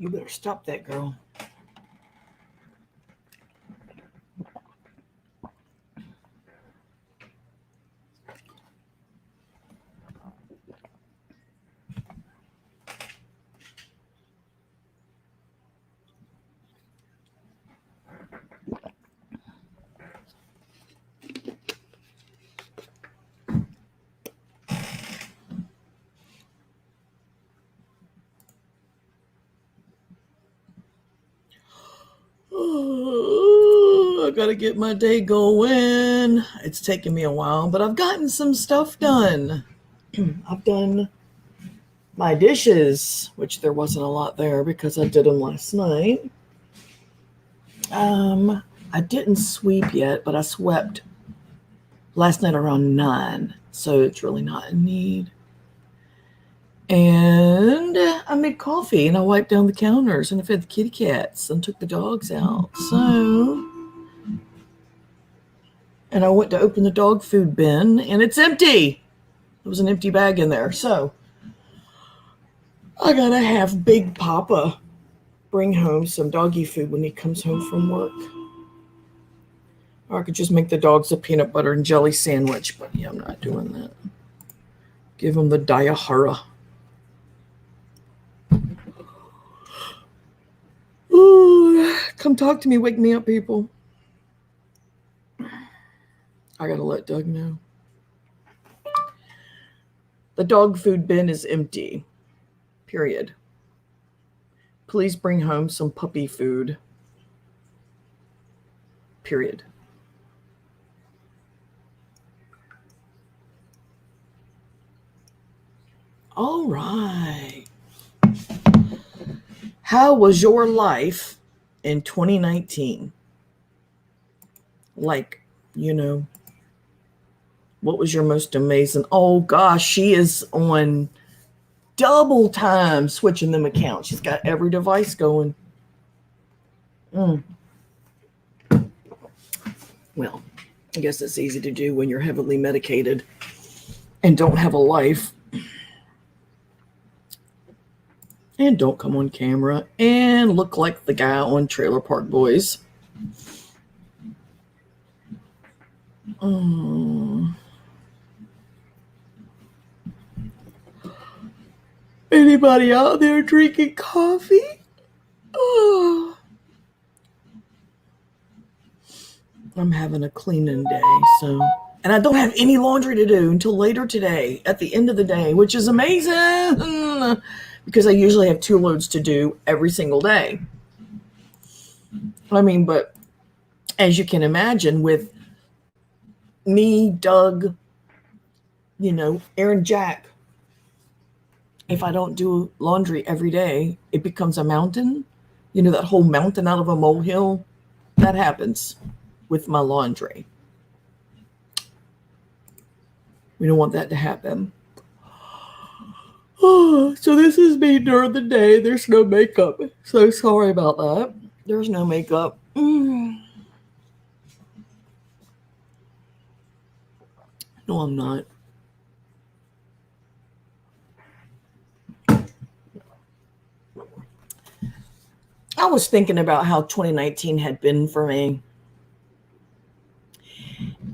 You better stop that, girl. Oh, I gotta get my day going. It's taken me a while, but I've gotten some stuff done. I've done my dishes, which there wasn't a lot there because I did them last night. I didn't sweep yet, but I swept last night around 9, so it's really not in need. And I made coffee and I wiped down the counters and I fed the kitty cats and took the dogs out. And I went to open the dog food bin and it's empty. There was an empty bag in there. So I gotta have Big Papa bring home some doggy food when he comes home from work. Or I could just make the dogs a peanut butter and jelly sandwich, but yeah, I'm not doing that. Give them the diarrhea. Ooh, come talk to me. Wake me up, people. I gotta let Doug know. The dog food bin is empty. Period. Please bring home some puppy food. Period. All right. How was your life in 2019? Like, what was your most amazing? Oh gosh, she is on double time switching them accounts. She's got every device going. Well, I guess it's easy to do when you're heavily medicated and don't have a life. And don't come on camera and look like the guy on Trailer Park Boys. Anybody out there drinking coffee? Oh. I'm having a cleaning day, and I don't have any laundry to do until later today at the end of the day, which is amazing because I usually have 2 loads to do every single day. But as you can imagine, with me, Doug, Aaron, Jack, if I don't do laundry every day, it becomes a mountain. That whole mountain out of a molehill, that happens with my laundry. We don't want that to happen. Oh, so this is me during the day. There's no makeup. So sorry about that. There's no makeup. No, I'm not. I was thinking about how 2019 had been for me.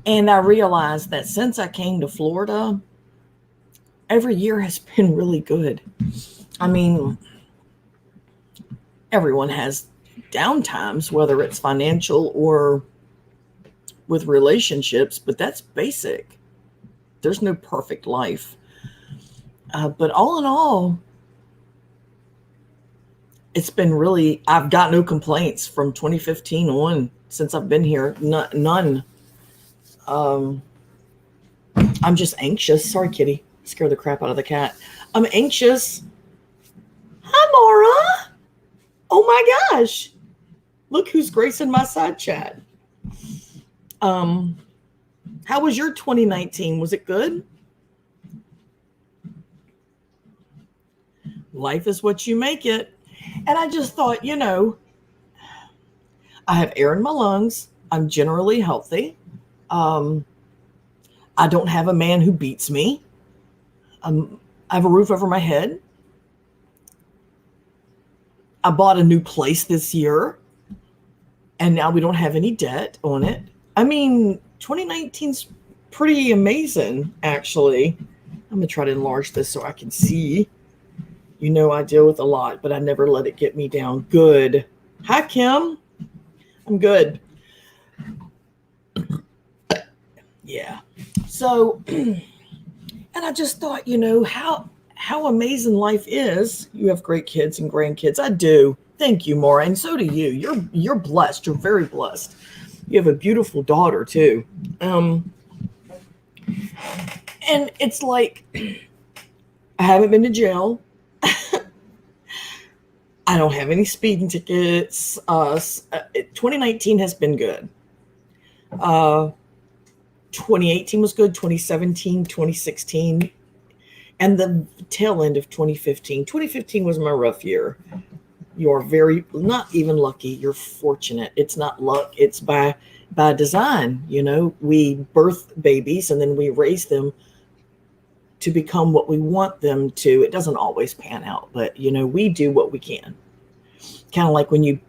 And I realized that since I came to Florida, every year has been really good. Everyone has downtimes, whether it's financial or with relationships, but that's basic. There's no perfect life. But all in all, it's been really, I've got no complaints from 2015 on since I've been here. None. I'm just anxious. Sorry, kitty. Scared the crap out of the cat. I'm anxious. Hi, Maura. Oh my gosh. Look who's gracing my side chat. How was your 2019? Was it good? Life is what you make it. And I just thought, I have air in my lungs. I'm generally healthy. I don't have a man who beats me. I have a roof over my head. I bought a new place this year, and now we don't have any debt on it. I mean, 2019's pretty amazing, actually. I'm going to try to enlarge this so I can see. You know, I deal with a lot, but I never let it get me down. Good. Hi, Kim. I'm good. Yeah. So, and I just thought, you know, how amazing life is. You have great kids and grandkids. I do. Thank you, Maura, and so do you. You're blessed. You're very blessed. You have a beautiful daughter too. And it's like I haven't been to jail. I don't have any speeding tickets. 2019 has been good. 2018 was good. 2017, 2016, and the tail end of 2015. 2015 was my rough year. You're very, not even lucky, you're fortunate. It's not luck, it's by design. You know, we birth babies and then we raise them to become what we want them to. It doesn't always pan out, but you know, we do what we can. Kind of like when you,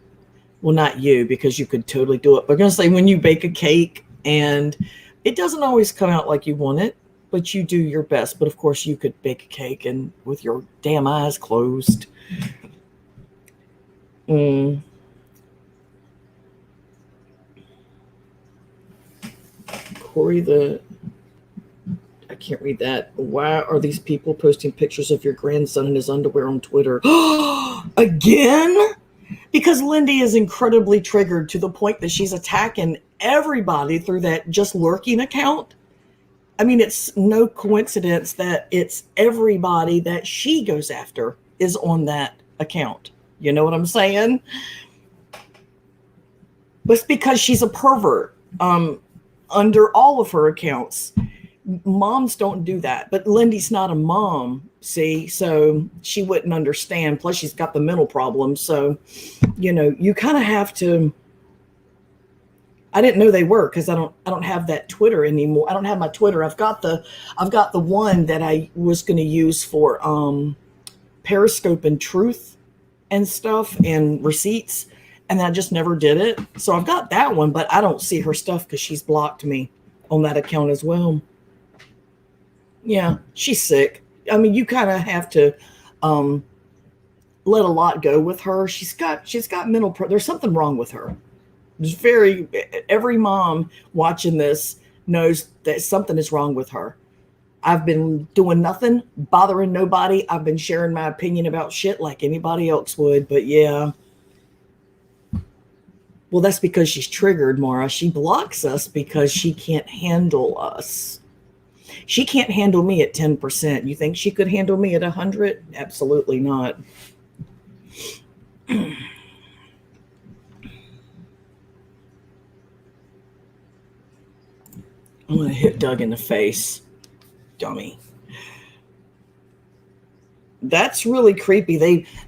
well, not you, because you could totally do it, but I'm going to say when you bake a cake and it doesn't always come out like you want it, but you do your best. But of course you could bake a cake and with your damn eyes closed. Corey, I can't read that. Why are these people posting pictures of your grandson in his underwear on Twitter? Again? Because Lindy is incredibly triggered to the point that she's attacking everybody through that just lurking account. I mean, it's no coincidence that it's everybody that she goes after is on that account. You know what I'm saying? But it's because she's a pervert under all of her accounts. Moms don't do that. But Lindy's not a mom, see? So she wouldn't understand. Plus, she's got the mental problem. So, you know, you kind of have to. I didn't know they were because I don't have that Twitter anymore. I don't have my Twitter. I've got the one that I was going to use for Periscope and Truth and stuff and receipts, and I just never did it. So I've got that one, but I don't see her stuff because she's blocked me on that account as well. Yeah, she's sick. I mean, you kind of have to let a lot go with her. She's got mental. There's something wrong with her. Every mom watching this knows that something is wrong with her. I've been doing nothing, bothering nobody. I've been sharing my opinion about shit like anybody else would. But yeah. Well, that's because she's triggered, Maura. She blocks us because she can't handle us. She can't handle me at 10%. You think she could handle me at 100? Absolutely not. I'm going to hit Doug in the face. Dummy. That's really creepy.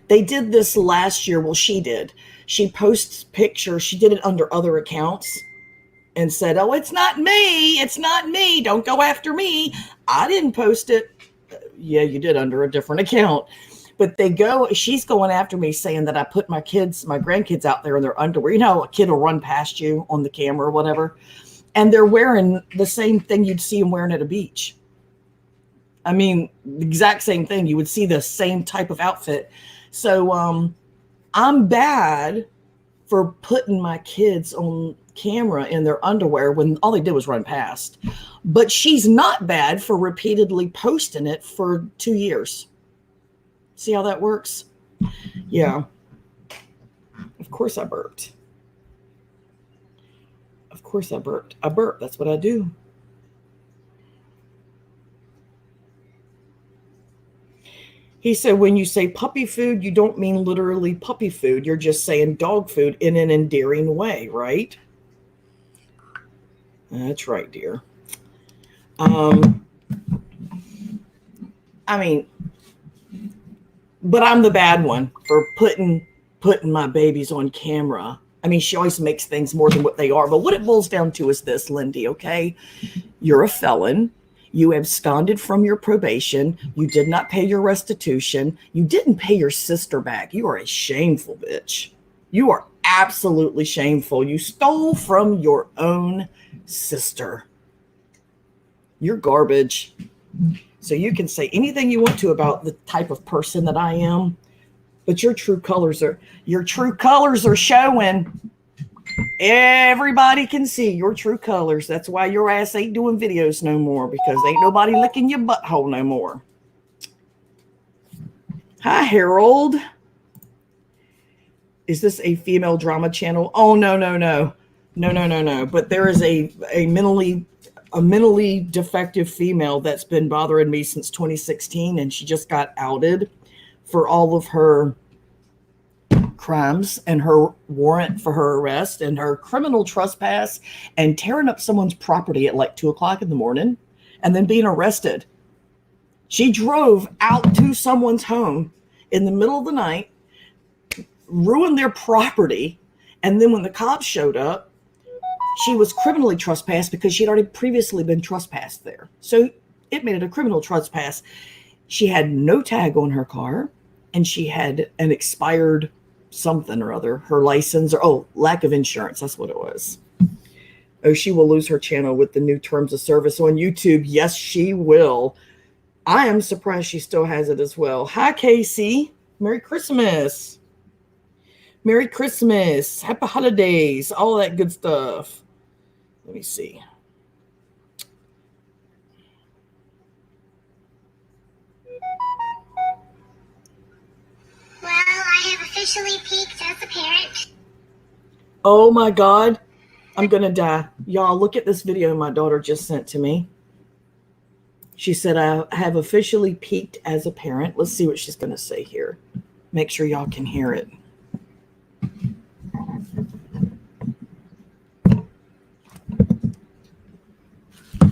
They did this last year. Well, she did. She posts pictures. She did it under other accounts and said, "Oh, it's not me. It's not me. Don't go after me. I didn't post it." Yeah, you did under a different account. But she's going after me saying that I put my grandkids out there in their underwear. You know, a kid will run past you on the camera or whatever. And they're wearing the same thing you'd see them wearing at a beach. I mean, the exact same thing. You would see the same type of outfit. So I'm bad for putting my kids on camera in their underwear when all they did was run past. But she's not bad for repeatedly posting it for 2 years. See how that works? Yeah. Of course I burped. Of course I burped. I burp. That's what I do. He said, when you say puppy food, you don't mean literally puppy food. You're just saying dog food in an endearing way, right? That's right, dear. I mean, but I'm the bad one for putting my babies on camera. I mean, she always makes things more than what they are. But what it boils down to is this, Lindy, okay? You're a felon. You absconded from your probation. You did not pay your restitution. You didn't pay your sister back. You are a shameful bitch. You are absolutely shameful. You stole from your own sister. You're garbage. So you can say anything you want to about the type of person that I am, but your true colors are showing. Everybody can see your true colors. That's why your ass ain't doing videos no more, because ain't nobody licking your butthole no more. Hi, Harold. Is this a female drama channel? Oh, no. But there is a mentally defective female that's been bothering me since 2016, and she just got outed for all of her crimes and her warrant for her arrest and her criminal trespass and tearing up someone's property at like 2:00 in the morning and then being arrested. She drove out to someone's home in the middle of the night, ruined their property, and then when the cops showed up, she was criminally trespassed because she'd already previously been trespassed there. So it made it a criminal trespass. She had no tag on her car, and she had an expired something or other, her license, or lack of insurance. That's what it was. Oh, she will lose her channel with the new terms of service on YouTube. Yes, she will. I am surprised she still has it as well. Hi, Casey. Merry Christmas. Merry Christmas. Happy holidays. All that good stuff. Let me see. Well, I have officially peaked as a parent. Oh my God. I'm going to die. Y'all, look at this video my daughter just sent to me. She said, I have officially peaked as a parent. Let's see what she's going to say here. Make sure y'all can hear it. I'm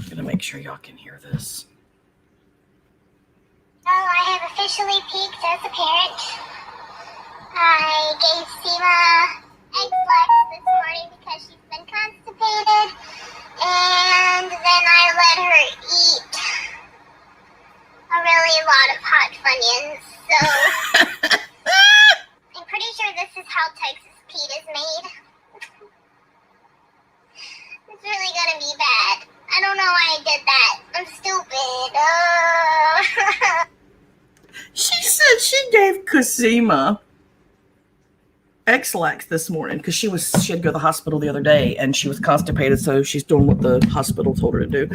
going to make sure y'all can hear this. Well, I have officially peaked as a parent. I gave Seema egg flex this morning because she's been constipated, and then I let her eat a really lot of hot Funyuns. So I'm pretty sure this is how Texas Pete is made. It's really gonna be bad. I don't know why I did that. I'm stupid. She said she gave Cosima X-Lax this morning because she had to go to the hospital the other day and she was constipated, so she's doing what the hospital told her to do,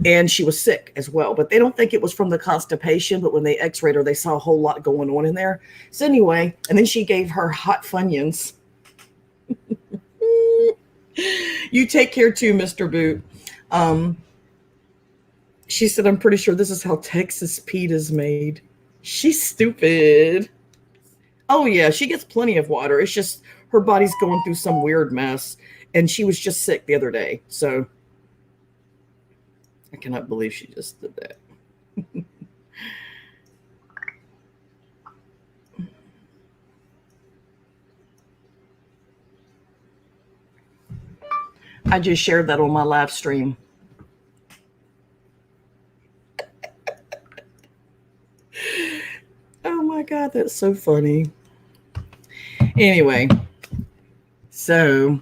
and she was sick as well. But they don't think it was from the constipation, but when they x-rayed her, they saw a whole lot going on in there. So anyway, and then she gave her hot Funyuns. You take care too, Mr. Boot. She said, I'm pretty sure this is how Texas Pete is made. She's stupid. Oh, yeah, she gets plenty of water. It's just her body's going through some weird mess. And she was just sick the other day. So I cannot believe she just did that. I just shared that on my live stream. Oh my God, that's so funny. Anyway, so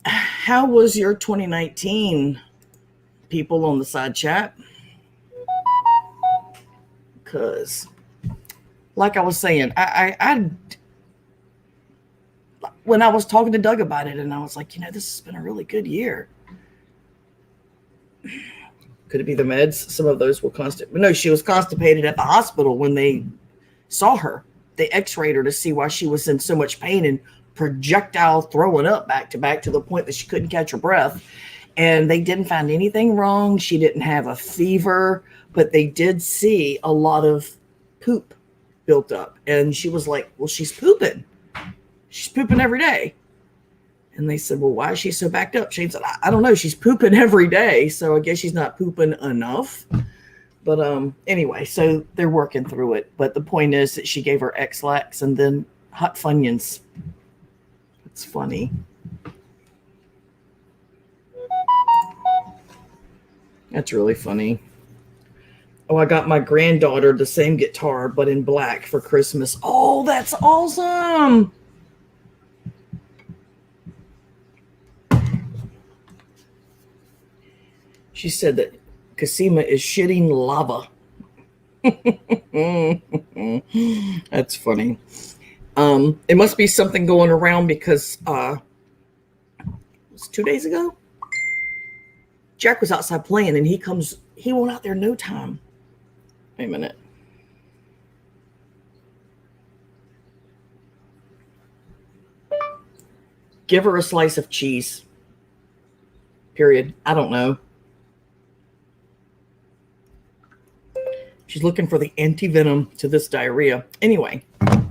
how was your 2019, people on the side chat? Because, like I was saying, I when I was talking to Doug about it, and I was like, this has been a really good year. Could it be the meds? Some of those were constipated. No, she was constipated at the hospital when they saw her. They x-rayed her to see why she was in so much pain and projectile throwing up back to the point that she couldn't catch her breath. And they didn't find anything wrong. She didn't have a fever, but they did see a lot of poop built up. And she was like, well, she's pooping. She's pooping every day. And they said, well, why is she so backed up? She said, I don't know. She's pooping every day. So I guess she's not pooping enough. But anyway, so they're working through it. But the point is that she gave her X-Lax and then hot Funyuns. It's funny. That's really funny. Oh, I got my granddaughter the same guitar, but in black for Christmas. Oh, that's awesome. She said that Casima is shitting lava. That's funny. It must be something going around because it was 2 days ago. Jack was outside playing and he went out there no time. Wait a minute. Give her a slice of cheese. Period. I don't know. She's looking for the anti-venom to this diarrhea. Anyway, what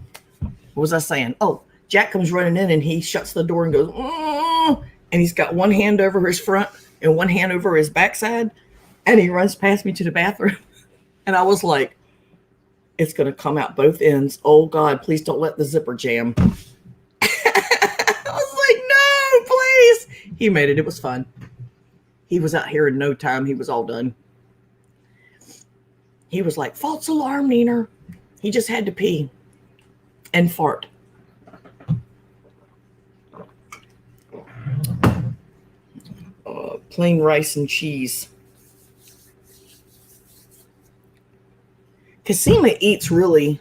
was I saying? Oh, Jack comes running in and he shuts the door and goes, and he's got one hand over his front and one hand over his backside. And he runs past me to the bathroom. And I was like, it's going to come out both ends. Oh, God, please don't let the zipper jam. I was like, no, please. He made it. It was fun. He was out here in no time. He was all done. He was like, false alarm, Neener. He just had to pee and fart. Plain rice and cheese. Casima eats really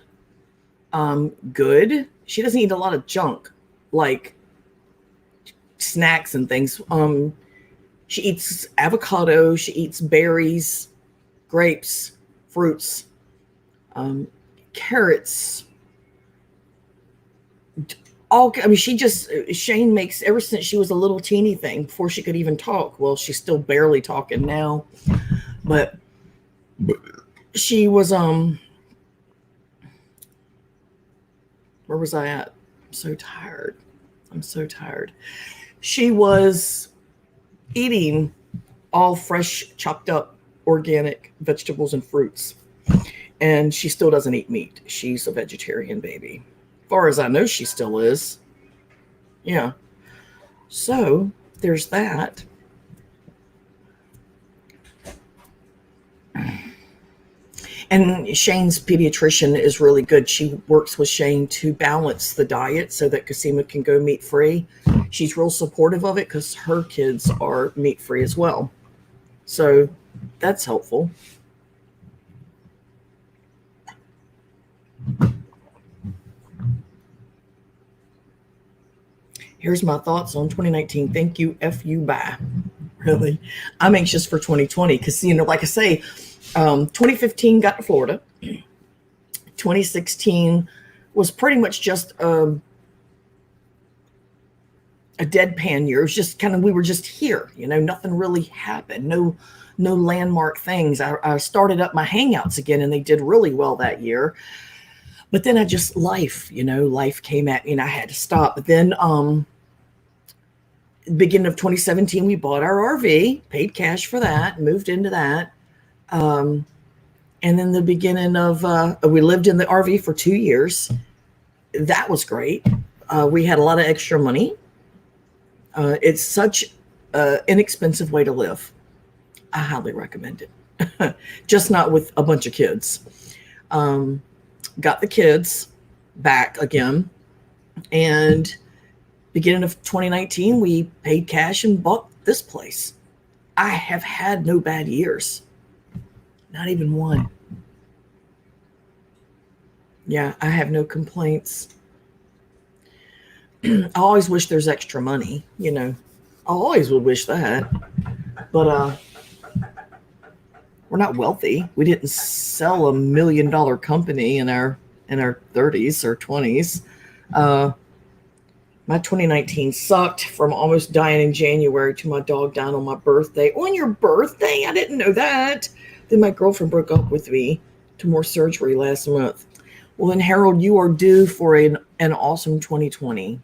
good. She doesn't eat a lot of junk, like snacks and things. She eats avocado. She eats berries, grapes, fruits, carrots. Shane makes, ever since she was a little teeny thing, before she could even talk. Well, she's still barely talking now, but she was, where was I at? I'm so tired. She was eating all fresh, chopped up, organic vegetables and fruits. And she still doesn't eat meat. She's a vegetarian baby. As far as I know, she still is. Yeah. So there's that. And Shane's pediatrician is really good. She works with Shane to balance the diet so that Casima can go meat free. She's real supportive of it because her kids are meat free as well. So that's helpful. Here's my thoughts on 2019. Thank you. F you. Bye. Really. I'm anxious for 2020 because, like I say, 2015 got to Florida. 2016 was pretty much just a deadpan year. It was just kind of, we were just here, nothing really happened. No landmark things. I started up my hangouts again and they did really well that year. But then life came at me and I had to stop. But then beginning of 2017, we bought our RV, paid cash for that, moved into that. And then the beginning of, we lived in the RV for 2 years. That was great. We had a lot of extra money. It's such an inexpensive way to live. I highly recommend it. Just not with a bunch of kids. Got the kids back again. And beginning of 2019, we paid cash and bought this place. I have had no bad years. Not even one. Yeah, I have no complaints. I always wish there's extra money, I always would wish that. But we're not wealthy. We didn't sell $1 million company in our 30s or 20s. My 2019 sucked, from almost dying in January to my dog dying on my birthday. On your birthday? I didn't know that. Then my girlfriend broke up with me to more surgery last month. Well, then, Harold, you are due for an awesome 2020.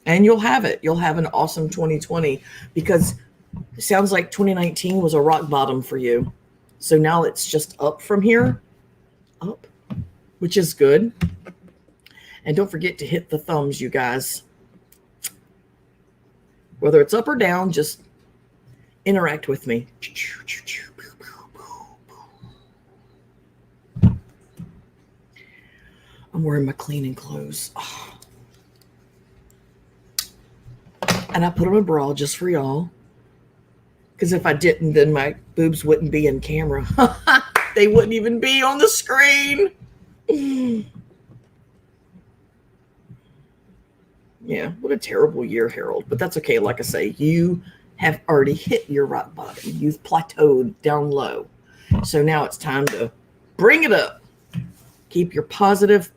And you'll have it. You'll have an awesome 2020 because it sounds like 2019 was a rock bottom for you. So now it's just up from here. Up, which is good. And don't forget to hit the thumbs, you guys. Whether it's up or down, just Interact with me. I'm wearing my cleaning clothes. Oh. And I put on a bra just for y'all. Because if I didn't, then my boobs wouldn't be in camera. They wouldn't even be on the screen. Yeah, what a terrible year, Harold. But that's okay. Like I say, you have already hit your rock bottom. You've plateaued down low. So now it's time to bring it up. Keep your positive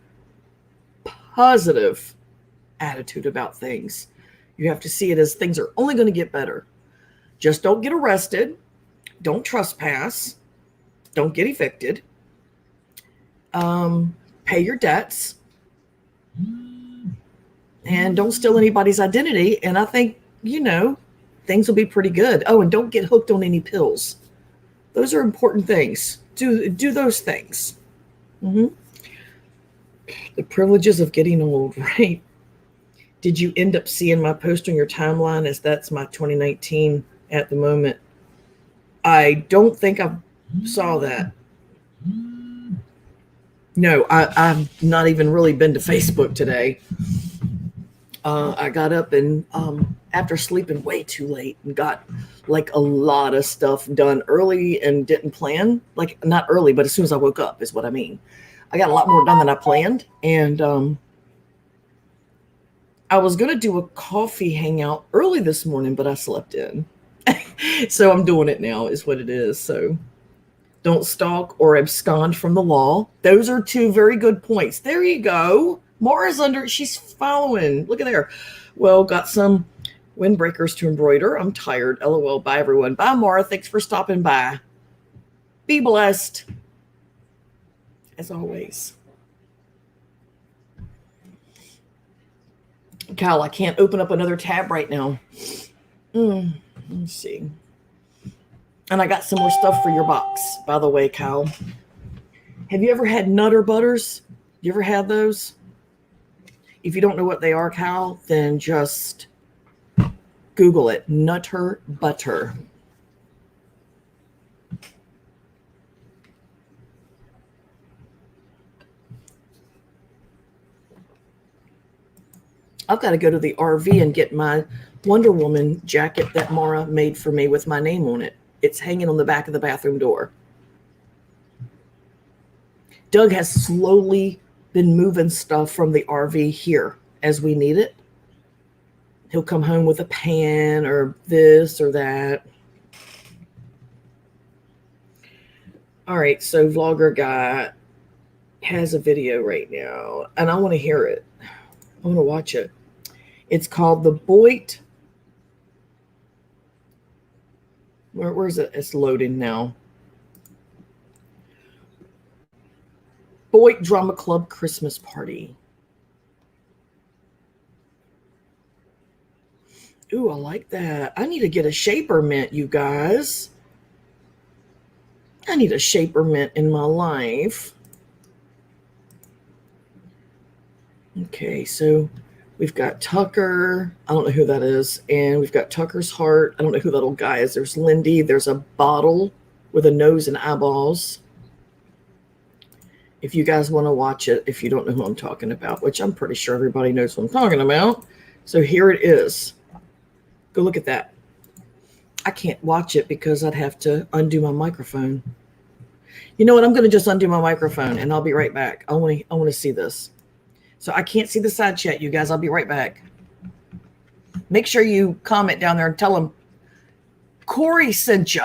attitude about things. You have to see it as things are only going to get better. Just don't get arrested. Don't trespass. Don't get evicted. Pay your debts. And don't steal anybody's identity. And I think, things will be pretty good. Oh, and don't get hooked on any pills. Those are important things. Do those things. Mm-hmm. The privileges of getting old, right? Did you end up seeing my post on your timeline, as that's my 2019 at the moment? I don't think I saw that. No, I've not even really been to Facebook today. I got up and after sleeping way too late and got like a lot of stuff done early and didn't plan. Like not early, but as soon as I woke up is what I mean. I got a lot more done than I planned. And I was going to do a coffee hangout early this morning, but I slept in. So I'm doing it now is what it is. So don't stalk or abscond from the law. Those are two very good points. There you go. Mara's she's following. Look at there. Well, got some windbreakers to embroider. I'm tired. LOL. Bye, everyone. Bye, Mara. Thanks for stopping by. Be blessed. As always. Kyle, I can't open up another tab right now. Let's see. And I got some more stuff for your box, by the way, Kyle. Have you ever had Nutter Butters? You ever had those? If you don't know what they are, Kyle, then just Google it. Nutter Butter. I've got to go to the RV and get my Wonder Woman jacket that Mara made for me with my name on it. It's hanging on the back of the bathroom door. Doug has slowly been moving stuff from the RV here as we need it. He'll come home with a pan or this or that. All right, so Vlogger Guy has a video right now, and I want to hear it. I want to watch it. It's called The Boyd. Where's it? It's loading now. Boyd Drama Club Christmas Party. Ooh, I like that. I need to get a shaper mint, you guys. I need a shaper mint in my life. Okay, so we've got Tucker. I don't know who that is. And we've got Tucker's heart. I don't know who that old guy is. There's Lindy. There's a bottle with a nose and eyeballs. If you guys want to watch it, if you don't know who I'm talking about, which I'm pretty sure everybody knows what I'm talking about. So here it is. Go look at that. I can't watch it because I'd have to undo my microphone. You know what? I'm going to just undo my microphone and I'll be right back. I want to see this. So I can't see the side chat, you guys. I'll be right back. Make sure you comment down there and tell them Corey sent you.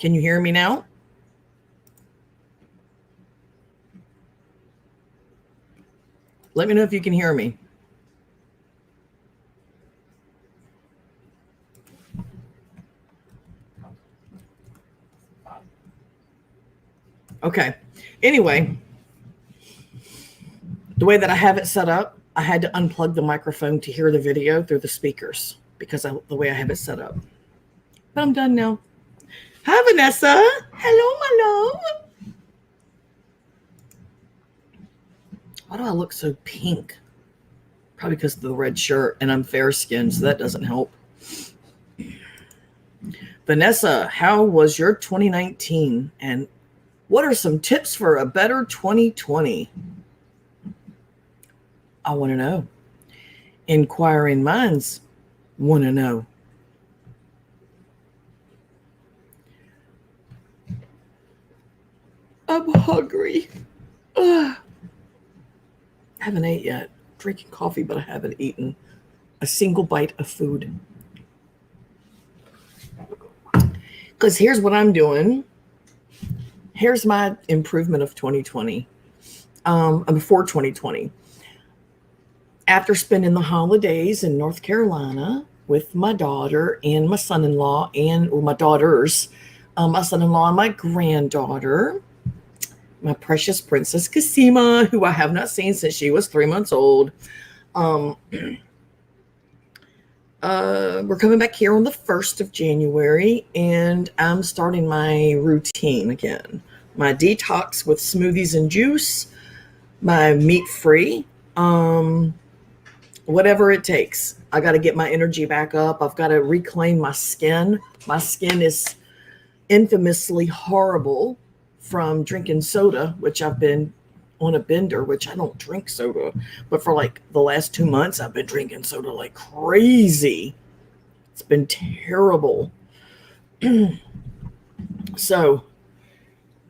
Can you hear me now? Let me know if you can hear me. Okay. Anyway, the way that I have it set up, I had to unplug the microphone to hear the video through the speakers because the way I have it set up. But I'm done now. Hi, Vanessa. Hello, my love. Why do I look so pink? Probably because of the red shirt, and I'm fair skinned, so that doesn't help. Vanessa, how was your 2019? And what are some tips for a better 2020? I want to know. Inquiring minds want to know. I'm hungry. Ugh. I haven't ate yet. Drinking coffee, but I haven't eaten a single bite of food. Because here's what I'm doing. Here's my improvement of 2020. Before 2020. After spending the holidays in North Carolina with my daughter and my son-in-law and my daughters, my son-in-law and my granddaughter, my precious princess Kasima, who I have not seen since she was 3 months old. We're coming back here on the 1st of January, and I'm starting my routine again. My detox with smoothies and juice, my meat-free, whatever it takes. I got to get my energy back up. I've got to reclaim my skin. My skin is infamously horrible from drinking soda, which I've been on a bender, which I don't drink soda, but for like the last 2 months, I've been drinking soda like crazy. It's been terrible. So,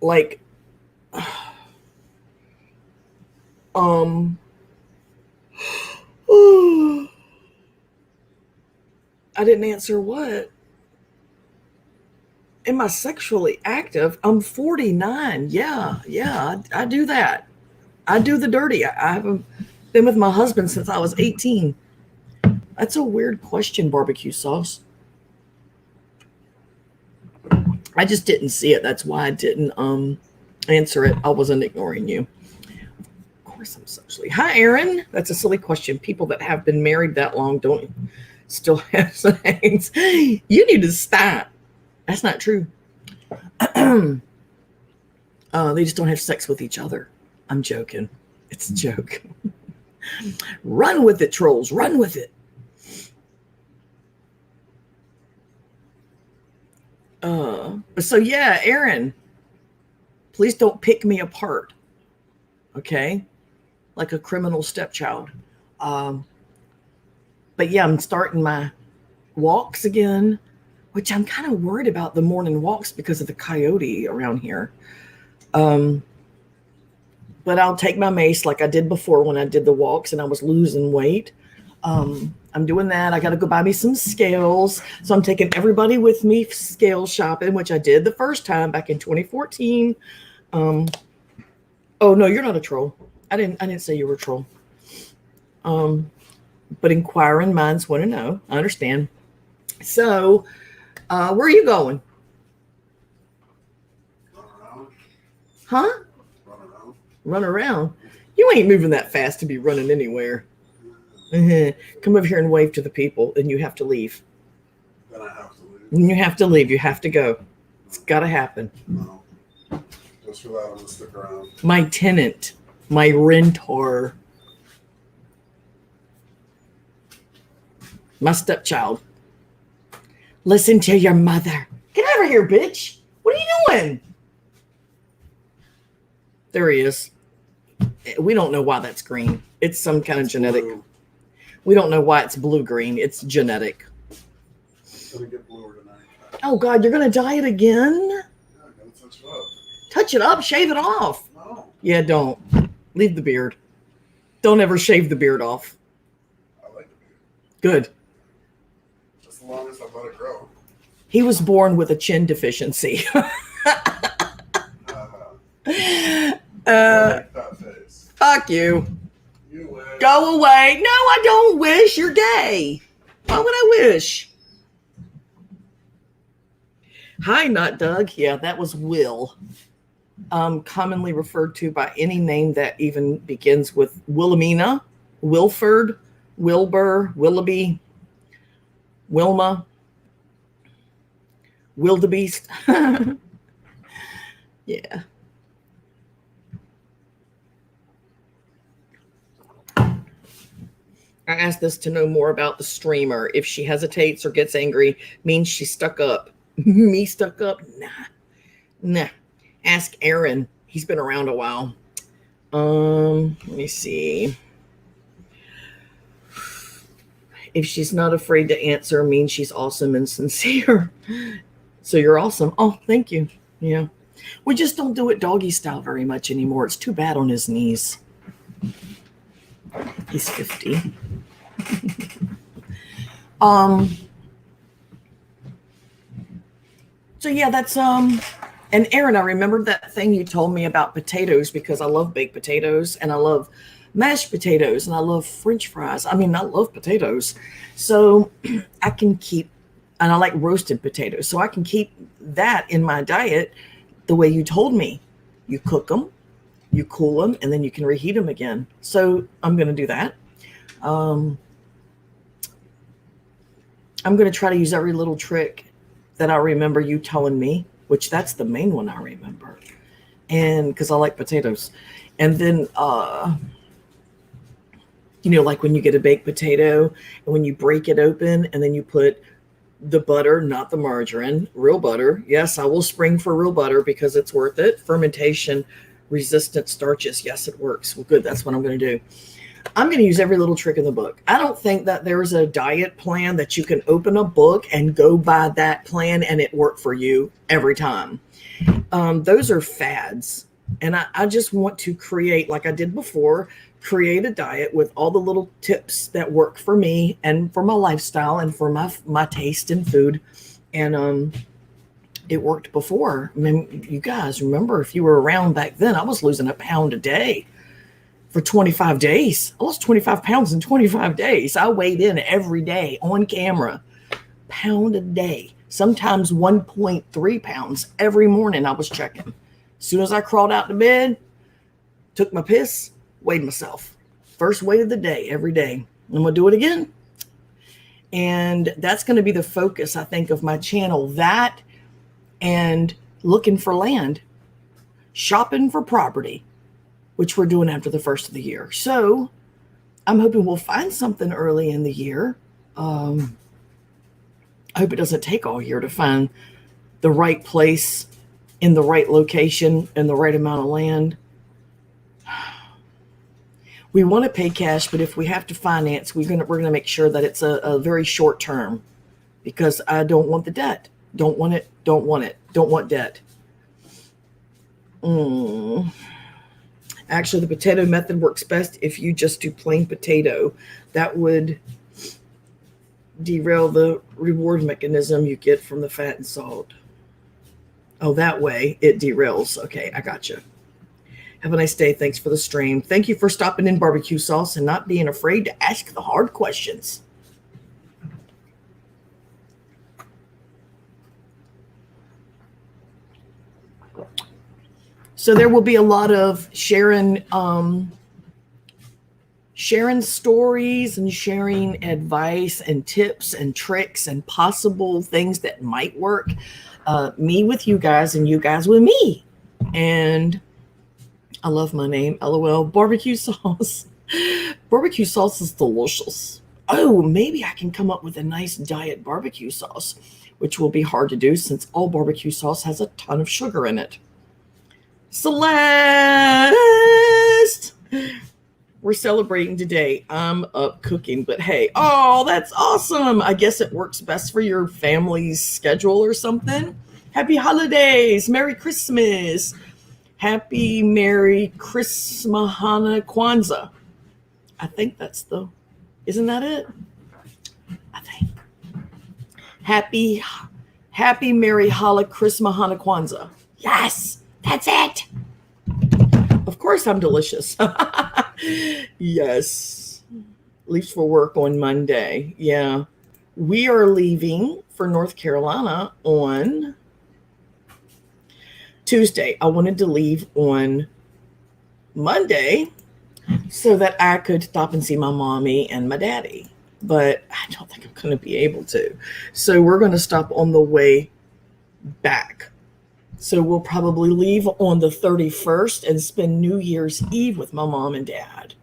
like, I didn't answer what? Am I sexually active? I'm 49. Yeah, I do that. I do the dirty. I haven't been with my husband since I was 18. That's a weird question, barbecue sauce. I just didn't see it. That's why I didn't answer it. I wasn't ignoring you. Of course I'm sexually. Hi, Aaron. That's a silly question. People that have been married that long don't still have sex. You need to stop. That's not true. They just don't have sex with each other. I'm joking. It's a joke. Run with it, trolls. Run with it. So yeah, Aaron, please don't pick me apart. Okay? Like a criminal stepchild. But yeah, I'm starting my walks again, which I'm kind of worried about the morning walks because of the coyote around here. But I'll take my mace like I did before when I did the walks and I was losing weight. I'm doing that. I got to go buy me some scales. So I'm taking everybody with me scale shopping, which I did the first time back in 2014. Oh no, you're not a troll. I didn't say you were a troll. But inquiring minds want to know. I understand. So, where are you going? Run around. Huh? Run around. Run around. You ain't moving that fast to be running anywhere. Come over here and wave to the people, and you have to leave. Then I have to leave. And you have to leave. You have to go. It's got to happen. No. Just for that, I'm going to stick around. My tenant, my renter, my stepchild. Listen to your mother. Get over here, bitch. What are you doing? There he is. We don't know why that's green. It's some kind of genetic. Blue. We don't know why it's blue-green. It's genetic. It's going to get bluer tonight. Oh, God, you're going to dye it again? Yeah, I'm going to touch it up. Touch it up. Shave it off. No. Yeah, don't. Leave the beard. Don't ever shave the beard off. I like the beard. Good. Just as long as I let it grow. He was born with a chin deficiency. Like that face. Fuck you. You wish. Go away. No, I don't wish. You're gay. Why would I wish? Hi, not Doug. Yeah, that was Will. Commonly referred to by any name that even begins with Wilhelmina, Wilford, Wilbur, Willoughby, Wilma, Wildebeest. Yeah. I asked this to know more about the streamer. If she hesitates or gets angry, means she's stuck up. Me stuck up? Nah. Ask Aaron. He's been around a while. Let me see. If she's not afraid to answer, means she's awesome and sincere. So you're awesome. Oh, thank you. Yeah. We just don't do it doggy style very much anymore. It's too bad on his knees. He's 50. So yeah, that's and Aaron, I remembered that thing you told me about potatoes because I love baked potatoes and I love mashed potatoes and I love French fries. I mean, I love potatoes. So I can keep, and I like roasted potatoes. So I can keep that in my diet the way you told me. You cook them, you cool them, and then you can reheat them again. So I'm going to do that. I'm going to try to use every little trick that I remember you telling me, which that's the main one I remember. And because I like potatoes. And then, like when you get a baked potato and when you break it open and then you put the butter, not the margarine, real butter. Yes, I will spring for real butter because it's worth it. Fermentation resistant starches. Yes, it works. Well, good. That's what I'm going to do. I'm going to use every little trick in the book. I don't think that there's a diet plan that you can open a book and go by that plan and it work for you every time. Those are fads. And I just want to create, like I did before, create a diet with all the little tips that work for me and for my lifestyle and for my taste in food. And it worked before. I mean, you guys remember if you were around back then, I was losing a pound a day. For 25 days. I lost 25 pounds in 25 days. I weighed in every day on camera, pound a day, sometimes 1.3 pounds every morning. I was checking. As soon as I crawled out to bed, took my piss, weighed myself. First weight of the day, every day. I'm going to do it again. And that's going to be the focus, I think, of my channel. That and looking for land, shopping for property, which we're doing after the first of the year. So I'm hoping we'll find something early in the year. I hope it doesn't take all year to find the right place in the right location and the right amount of land. We want to pay cash, but if we have to finance, we're gonna make sure that it's a very short term because I don't want the debt. Don't want it. Don't want it. Don't want debt. Actually, the potato method works best if you just do plain potato. That would derail the reward mechanism you get from the fat and salt. Oh, that way it derails. Okay, I gotcha. Have a nice day. Thanks for the stream. Thank you for stopping in, Barbecue Sauce, and not being afraid to ask the hard questions. So there will be a lot of sharing stories and sharing advice and tips and tricks and possible things that might work. Me with you guys and you guys with me. And I love my name, LOL. Barbecue sauce. Barbecue sauce is delicious. Oh, maybe I can come up with a nice diet barbecue sauce, which will be hard to do since all barbecue sauce has a ton of sugar in it. Celeste, we're celebrating today. I'm up cooking, but hey, oh, that's awesome. I guess it works best for your family's schedule or something. Happy holidays. Merry Christmas. Happy Merry Christmas, Kwanzaa. I think that's isn't that it? I think. Happy Happy, Merry, Hala, Christmas, Hana, Kwanzaa. Yes, that's it. Of course I'm delicious. Yes. Leaves for work on Monday. Yeah. We are leaving for North Carolina on Tuesday. I wanted to leave on Monday so that I could stop and see my mommy and my daddy. But I don't think I'm going to be able to. So we're going to stop on the way back. So we'll probably leave on the 31st and spend New Year's Eve with my mom and dad.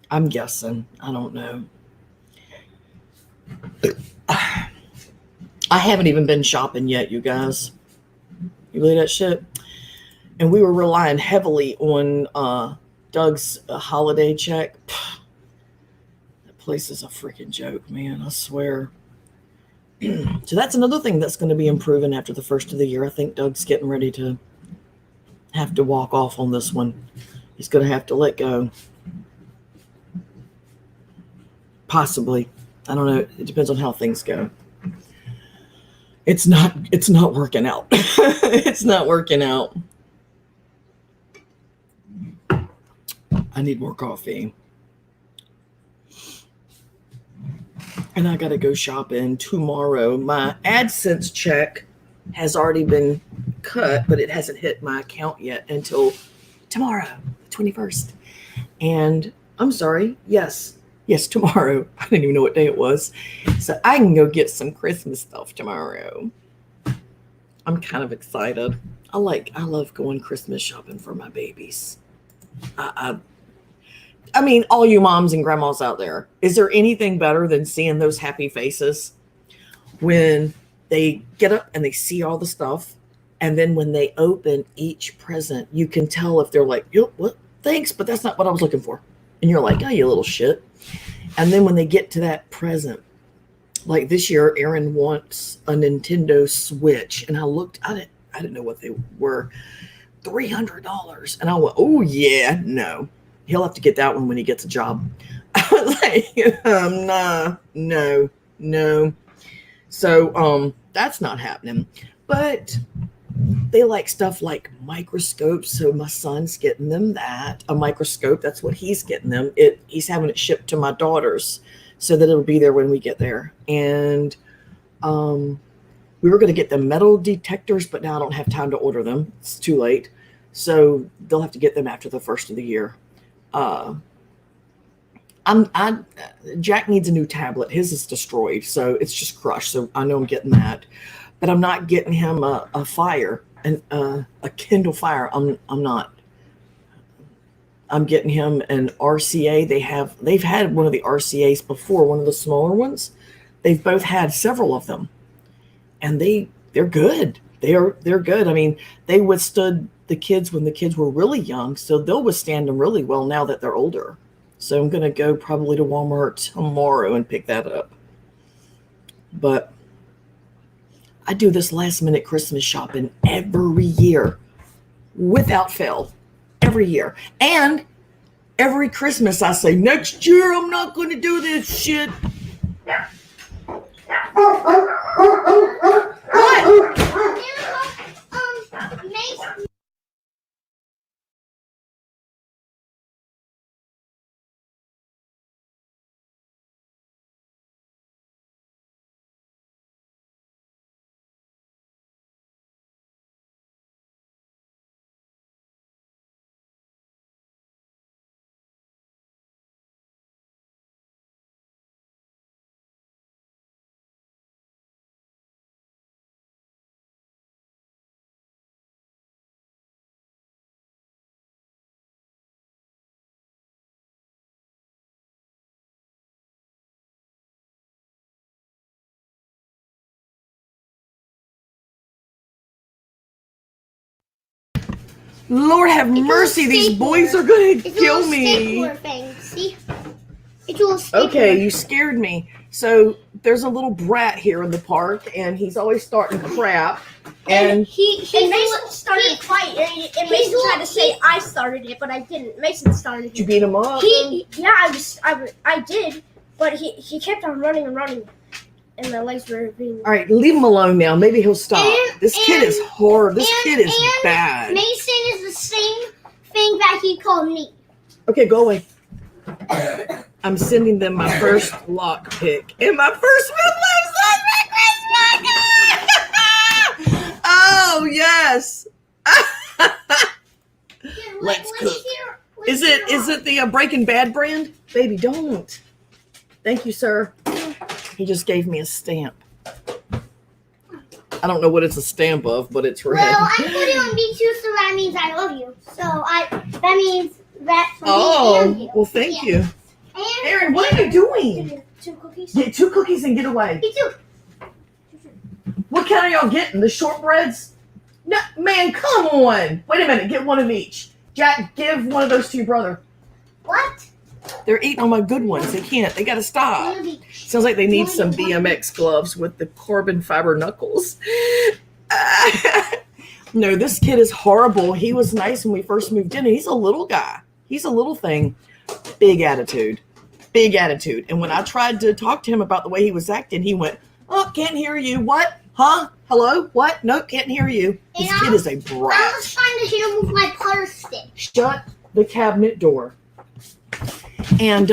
I'm guessing. I don't know. I haven't even been shopping yet, you guys. You believe that shit? And we were relying heavily on Doug's holiday check. That place is a freaking joke, man. I swear. So that's another thing that's going to be improving after the first of the year. I think Doug's getting ready to have to walk off on this one. He's going to have to let go. Possibly. I don't know. It depends on how things go. It's not working out. It's not working out. I need more coffee. And I got to go shopping tomorrow. My AdSense check has already been cut, but it hasn't hit my account yet until tomorrow, 21st. And I'm sorry. Yes, tomorrow. I didn't even know what day it was. So I can go get some Christmas stuff tomorrow. I'm kind of excited. I love going Christmas shopping for my babies. I mean, all you moms and grandmas out there, is there anything better than seeing those happy faces when they get up and they see all the stuff? And then when they open each present, you can tell if they're like, yo, what? Thanks, but that's not what I was looking for. And you're like, oh, you little shit. And then when they get to that present, like this year, Aaron wants a Nintendo Switch. And I didn't know what they were. $300. And I went, oh, yeah, no. He'll have to get that one when he gets a job. I was like, nah, no. So that's not happening. But they like stuff like microscopes. So my son's getting them that. A microscope, that's what he's getting them. He's having it shipped to my daughters so that it'll be there when we get there. And we were going to get the metal detectors, but now I don't have time to order them. It's too late. So they'll have to get them after the first of the year. Jack needs a new tablet. His is destroyed, so it's just crushed. So I know I'm getting that, but I'm not getting him a Fire and a Kindle Fire. I'm not. I'm getting him an RCA. They've had one of the RCAs before, one of the smaller ones. They've both had several of them, and they're good. They're good. I mean, they withstood the kids when the kids were really young, so they'll withstand them really well now that they're older. So I'm going to go probably to Walmart tomorrow and pick that up. But I do this last minute Christmas shopping every year without fail, every year. And every Christmas I say, next year I'm not going to do this shit. What? Lord have mercy, these boys are going to kill me. See? It's a little stapler. Okay, you scared me. So there's a little brat here in the park, and he's always starting crap. And Mason started a fight, and Mason tried to say I started it, but I didn't. Mason started it. Did you beat him up? I did, but he kept on running and running. and my legs were being. All right, leave him alone now. Maybe he'll stop. This kid is horrible. This kid is and bad. Mason is the same thing that he called me. Okay, go away. I'm sending them my first lock pick and my first Christmas. Oh yes. Let's cook. Is it the Breaking Bad brand? Baby, don't. Thank you, sir. He just gave me a stamp. I don't know what it's a stamp of, but it's red. Well, I put it on B2, so that means I love you. So that means that for me and you. Well, thank you. And Aaron, what are you doing? 2 cookies. Get 2 cookies and get away. Me too. What kind are y'all getting? The shortbreads? No, man, come on. Wait a minute. Get one of each. Jack, give one of those to your brother. What? They're eating all my good ones. They can't. They got to stop. One of each. Sounds like they need some BMX gloves with the carbon fiber knuckles. No, this kid is horrible. He was nice when we first moved in. And he's a little guy. He's a little thing. Big attitude. Big attitude. And when I tried to talk to him about the way he was acting, he went, oh, can't hear you. What? Huh? Hello? What? Nope, can't hear you. This kid is a I brat. was trying to hit him with my putter stick. Shut the cabinet door. And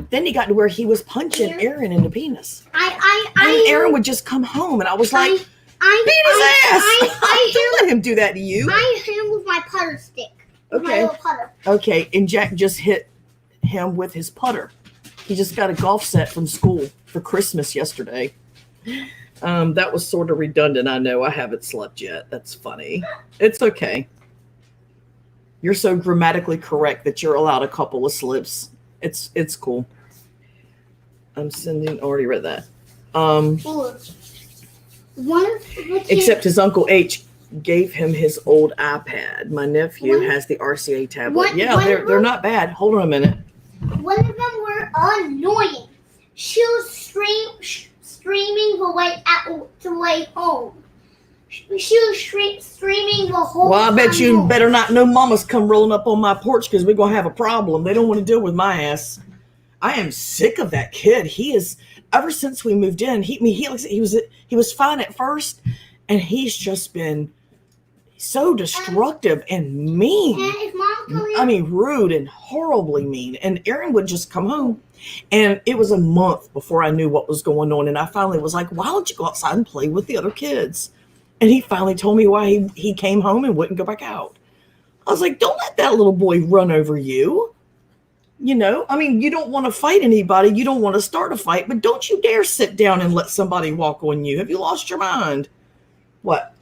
then he got to where he was punching Aaron in the penis. And Aaron would just come home, and I was like, beat his ass. I Don't let him do that to you. I hit him with my putter stick. With my little putter. Okay, and Jack just hit him with his putter. He just got a golf set from school for Christmas yesterday. That was sort of redundant. I know I haven't slept yet. That's funny. It's okay. You're so grammatically correct that you're allowed a couple of slips. It's cool. I'm sending. Already read that. One of the kids, Except his Uncle H gave him his old iPad. My nephew has the RCA tablet. They're not bad. Hold on a minute. One of them were annoying. She was screaming the way home. She was screaming the whole time. Well, I bet you home. better not know mama's come rolling up on my porch because we're going to have a problem. They don't want to deal with my ass. I am sick of that kid. He is, ever since we moved in, he was fine at first, and he's just been so destructive and mean. And his mom told me, Rude and horribly mean. And Aaron would just come home, and it was a month before I knew what was going on. And I finally was like, why don't you go outside and play with the other kids? And he finally told me why he came home and wouldn't go back out. I was like, don't let that little boy run over you. You know, you don't want to fight anybody. You don't want to start a fight, but don't you dare sit down and let somebody walk on you. Have you lost your mind? What?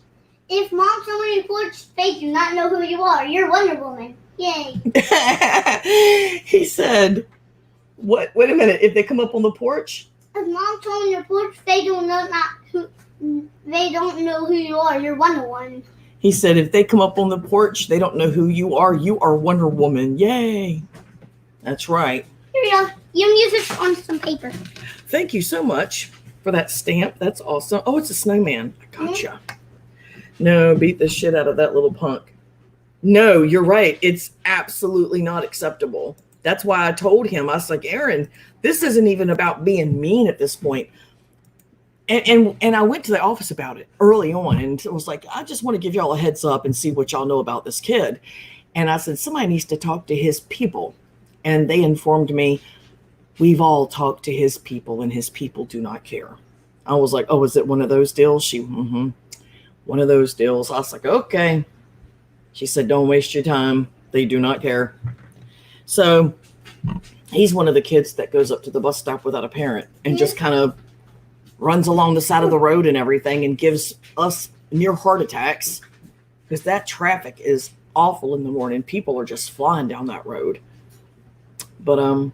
if Mom someone reports they do not know who you are, you're Wonder Woman. Yay. He said, what? Wait a minute. If they come up on the porch? If Mom someone reports they don't know who you are, you're Wonder Woman. He said, if they come up on the porch, they don't know who you are Wonder Woman. Yay. That's right. Here you go. You can use it on some paper. Thank you so much for that stamp. That's awesome. Oh, it's a snowman. I gotcha. No, beat the shit out of that little punk. No, you're right. It's absolutely not acceptable. That's why I told him, I was like, Aaron, this isn't even about being mean at this point. And I went to the office about it early on, and it was like, I just want to give y'all a heads up and see what y'all know about this kid. And I said, somebody needs to talk to his people. And they informed me, we've all talked to his people, and his people do not care. I was like, oh, is it one of those deals? One of those deals. I was like, okay. She said, don't waste your time. They do not care. So he's one of the kids that goes up to the bus stop without a parent and just kind of runs along the side of the road and everything and gives us near heart attacks because that traffic is awful in the morning. People are just flying down that road. But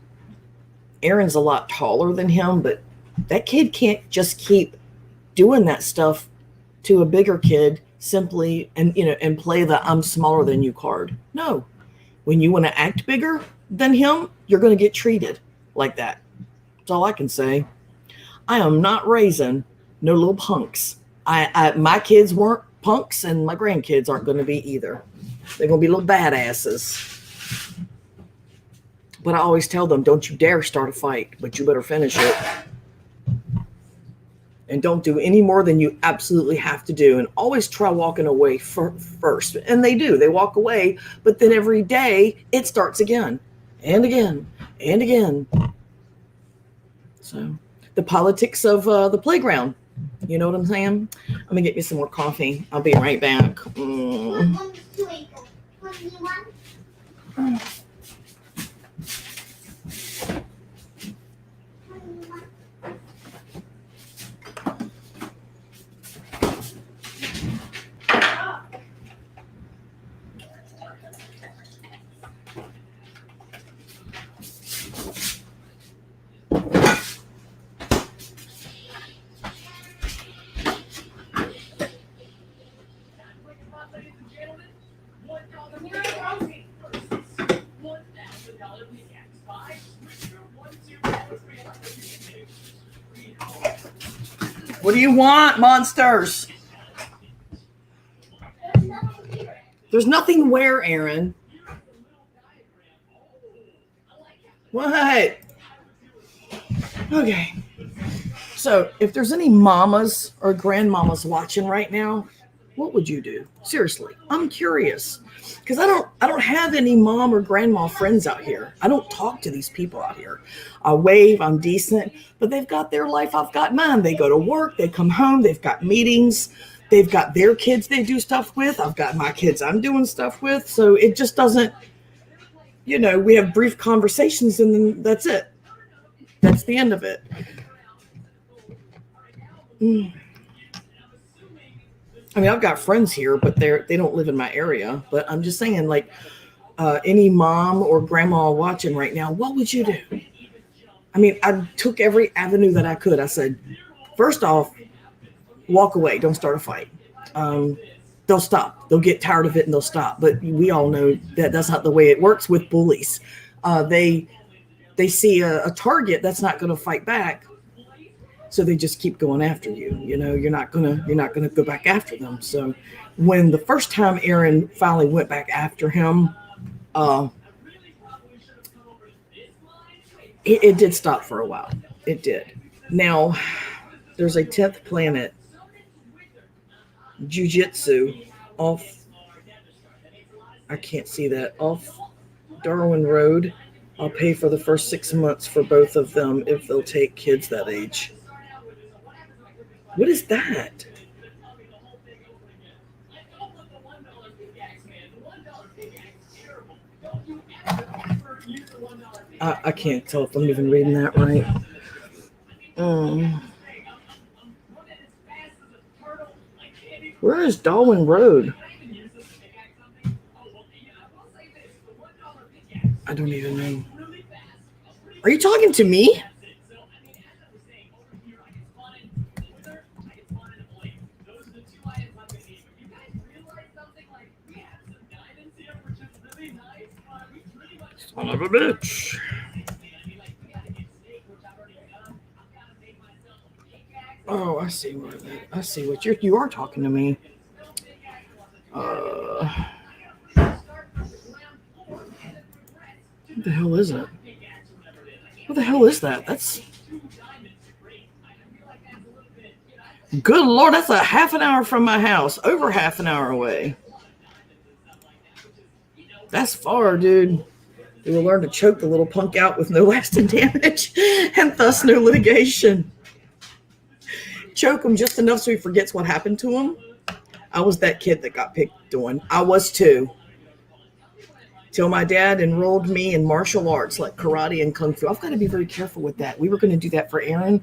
Aaron's a lot taller than him, but that kid can't just keep doing that stuff to a bigger kid simply and play the I'm smaller than you card. No. When you want to act bigger than him, you're going to get treated like that. That's all I can say. I am not raising no little punks. My kids weren't punks, and my grandkids aren't going to be either. They're going to be little badasses. But I always tell them, don't you dare start a fight, but you better finish it. and don't do any more than you absolutely have to do. And always try walking away first. And they do. They walk away. But then every day it starts again and again and again. So the politics of the playground. You know what I'm saying? I'm going to get me some more coffee. I'll be right back. What do you want, monsters? There's nothing where, Aaron. What? Okay. So if there's any mamas or grandmamas watching right now, what would you do? Seriously, I'm curious. Because I don't have any mom or grandma friends out here. I don't talk to these people out here. I wave, I'm decent, but they've got their life, I've got mine. They go to work, they come home, they've got meetings, they've got their kids they do stuff with. I've got my kids I'm doing stuff with. So it just doesn't, we have brief conversations and then that's it. That's the end of it. I mean, I've got friends here, but they don't live in my area. But I'm just saying, like, any mom or grandma watching right now, what would you do? I mean, I took every avenue that I could. I said, first off, walk away. Don't start a fight. They'll stop. They'll get tired of it and they'll stop. But we all know that that's not the way it works with bullies. They see a target that's not going to fight back. So they just keep going after you. You're not gonna go back after them. So when the first time Aaron finally went back after him, it did stop for a while. It did. Now there's a 10th planet, Jiu-Jitsu, off. I can't see that, off Darwin Road. I'll pay for the first 6 months for both of them if they'll take kids that age. What is that? I can't tell if I'm even reading that right. Where is Darwin Road? I don't even know. Are you talking to me? Son of a bitch. Oh, I see what you are talking to me. What the hell is it? What the hell is that? That's good Lord, that's a half an hour from my house. Over half an hour away. That's far, dude. They will learn to choke the little punk out with no lasting damage and thus no litigation. Choke him just enough so he forgets what happened to him. I was that kid that got picked on. I was too. Till my dad enrolled me in martial arts like karate and kung fu. I've got to be very careful with that. We were going to do that for Aaron.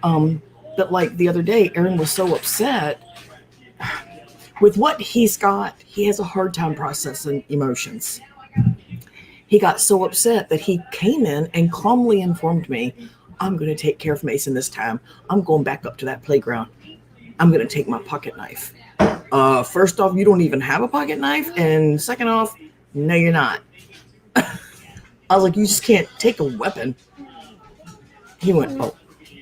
But like the other day, Aaron was so upset with what he's got. He has a hard time processing emotions. He got so upset that he came in and calmly informed me, I'm going to take care of Mason this time. I'm going back up to that playground. I'm going to take my pocket knife. First off, you don't even have a pocket knife. And second off, no, you're not. I was like, you just can't take a weapon. He went, oh.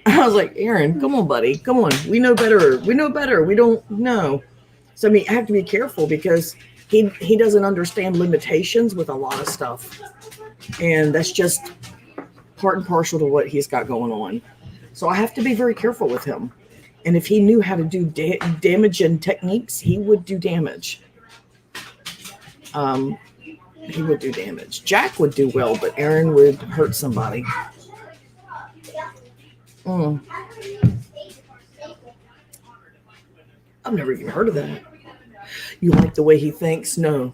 I was like, Aaron, come on, buddy. Come on. We know better. We don't know. So, I mean, I have to be careful because he doesn't understand limitations with a lot of stuff. And that's just part and parcel to what he's got going on. So I have to be very careful with him. And if he knew how to do damage and techniques, he would do damage. He would do damage. Jack would do well, but Aaron would hurt somebody. I've never even heard of that. You like the way he thinks? No.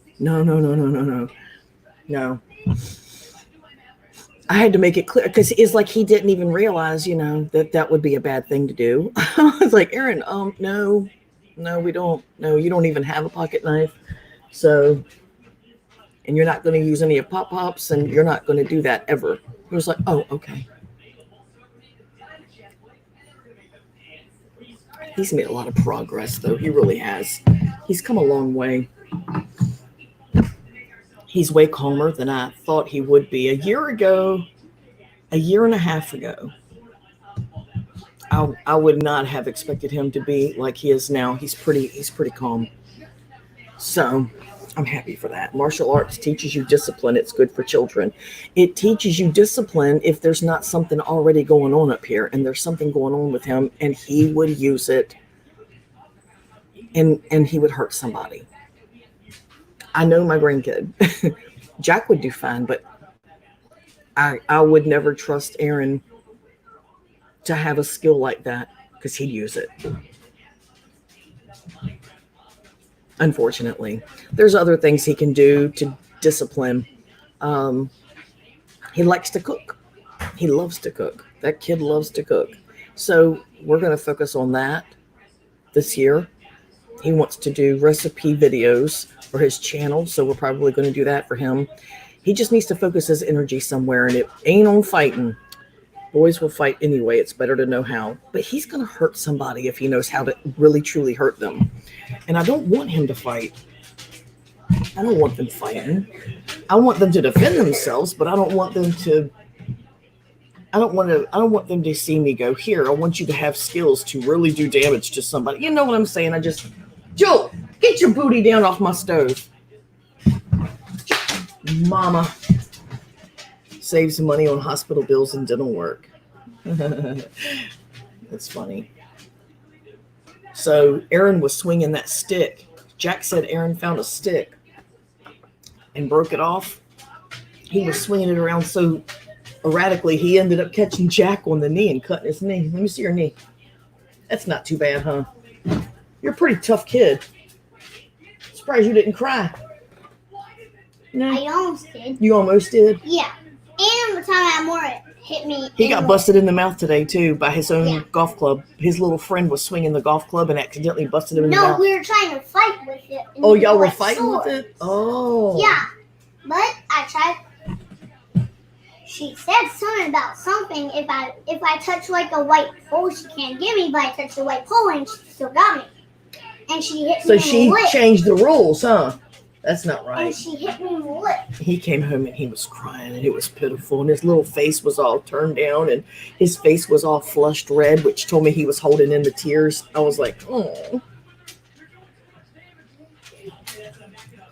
I had to make it clear because it's like he didn't even realize, that would be a bad thing to do. I was like, Aaron, no, we don't. No, you don't even have a pocket knife. So, and you're not going to use any of Pop-Pops, and you're not going to do that ever. He was like, oh, okay. He's made a lot of progress, though. He really has. He's come a long way. He's way calmer than I thought he would be. A year and a half ago, I would not have expected him to be like he is now. He's pretty calm. So I'm happy for that. Martial arts teaches you discipline. It's good for children. It teaches you discipline if there's not something already going on up here, and there's something going on with him, and he would use it, and he would hurt somebody. I know my grandkid. Jack would do fine, but I would never trust Aaron to have a skill like that because he'd use it. Unfortunately, there's other things he can do to discipline. He likes to cook. He loves to cook. That kid loves to cook. So we're going to focus on that this year. He wants to do recipe videos for his channel, so we're probably going to do that for him. He just needs to focus his energy somewhere, and it ain't on fighting. Boys will fight anyway. It's better to know how. But he's going to hurt somebody if he knows how to really, truly hurt them. And I don't want him to fight. I don't want them fighting. I want them to defend themselves, but I don't want them to see me go, here, I want you to have skills to really do damage to somebody. You know what I'm saying? Joel, get your booty down off my stove. Mama. Save some money on hospital bills and dental work. That's funny. So Aaron was swinging that stick. Jack said Aaron found a stick and broke it off. He was swinging it around so erratically, he ended up catching Jack on the knee and cutting his knee. Let me see your knee. That's not too bad, huh? You're a pretty tough kid. Surprised you didn't cry. No? I almost did. You almost did? Yeah. And the time Amora hit me. He got busted in the mouth today, too, by his own golf club. His little friend was swinging the golf club and accidentally busted him in the mouth. No, we were trying to fight with it. Oh, y'all were fighting with it? Oh. Yeah. But I tried. She said something about something. If I touch like a white pole, she can't get me, but I touched the white pole and she still got me. And she hit me in the lip. So she changed the rules, huh? That's not right. And she hit me in the lip. He came home and he was crying and it was pitiful. And his little face was all turned down and his face was all flushed red, which told me he was holding in the tears. I was like, oh.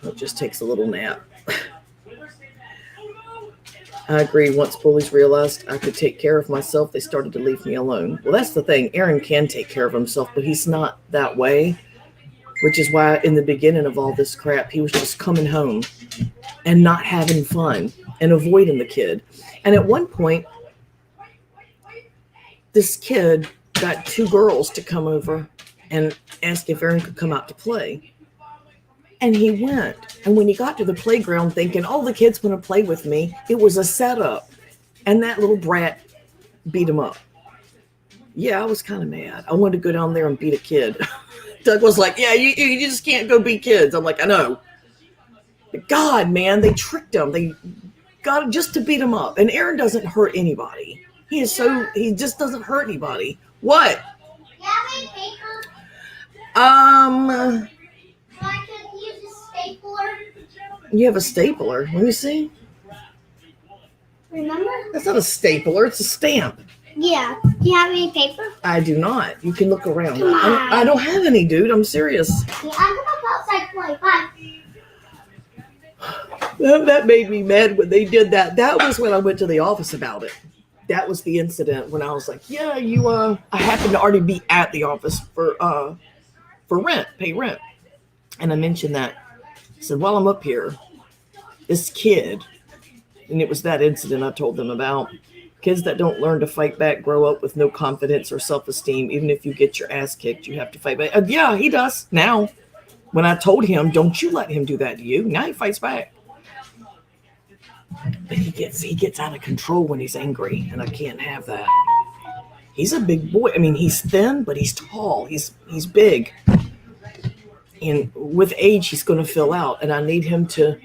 It just takes a little nap. I agree. Once bullies realized I could take care of myself, they started to leave me alone. Well, that's the thing. Aaron can take care of himself, but he's not that way, which is why in the beginning of all this crap, he was just coming home and not having fun and avoiding the kid. And at one point, this kid got two girls to come over and ask if Aaron could come out to play. And he went. And when he got to the playground thinking, oh, the kid's going to play with me, it was a setup. And that little brat beat him up. Yeah, I was kind of mad. I wanted to go down there and beat a kid. Doug was like, yeah, you just can't go beat kids. I'm like, I know. But God, man, they tricked him. They got him just to beat him up. And Aaron doesn't hurt anybody. He just doesn't hurt anybody. What? You have any paper? So I could use a stapler. You have a stapler. Let me see. Remember? That's not a stapler. It's a stamp. Yeah. Do you have any paper? I do not. You can look around. Come on. I don't have any, dude. I'm serious. Yeah, I'm going to go outside for like 5. That made me mad when they did that. That was when I went to the office about it. that was the incident when I was like, yeah, you I happened to already be at the office for rent, pay rent. And I mentioned that. I said, while I'm up here, this kid, and it was that incident I told them about. Kids that don't learn to fight back grow up with no confidence or self-esteem. Even if you get your ass kicked, you have to fight back. Yeah, he does now. When I told him, don't you let him do that to you. Now he fights back. But he gets out of control when he's angry, and I can't have that. He's a big boy. I mean, he's thin, but he's tall. He's big. And with age, he's going to fill out. And I need him to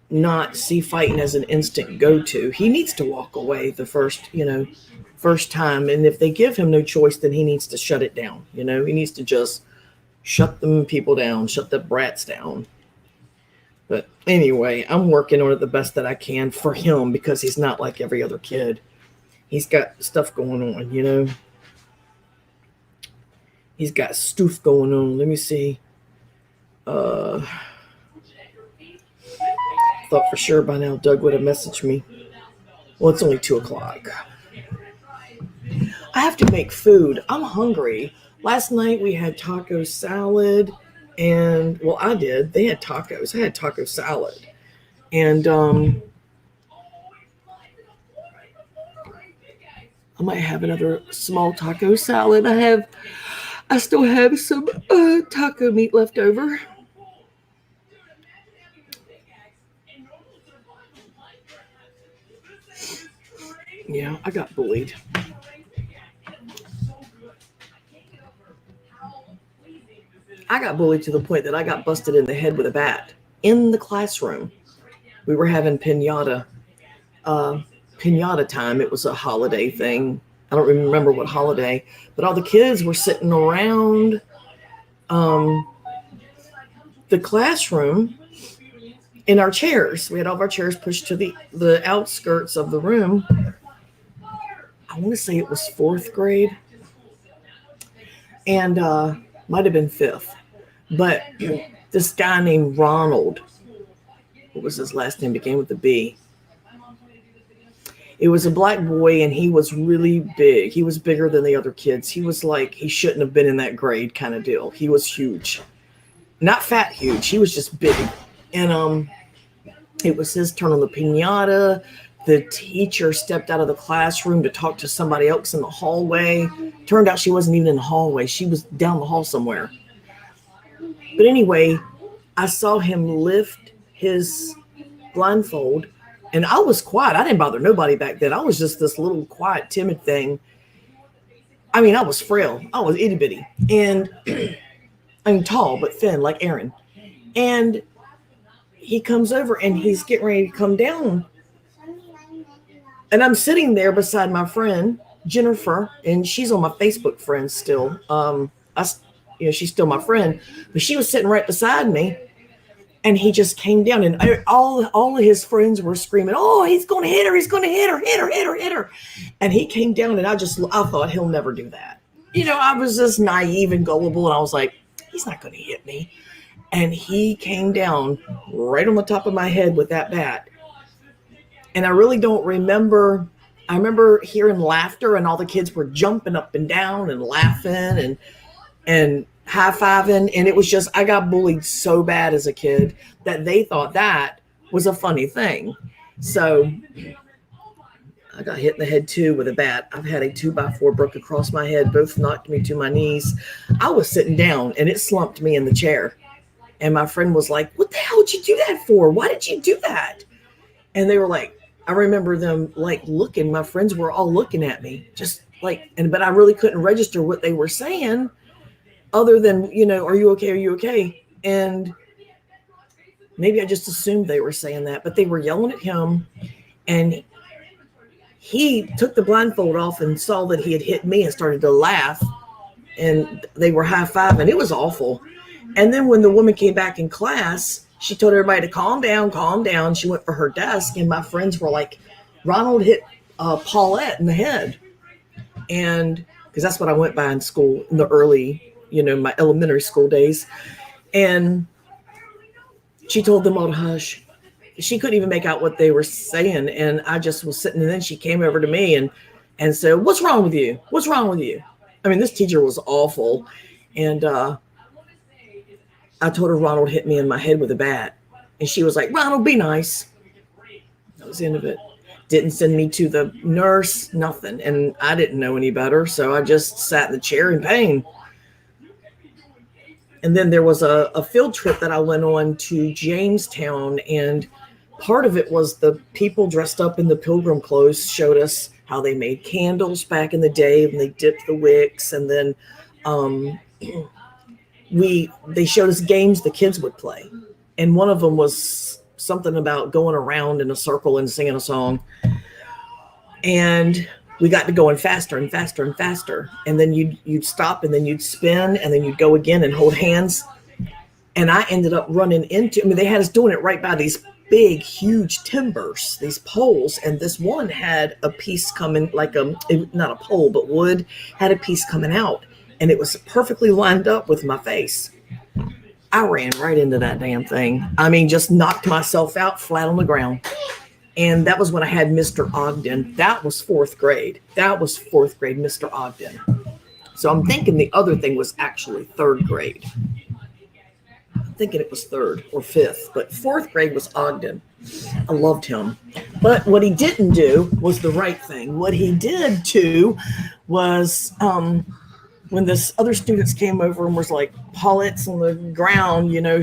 not see fighting as an instant go-to. He needs to walk away the first time. And if they give him no choice, then he needs to shut it down. He needs to just shut them people down, shut the brats down. But anyway, I'm working on it the best that I can for him because he's not like every other kid. He's got stuff going on, He's got stuff going on. Let me see. Thought for sure by now Doug would have messaged me. Well, it's only 2:00. I have to make food. I'm hungry. Last night we had taco salad, and well, I did. They had tacos. I had taco salad, and I might have another small taco salad. I still have some taco meat left over. Yeah, I got bullied. I got bullied to the point that I got busted in the head with a bat in the classroom. We were having pinata time. It was a holiday thing. I don't remember what holiday, but all the kids were sitting around the classroom in our chairs. We had all of our chairs pushed to the outskirts of the room. I want to say it was 4th grade, and might have been 5th. But this guy named Ronald, what was his last name? Began with a B. It was a black boy, and he was really big. He was bigger than the other kids. He was like, he shouldn't have been in that grade kind of deal. He was huge. Not fat huge. He was just big. And it was his turn on the piñata. The teacher stepped out of the classroom to talk to somebody else in the hallway. Turned out she wasn't even in the hallway. She was down the hall somewhere. But anyway, I saw him lift his blindfold, and I was quiet. I didn't bother nobody back then. I was just this little quiet, timid thing. I mean, I was frail. I was itty bitty. And I'm tall, but thin, like Aaron. And he comes over, and he's getting ready to come down. And I'm sitting there beside my friend, Jennifer, and she's on my Facebook friends still. She's still my friend, but she was sitting right beside me, and he just came down, and all of his friends were screaming, "Oh, he's going to hit her! He's going to hit her! Hit her! Hit her! Hit her!" And he came down, and I thought he'll never do that. I was just naive and gullible, and I was like, he's not going to hit me. And he came down right on the top of my head with that bat. And I really don't remember. I remember hearing laughter, and all the kids were jumping up and down and laughing and high-fiving. And it was just, I got bullied so bad as a kid that they thought that was a funny thing. So I got hit in the head too with a bat. I've had a 2x4 broke across my head. Both knocked me to my knees. I was sitting down, and it slumped me in the chair. And my friend was like, "What the hell did you do that for? Why did you do that?" And they were like, I remember them like looking, my friends were all looking at me just like, but I really couldn't register what they were saying other than, "Are you okay? Are you okay?" And maybe I just assumed they were saying that, but they were yelling at him, and he took the blindfold off and saw that he had hit me and started to laugh, and they were high-fiving. It was awful. And then when the woman came back in class, she told everybody to calm down, calm down. She went for her desk, and my friends were like, "Ronald hit Paulette in the head." And because that's what I went by in school in the early, my elementary school days. And she told them all to hush. she couldn't even make out what they were saying. And I just was sitting, and then she came over to me and said, "What's wrong with you? What's wrong with you?" I mean, this teacher was awful. And I told her Ronald hit me in my head with a bat. And she was like, "Ronald, be nice." That was the end of it. Didn't send me to the nurse, nothing. And I didn't know any better. So I just sat in the chair in pain. And then there was a field trip that I went on to Jamestown. And part of it was the people dressed up in the pilgrim clothes showed us how they made candles back in the day, and they dipped the wicks. And then they showed us games the kids would play. And one of them was something about going around in a circle and singing a song. And we got to going faster and faster and faster. And then you'd stop, and then you'd spin, and then you'd go again and hold hands. And I ended up running into, I mean, they had us doing it right by these big, huge timbers, these poles. And this one had a piece coming, like not a pole, but wood, had a piece coming out. And it was perfectly lined up with my face. I ran right into that damn thing. I mean, just knocked myself out flat on the ground. And that was when I had Mr. Ogden. That was fourth grade. That was fourth grade, Mr. Ogden. So I'm thinking the other thing was actually third grade. I'm thinking it was third or fifth, but fourth grade was Ogden. I loved him. But what he didn't do was the right thing. What he did do was when this other students came over and was like Paulette's on the ground, you know,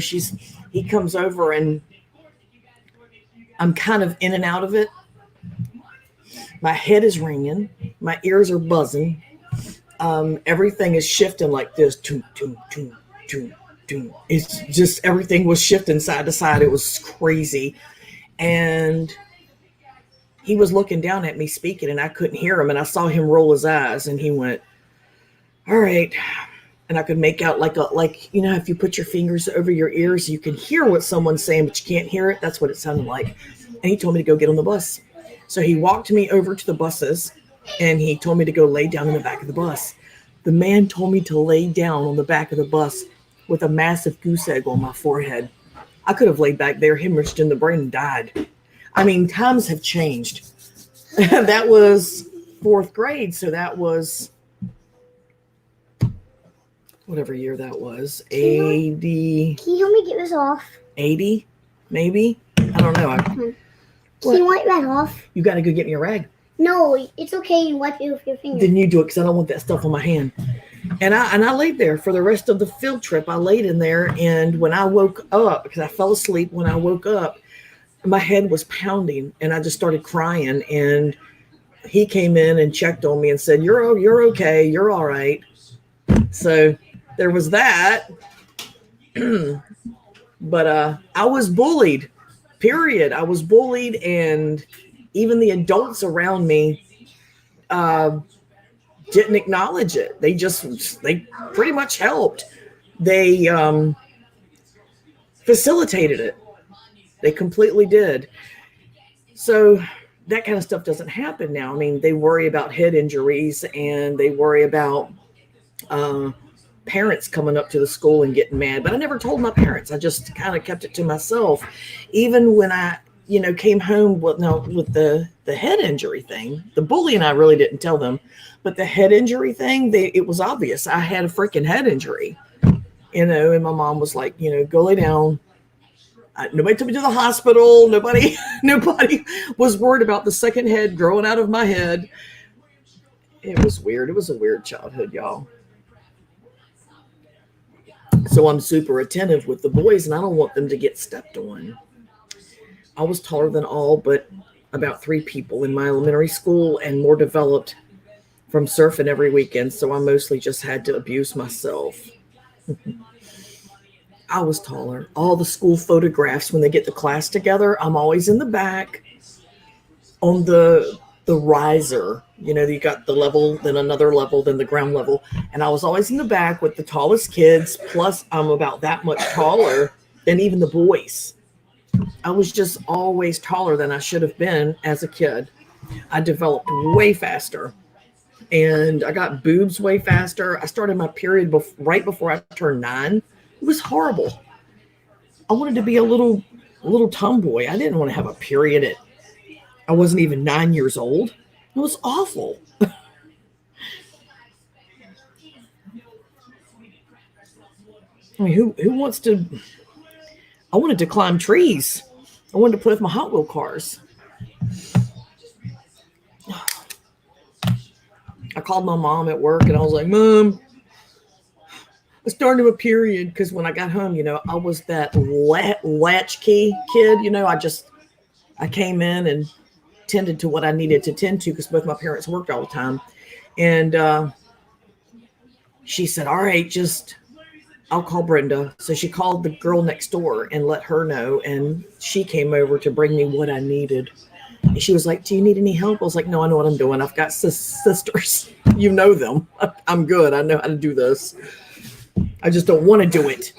he comes over and I'm kind of in and out of it. My head is ringing. My ears are buzzing. Everything is shifting like this. Toom, toom, toom, toom, toom. It's just everything was shifting side to side. It was crazy. And he was looking down at me speaking, and I couldn't hear him. And I saw him roll his eyes, and he went, "All right." And I could make out like, you know, if you put your fingers over your ears, you can hear what someone's saying, but you can't hear it. That's what it sounded like. And he told me to go get on the bus. So he walked me over to the buses, and he told me to go lay down in the back of the bus. The man told me to lay down on the back of the bus with a massive goose egg on my forehead. I could have laid back there, hemorrhaged in the brain, and died. I mean, times have changed. That was fourth grade. So that was whatever year that was, 80. Can you help me get this off? 80, maybe? I don't know. Can you wipe that off? You got to go get me a rag. No, it's okay. You wipe it with your finger. Then you do it, because I don't want that stuff on my hand. And I laid there for the rest of the field trip. I laid in there, and when I woke up, because I fell asleep, when I woke up, my head was pounding, and I just started crying. And he came in and checked on me and said, you're okay. You're all right. So there was that. But I was bullied, period. I was bullied, and even the adults around me didn't acknowledge it. They pretty much helped. They facilitated it. They completely did. So that kind of stuff doesn't happen now. I mean, they worry about head injuries, and they worry about parents coming up to the school and getting mad. But I never told my parents. I just kind of kept it to myself. Even when I, came home with the head injury thing, the bullying, I really didn't tell them. But the head injury thing, it was obvious. I had a freaking head injury, and my mom was like, go lay down. Nobody took me to the hospital. Nobody was worried about the second head growing out of my head. It was weird. It was a weird childhood, y'all. So I'm super attentive with the boys, and I don't want them to get stepped on. I was taller than all but about 3 people in my elementary school, and more developed from surfing every weekend. So I mostly just had to abuse myself. I was taller. All the school photographs, when they get the class together, I'm always in the back on the riser. You got the level, then another level, then the ground level. And I was always in the back with the tallest kids. Plus, I'm about that much taller than even the boys. I was just always taller than I should have been as a kid. I developed way faster. And I got boobs way faster. I started my period right before I turned 9. It was horrible. I wanted to be a little a little tomboy. I didn't want to have a period I wasn't even 9 years old. It was awful. I mean, who wants to? I wanted to climb trees. I wanted to play with my Hot Wheel cars. I called my mom at work and I was like, Mom, I started a period, because when I got home, I was that latchkey kid. I came in and tended to what I needed to tend to because both my parents worked all the time. And she said, all right, I'll call Brenda. So she called the girl next door and let her know. And she came over to bring me what I needed. And she was like, do you need any help? I was like, no, I know what I'm doing. I've got sisters. You know them. I'm good. I know how to do this. I just don't want to do it.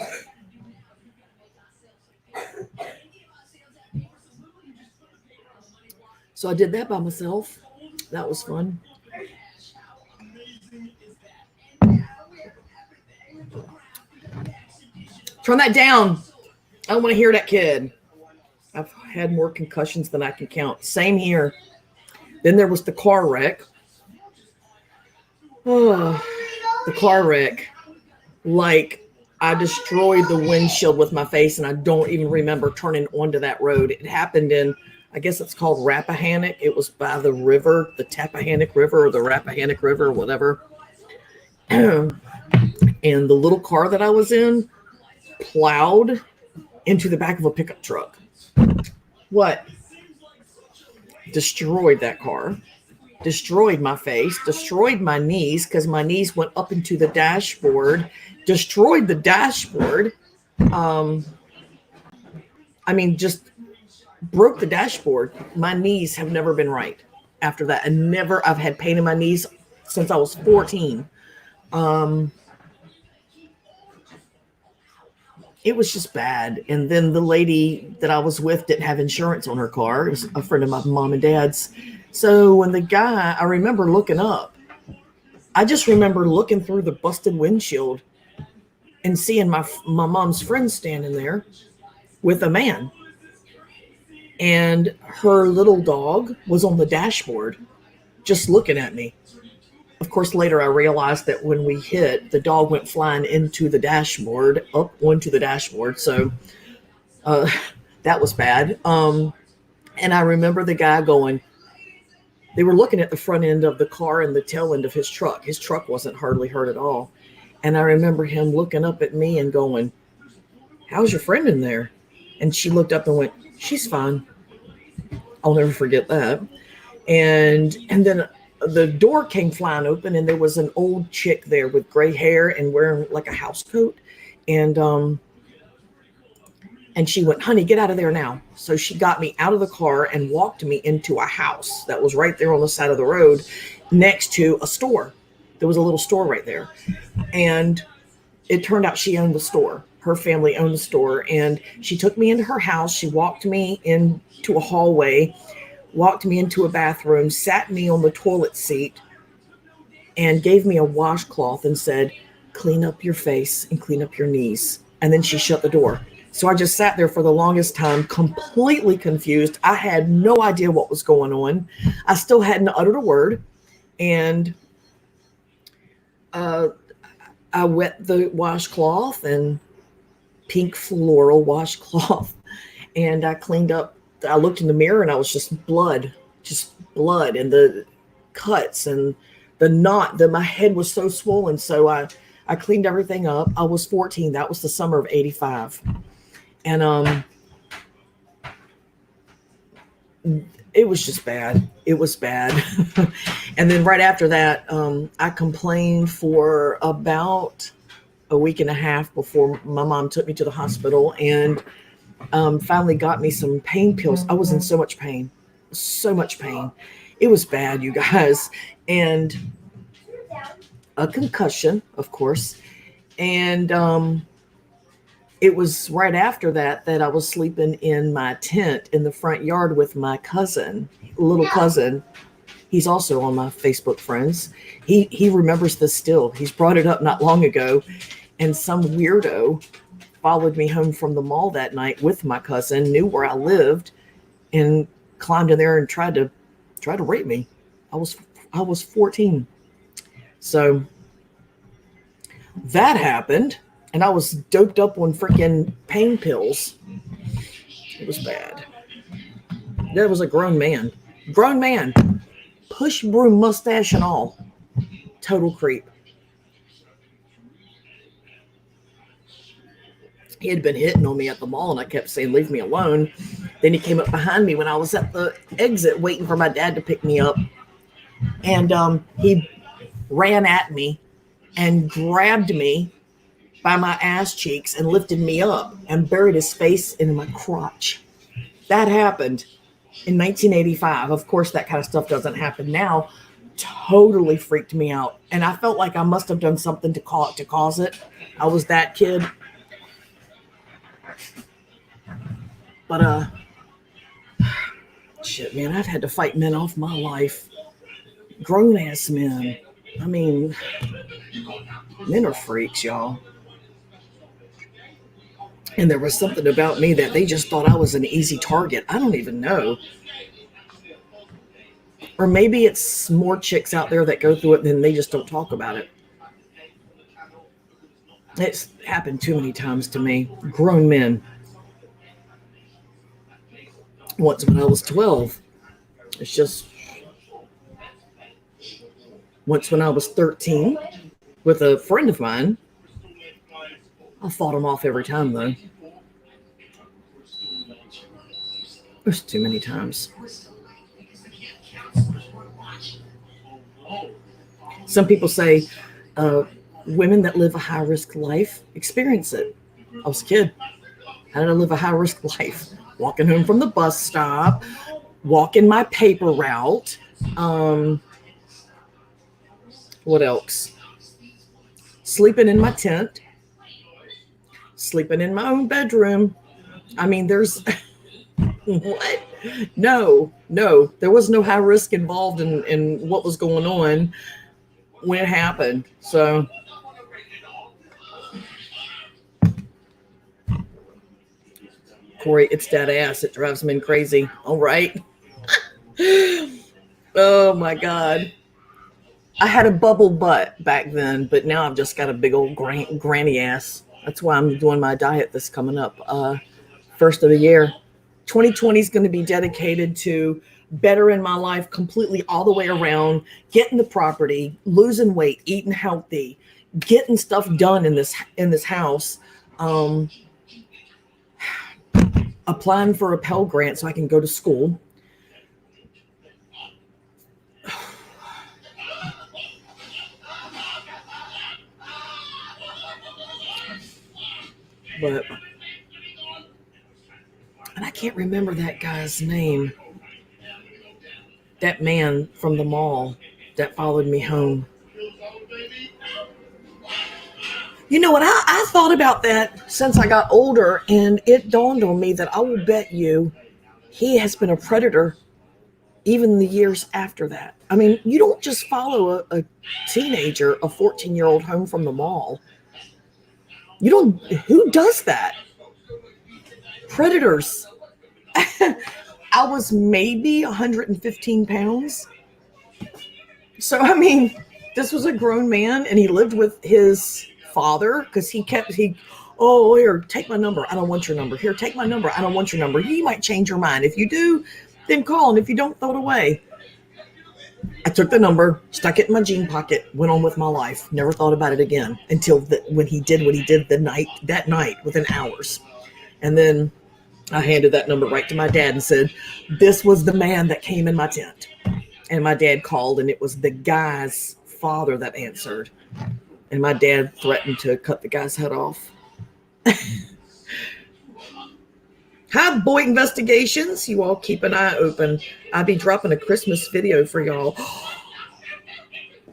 So I did that by myself. That was fun. Turn that down. I don't want to hear that kid. I've had more concussions than I can count. Same here. Then there was the car wreck. Oh, the car wreck. Like, I destroyed the windshield with my face, and I don't even remember turning onto that road. It happened in, I guess it's called Rappahannock. It was by the river, the Tappahannock River or the Rappahannock River or whatever. And the little car that I was in plowed into the back of a pickup truck. What? Destroyed that car. Destroyed my face. Destroyed my knees because my knees went up into the dashboard. Destroyed the dashboard. Just broke the dashboard. My knees have never been right after that. I've had pain in my knees since I was 14. It was just bad. And then the lady that I was with didn't have insurance on her car. It was a friend of my mom and dad's. So when I remember looking up, I just remember looking through the busted windshield and seeing my mom's friend standing there with a man. And her little dog was on the dashboard just looking at me. Of course, later I realized that when we hit, the dog went flying into the dashboard, up onto the dashboard. So that was bad. And I remember the guy they were looking at the front end of the car and the tail end of his truck. His truck wasn't hardly hurt at all. And I remember him looking up at me and going, how's your friend in there? And she looked up and went, she's fine. I'll never forget that. And then the door came flying open and there was an old chick there with gray hair and wearing like a house coat. And she went, honey, get out of there now. So she got me out of the car and walked me into a house that was right there on the side of the road next to a store. There was a little store right there. And it turned out she owned the store. Her family owned the store. And she took me into her house. She walked me into a hallway, walked me into a bathroom, sat me on the toilet seat, and gave me a washcloth and said, clean up your face and clean up your knees. And then she shut the door. So I just sat there for the longest time, completely confused. I had no idea what was going on. I still hadn't uttered a word. And I wet the washcloth, and pink floral washcloth, and I cleaned up. I looked in the mirror and I was just blood, and the cuts and the knot. My head was so swollen. So I cleaned everything up. I was 14. That was the summer of '85. And it was just bad. It was bad. And then right after that, I complained for about a week and a half before my mom took me to the hospital and finally got me some pain pills. I was in so much pain. It was bad, you guys. And a concussion, of course. And it was right after that I was sleeping in my tent in the front yard with my little cousin. He's also on my Facebook friends. He remembers this still. He's brought it up not long ago. And some weirdo followed me home from the mall that night with my cousin, knew where I lived, and climbed in there and tried to rape me. I was 14. So that happened, and I was doped up on freaking pain pills. It was bad. That was a grown man. Push broom mustache and all. Total creep. He had been hitting on me at the mall, and I kept saying, leave me alone. Then he came up behind me when I was at the exit waiting for my dad to pick me up. And he ran at me and grabbed me by my ass cheeks and lifted me up and buried his face in my crotch. That happened in 1985. Of course, that kind of stuff doesn't happen now. Totally freaked me out. And I felt like I must have done something to cause it. I was that kid. But, shit, man, I've had to fight men off my life. Grown-ass men. I mean, men are freaks, y'all. And there was something about me that they just thought I was an easy target. I don't even know. Or maybe it's more chicks out there that go through it and they just don't talk about it. It's happened too many times to me. Grown men. Once when I was 12. It's just... Once when I was 13 with a friend of mine. I fought him off every time, though. There's too many times. Some people say women that live a high-risk life experience it. I was a kid. How did I live a high-risk life? Walking home from the bus stop, walking my paper route. What else? Sleeping in my tent. Sleeping in my own bedroom. I mean, there's... What? No. There was no high risk involved in what was going on when it happened. So... Corey, it's that ass. It drives men crazy. All right. Oh, my God. I had a bubble butt back then, but now I've just got a big old granny ass. That's why I'm doing my diet this coming up. First of the year. 2020 is going to be dedicated to bettering my life completely all the way around, getting the property, losing weight, eating healthy, getting stuff done in this house, applying for a Pell Grant so I can go to school. But, and I can't remember that guy's name. That man from the mall that followed me home. You know what? I thought about that since I got older, and it dawned on me that I will bet you he has been a predator even the years after that. I mean, you don't just follow a teenager, a 14-year-old home from the mall. You don't, who does that? Predators. I was maybe 115 pounds. So, I mean, this was a grown man, and he lived with his father because oh, here, take my number. I don't want your number. Here, take my number. I don't want your number. He might change your mind. If you do, then call. And if you don't, throw it away. I took the number, stuck it in my jean pocket, went on with my life. Never thought about it again until when he did what he did that night within hours. And then I handed that number right to my dad and said, this was the man that came in my tent. And my dad called, and it was the guy's father that answered. And my dad threatened to cut the guy's head off. Hi, Boy Investigations. You all keep an eye open. I'll be dropping a Christmas video for y'all.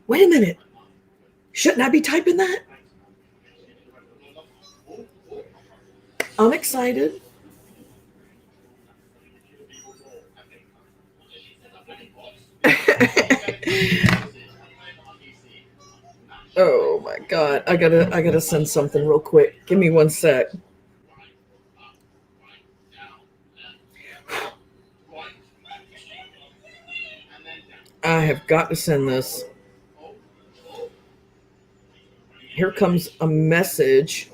Wait a minute. Shouldn't I be typing that? I'm excited. Oh my God. I gotta send something real quick. Give me one sec. I have got to send this. Here comes a message.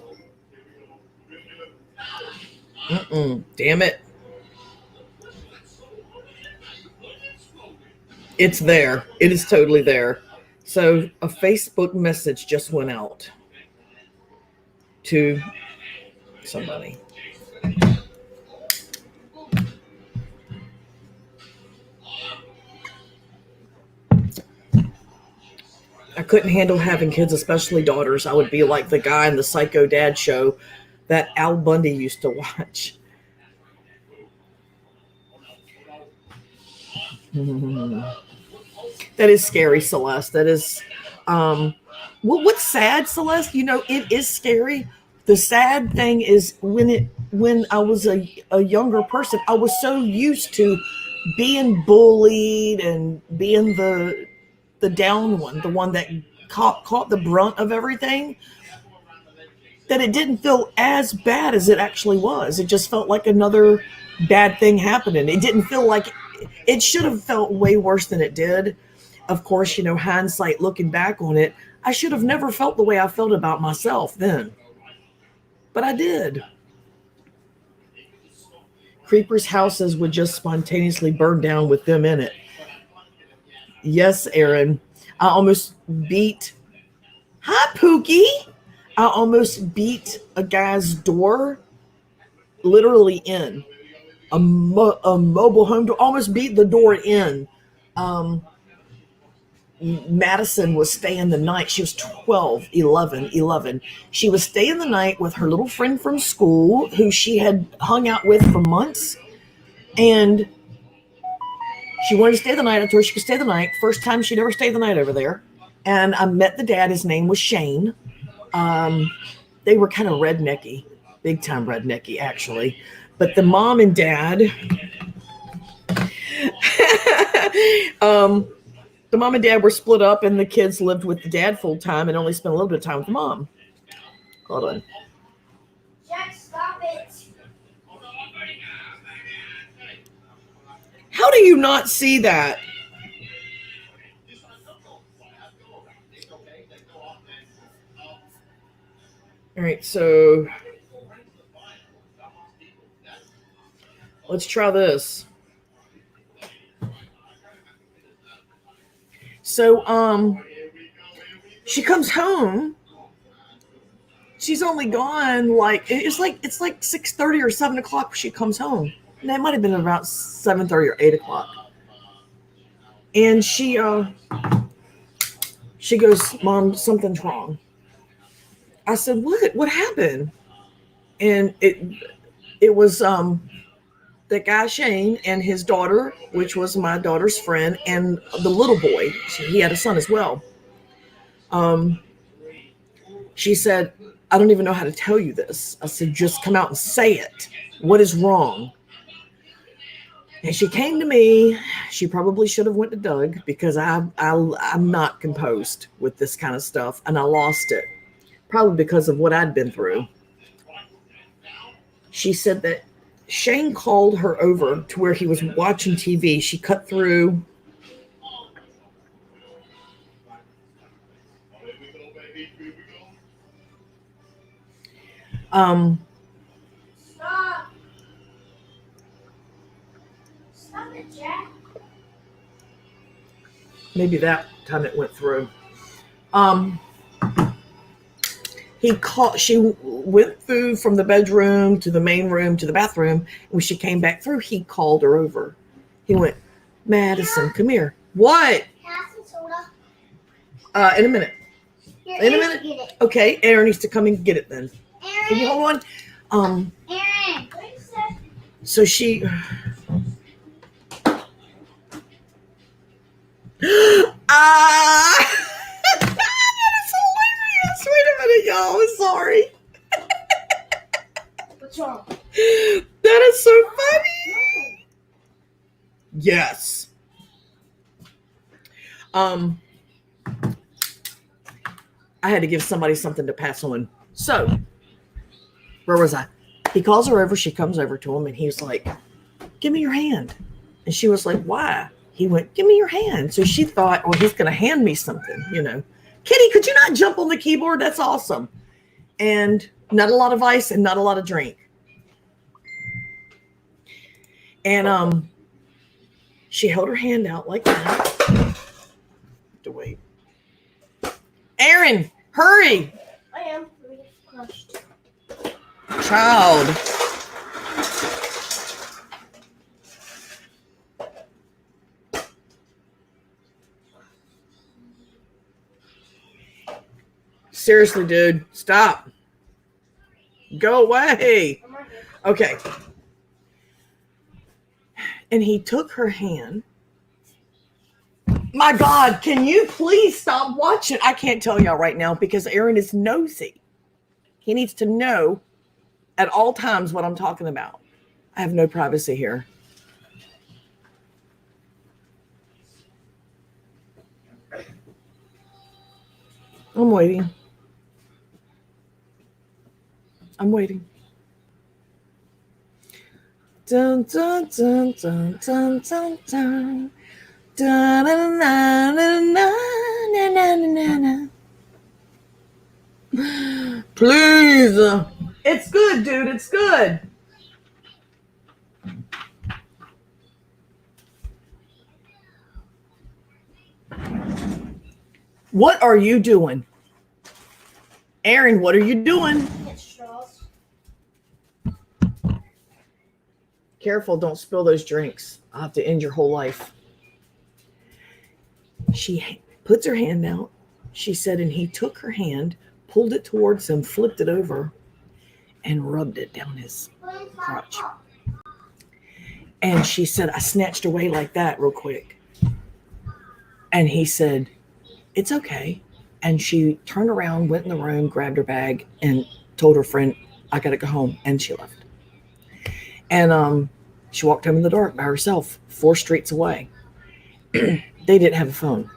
Damn it. It's there. It is totally there. So a Facebook message just went out to somebody. I couldn't handle having kids, especially daughters. I would be like the guy in the Psycho Dad show that Al Bundy used to watch. That is scary, Celeste. That is, what's sad, Celeste? You know, it is scary. The sad thing is when I was a younger person, I was so used to being bullied and being the down one, the one that caught the brunt of everything, that it didn't feel as bad as it actually was. It just felt like another bad thing happening. It didn't feel like it should have felt way worse than it did. Of course, you know, hindsight, looking back on it, I should have never felt the way I felt about myself then. But I did. Creepers' houses would just spontaneously burn down with them in it. Yes, Aaron. I almost beat... Hi, Pookie! I almost beat a guy's door literally in. A mobile home door. Almost beat the door in. Madison was staying the night. She was 11. She was staying the night with her little friend from school who she had hung out with for months. And she wanted to stay the night. I told her she could stay the night. First time she'd ever stayed the night over there. And I met the dad. His name was Shane. They were kind of rednecky. Big time rednecky, actually. But the mom and dad... the mom and dad were split up, and the kids lived with the dad full time and only spent a little bit of time with the mom. Hold on. Jack, stop it. How do you not see that? All right, so let's try this. So, she comes home. She's only gone it's like 6:30 or 7 o'clock when she comes home. And it might have been about 7:30 or 8 o'clock. And she goes, "Mom, something's wrong." I said, "What? What happened?" And it was that guy Shane and his daughter, which was my daughter's friend, and the little boy. He had a son as well. She said, "I don't even know how to tell you this." I said, "Just come out and say it. What is wrong?" And she came to me. She probably should have went to Doug because I'm not composed with this kind of stuff, and I lost it. Probably because of what I'd been through. She said that Shane called her over to where he was watching TV. She cut through. Stop. Stop it, Jack. Maybe that time it went through. She went through from the bedroom to the main room to the bathroom. When she came back through, he called her over. He went, "Madison, come here." What? Pass the soda. In a minute. Here, In a Aaron, minute. get it. Okay, Aaron needs to come and get it then. Can you Aaron. hold on? Aaron. So she... That is hilarious. Wait a minute, y'all. I'm sorry. What's wrong? That is so funny. Yes. I had to give somebody something to pass on. So, where was I? He calls her over. She comes over to him, and he's like, "Give me your hand." And she was like, "Why?" he went, give me your hand. So she thought, well, he's going to hand me something, you know. Kitty, could you not jump on the keyboard? That's awesome. And not a lot of ice and not a lot of drink. And she held her hand out like that. To wait. Aaron, hurry. I am. Crushed. Child. Seriously, dude, stop. Go away. Okay. And he took her hand. My God, can you please stop watching? I can't tell y'all right now because Aaron is nosy. He needs to know at all times what I'm talking about. I have no privacy here. I'm waiting. I'm waiting. Dun, dun, dun, dun, dun, dun, dun. Dun, na, na, na, na, na, na, na, na. Please. It's good, dude. It's good. What are you doing? Aaron, what are you doing? Careful, don't spill those drinks. I'll have to end your whole life. She puts her hand out. She said, and he took her hand, pulled it towards him, flipped it over, and rubbed it down his crotch. And she said, I snatched away like that real quick. And he said, it's okay. And she turned around, went in the room, grabbed her bag, and told her friend, I got to go home. And she left. And she walked home in the dark by herself, 4 streets away. They didn't have a phone.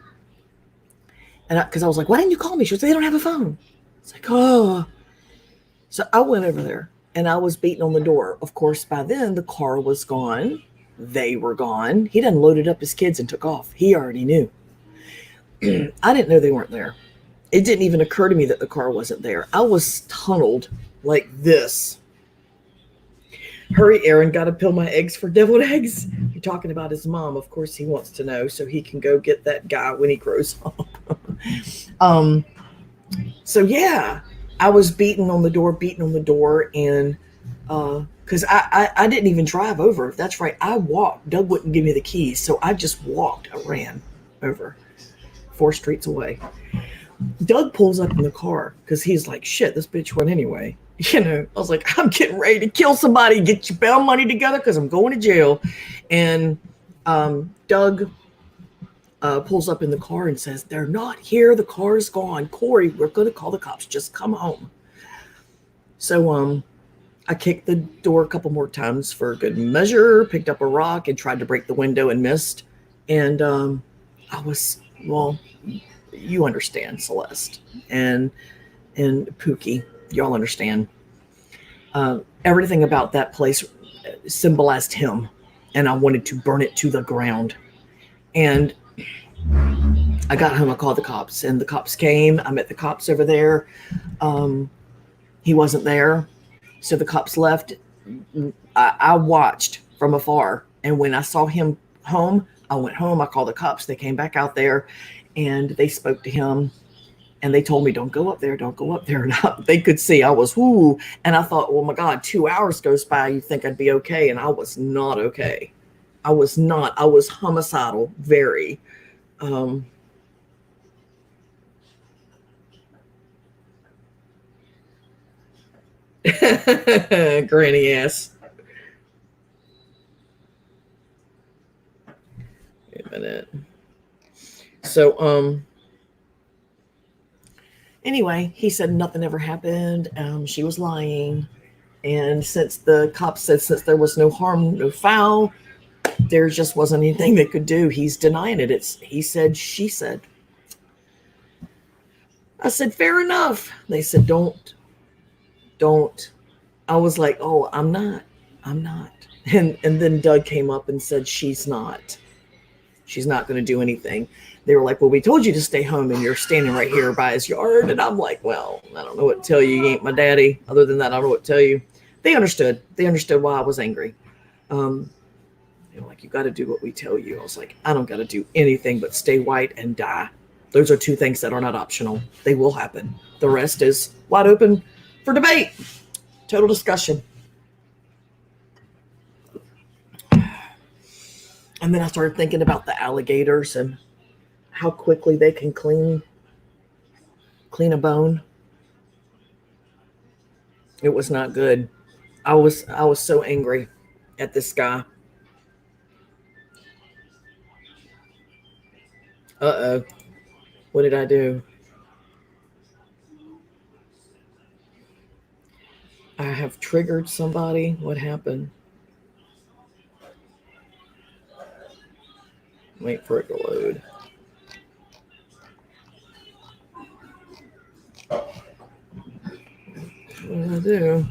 And because I was like, why didn't you call me? She was like, they don't have a phone. It's like, oh. So I went over there and I was beating on the door. Of course, by then the car was gone. They were gone. He done loaded up his kids and took off. He already knew. I didn't know they weren't there. It didn't even occur to me that the car wasn't there. I was tunneled like this. Hurry, Aaron, got to peel my eggs for deviled eggs. You're talking about his mom. Of course, he wants to know so he can go get that guy when he grows up. So, yeah, I was beating on the door. And because I didn't even drive over. That's right. I walked. Doug wouldn't give me the keys. So I just walked. I ran over 4 streets away. Doug pulls up in the car because he's like, shit, this bitch went anyway. You know, I was like, I'm getting ready to kill somebody, get your bail money together because I'm going to jail. And Doug pulls up in the car and says, they're not here. The car is gone. Corey, we're going to call the cops. Just come home. So I kicked the door a couple more times for good measure, picked up a rock and tried to break the window and missed. And I was, well, you understand, Celeste and Pookie. Y'all understand. Everything about that place symbolized him, and I wanted to burn it to the ground. And I got home, I called the cops, and the cops came. I met the cops over there. He wasn't there, so the cops left. I watched from afar, and when I saw him home, I went home. I called the cops. They came back out there, and they spoke to him. And they told me, don't go up there, don't go up there. And they could see I was, whoo. And I thought, oh my God, 2 hours goes by. You think I'd be okay. And I was not okay. I was not. I was homicidal, very. Granny ass. Wait a minute. So, anyway, he said nothing ever happened. She was lying. And since the cops said since there was no harm, no foul, there just wasn't anything they could do. He's denying it. It's he said, she said. I said, fair enough. They said, don't. I was like, oh, I'm not. And then Doug came up and said, she's not. She's not going to do anything. They were like, well, we told you to stay home and you're standing right here by his yard. And I'm like, well, I don't know what to tell you. You ain't my daddy. Other than that, I don't know what to tell you. They understood. They understood why I was angry. They were like, you got to do what we tell you. I was like, I don't got to do anything but stay white and die. Those are two things that are not optional. They will happen. The rest is wide open for debate. Total discussion. And then I started thinking about the alligators and how quickly they can clean a bone. It was not good. I was so angry at this guy. Uh-oh. What did I do? I have triggered somebody. What happened? Wait for it to load. What did I do?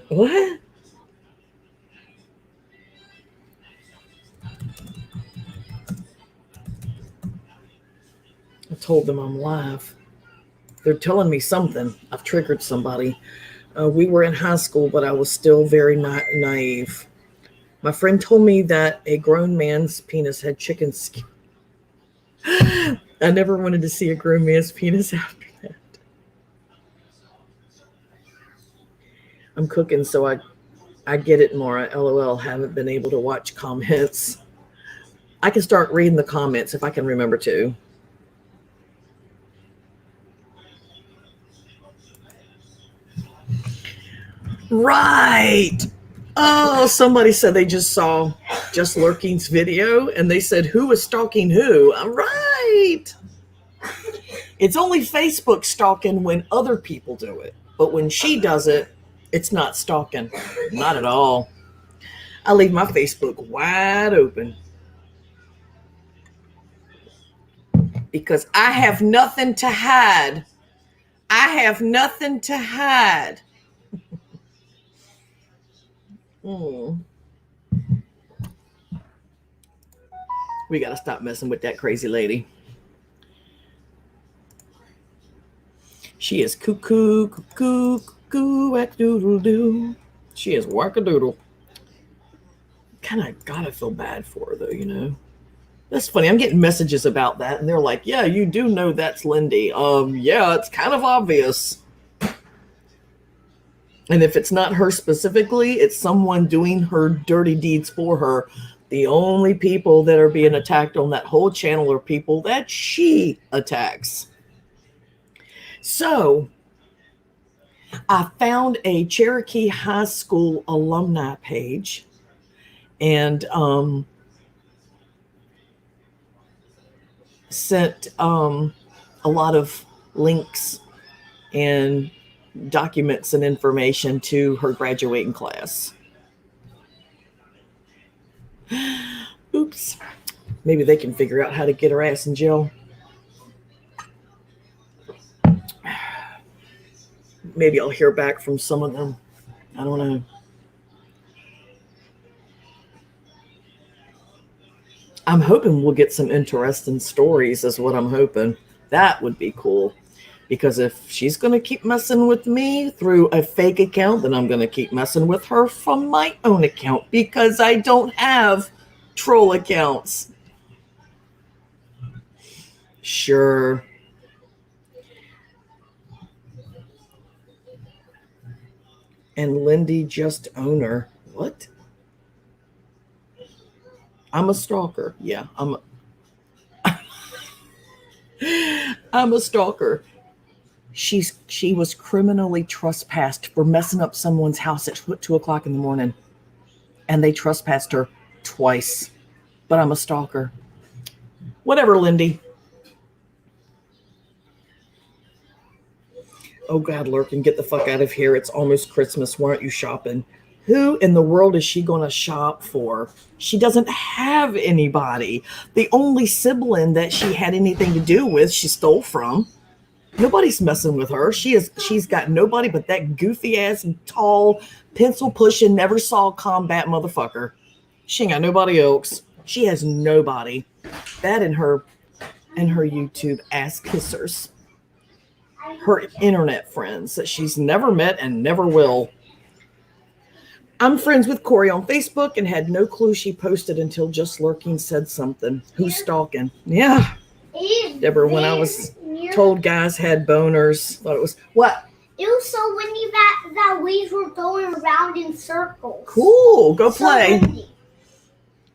What? I told them I'm live. They're telling me something. I've triggered somebody. We were in high school, but I was still very naive. My friend told me that a grown man's penis had chicken skin. I never wanted to see a grown man's penis after that. I'm cooking, so I get it, Maura. LOL, haven't been able to watch comments. I can start reading the comments if I can remember to. Right. Oh, somebody said they just saw Just Lurking's video and they said, who is stalking who? Right. It's only Facebook stalking when other people do it. But when she does it, it's not stalking. Not at all. I leave my Facebook wide open. Because I have nothing to hide. I have nothing to hide. We got to stop messing with that crazy lady. She is cuckoo, cuckoo, cuckoo, whack-doodle-doo. She is whack-a-doodle. Kind of gotta feel bad for her, though, you know. That's funny. I'm getting messages about that, and they're like, yeah, you do know that's Lindy. Yeah, it's kind of obvious. And if it's not her specifically, it's someone doing her dirty deeds for her. The only people that are being attacked on that whole channel are people that she attacks. So I found a Cherokee High School alumni page and sent a lot of links and documents and information to her graduating class. Oops. Maybe they can figure out how to get her ass in jail. Maybe I'll hear back from some of them. I don't know. I'm hoping we'll get some interesting stories is what I'm hoping. That would be cool. Because if she's going to keep messing with me through a fake account, then I'm going to keep messing with her from my own account because I don't have troll accounts. Sure. And Lindy just own her. What? I'm a stalker. Yeah, I'm a stalker. She was criminally trespassed for messing up someone's house at 2:00 in the morning. And they trespassed her twice. But I'm a stalker. Whatever, Lindy. Oh, God, Lurkin, get the fuck out of here. It's almost Christmas. Why aren't you shopping? Who in the world is she going to shop for? She doesn't have anybody. The only sibling that she had anything to do with, she stole from. Nobody's messing with her. She's got nobody but that goofy ass, tall, pencil pushing, never saw combat motherfucker. She ain't got nobody else. She has nobody. That and her YouTube ass kissers. Her internet friends that she's never met and never will. I'm friends with Corey on Facebook and had no clue she posted until Just Lurking said something. Who's stalking? Yeah. Deborah, when I was told guys had boners, thought it was what? It was so windy that waves were going around in circles. Cool. Go play. So windy.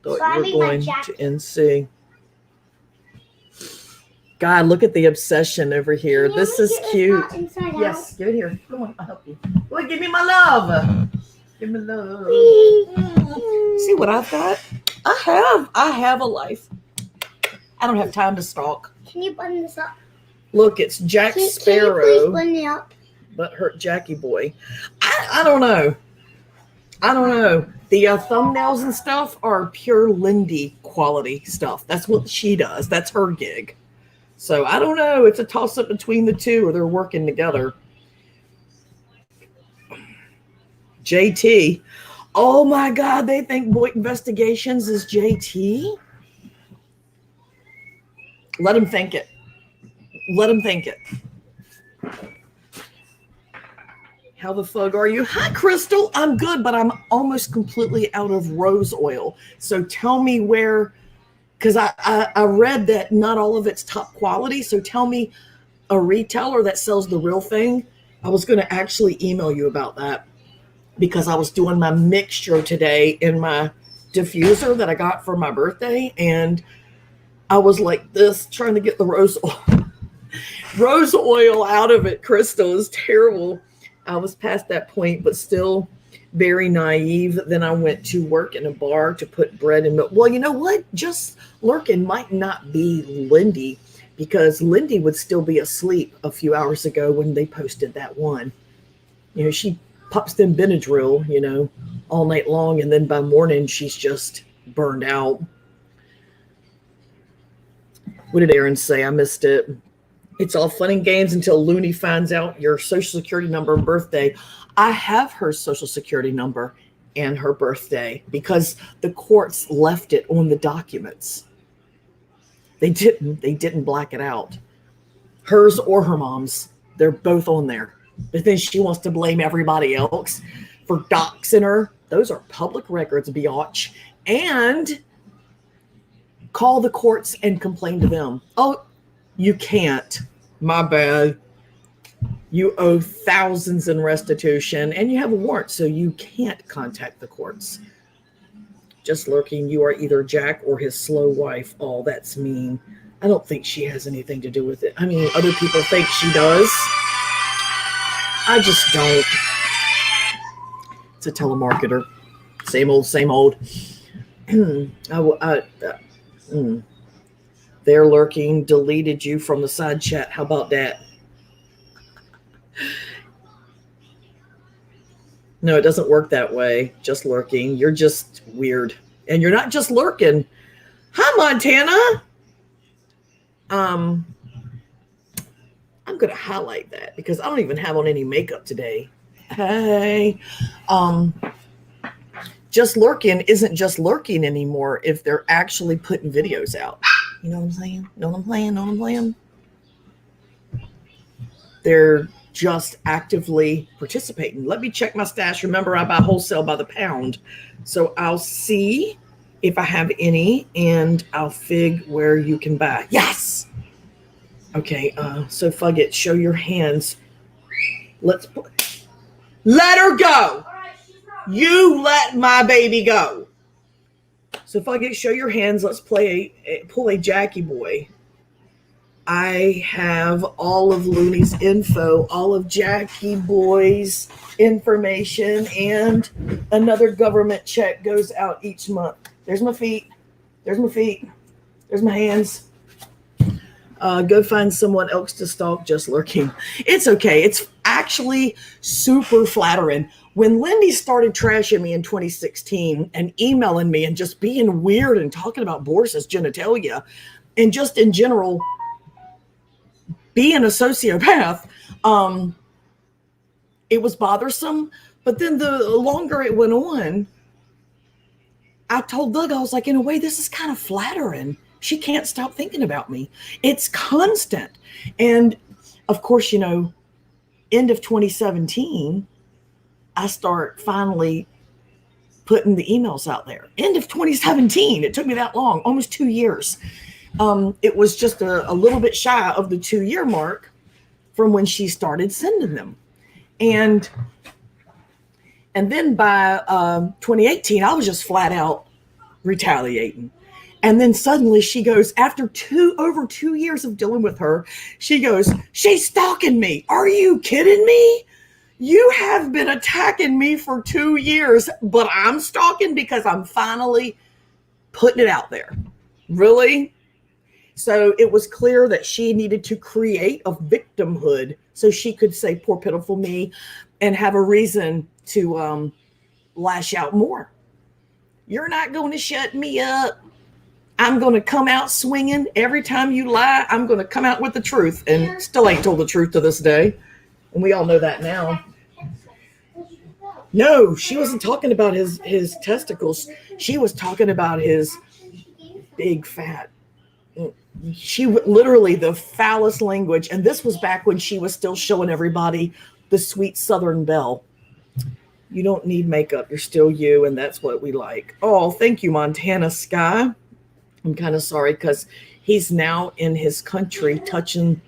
Thought So I you made were my going to jacket. NC. God, look at the obsession over here. Can you This make is it cute. not inside out? Yes, give it here. Come on, I'll help you. Go ahead, give me my love. Give me love. See what I've got? I have a life. I don't have time to stalk. Can you button this up? Look, it's Jack Can you please Sparrow, button it up? but hurt Jackie boy. I don't know. I don't know. The thumbnails and stuff are pure Lindy quality stuff. That's what she does. That's her gig. So I don't know. It's a toss up between the two, or they're working together. JT. Oh my God, they think Boy Investigations is JT? Let him think it. Let him think it. How the fuck are you? Hi, Crystal. I'm good, but I'm almost completely out of rose oil. So tell me where, because I read that not all of it's top quality. So tell me a retailer that sells the real thing. I was going to actually email you about that because I was doing my mixture today in my diffuser that I got for my birthday. And I was like this, trying to get the rose oil out of it. Crystal is terrible. I was past that point, but still very naive. Then I went to work in a bar to put bread in milk. Well, you know what? Just Lurking might not be Lindy, because Lindy would still be asleep a few hours ago when they posted that one. You know, she pops them Benadryl, you know, all night long, and then by morning she's just burned out. What did Aaron say? I missed it. It's all fun and games until Looney finds out your social security number and birthday. I have her social security number and her birthday because the courts left it on the documents. They didn't black it out. Hers or her mom's. They're both on there. But then she wants to blame everybody else for doxing her. Those are public records, biatch. And call the courts and complain to them. Oh, you can't. My bad. You owe thousands in restitution and you have a warrant, so you can't contact the courts. Just Lurking, you are either Jack or his slow wife. Oh, that's mean. I don't think she has anything to do with it. I mean, other people think she does. I just don't. It's a telemarketer. Same old, same old. They're Lurking, deleted you from the side chat. How about that? No, it doesn't work that way. Just Lurking. You're just weird. And you're not just lurking. Hi, Montana. I'm going to highlight that because I don't even have on any makeup today. Hey. Just Lurking isn't just lurking anymore if they're actually putting videos out. You know what I'm saying? Know what I'm playing? They're just actively participating. Let me check my stash. Remember, I buy wholesale by the pound. So I'll see if I have any and I'll fig where you can buy. Yes. Okay. So Fugget, show your hands. Let her go. You let my baby go. So Fugget, show your hands. Let's pull a Jackie boy. I have all of Looney's info, all of Jackie Boy's information, and another government check goes out each month. There's my feet. There's my feet. There's my hands. Go find someone else to stalk. Just Lurking. It's okay. It's actually super flattering. When Lindy started trashing me in 2016 and emailing me and just being weird and talking about Boris's genitalia and just in general being a sociopath, it was bothersome. But then the longer it went on, I told Doug, I was like, in a way, this is kind of flattering. She can't stop thinking about me. It's constant. And of course, you know, end of 2017, I start finally putting the emails out there. End of 2017. It took me that long, almost 2 years. It was just a little bit shy of the 2-year mark from when she started sending them. And then by 2018, I was just flat out retaliating. And then suddenly she goes, after over 2 years of dealing with her, she goes, she's stalking me. Are you kidding me? You have been attacking me for 2 years, but I'm stalking because I'm finally putting it out there. Really? So it was clear that she needed to create a victimhood so she could say, poor pitiful me, and have a reason to lash out more. You're not going to shut me up. I'm going to come out swinging. Every time you lie, I'm going to come out with the truth. And still ain't told the truth to this day. And we all know that now. No, she wasn't talking about his testicles. She was talking about his big fat. She literally the foulest language. And this was back when she was still showing everybody the sweet Southern belle. You don't need makeup. You're still you. And that's what we like. Oh, thank you, Montana Sky. I'm kind of sorry because he's now in his country touching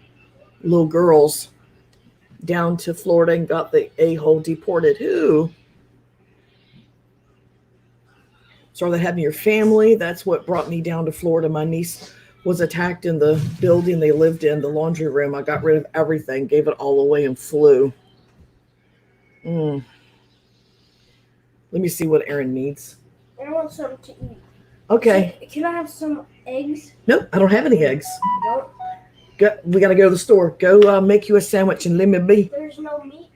little girls down to Florida and got the a-hole deported. Who? So they having your family. That's what brought me down to Florida. My niece was attacked in the building they lived in, the laundry room. I got rid of everything, gave it all away, and flew. Let me see what Aaron needs. I want something to eat. Okay. Can I have some eggs? Nope, I don't have any eggs. No. We got to go to the store. Go make you a sandwich and let me be. There's no meat.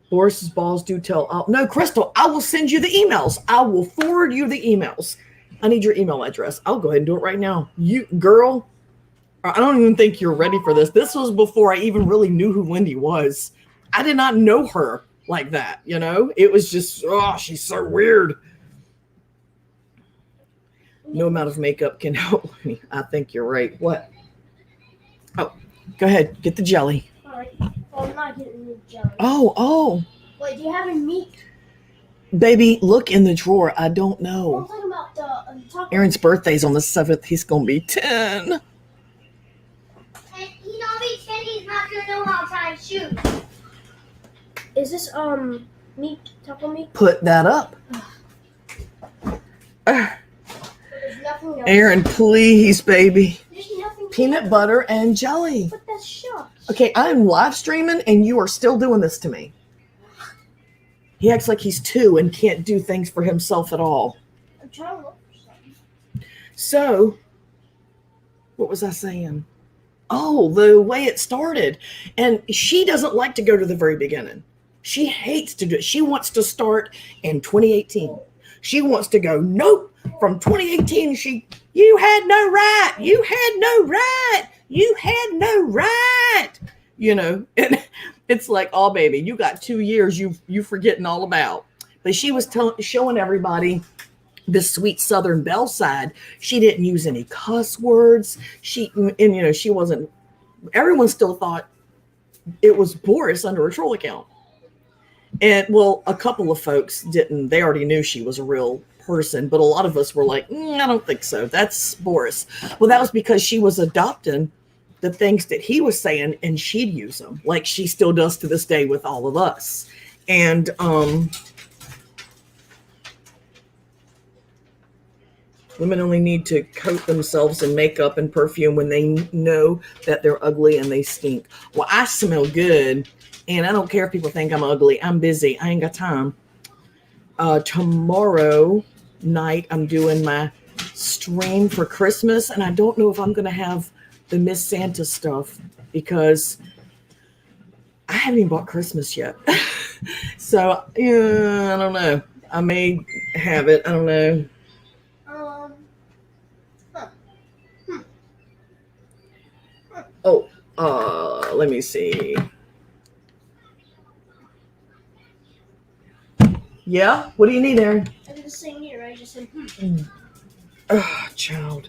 Boris's balls do tell. No, Crystal, I will send you the emails. I will forward you the emails. I need your email address. I'll go ahead and do it right now. You, girl, I don't even think you're ready for this. This was before I even really knew who Lindy was. I did not know her like that, you know? It was just, oh, she's so weird. No amount of makeup can help me. I think you're right. What? Oh, go ahead. Get the jelly. All right. Well, I'm not getting the jelly. Oh. Wait, do you have any meat? Baby, look in the drawer. I don't I'm know. talking about the taco. Aaron's birthday's on the 7th. He's going to be 10. And you know, each day he's not gonna know how to tie shoes. Is this meat? Taco meat? Put that up. There's nothing else. Aaron, please, baby. There's nothing. Peanut butter and jelly. But that's shucks. Okay, I'm live streaming and you are still doing this to me. He acts like he's 2 and can't do things for himself at all. I'm trying to look for something. So, what was I saying? Oh, the way it started. And she doesn't like to go to the very beginning. She hates to do it. She wants to start in 2018. She wants to go, nope, from 2018, you had no right. You had no right. You had no right. You know, and it's like, oh, baby, you got 2 years you forgetting all about. But she was showing everybody this sweet Southern belle side. She didn't use any cuss words. She wasn't, everyone still thought it was Boris under a troll account. And well, a couple of folks didn't. They already knew she was a real person, but a lot of us were like, I don't think so. That's Boris. Well, that was because she was adopting the things that he was saying and she'd use them like she still does to this day with all of us. And women only need to coat themselves in makeup and perfume when they know that they're ugly and they stink. Well, I smell good. And I don't care if people think I'm ugly. I'm busy. I ain't got time. Tomorrow night, I'm doing my stream for Christmas. And I don't know if I'm going to have the Miss Santa stuff because I haven't even bought Christmas yet. So, yeah, I don't know. I may have it. I don't know. Oh, let me see. Yeah? What do you need, Aaron? I did the same here. I just said, Child.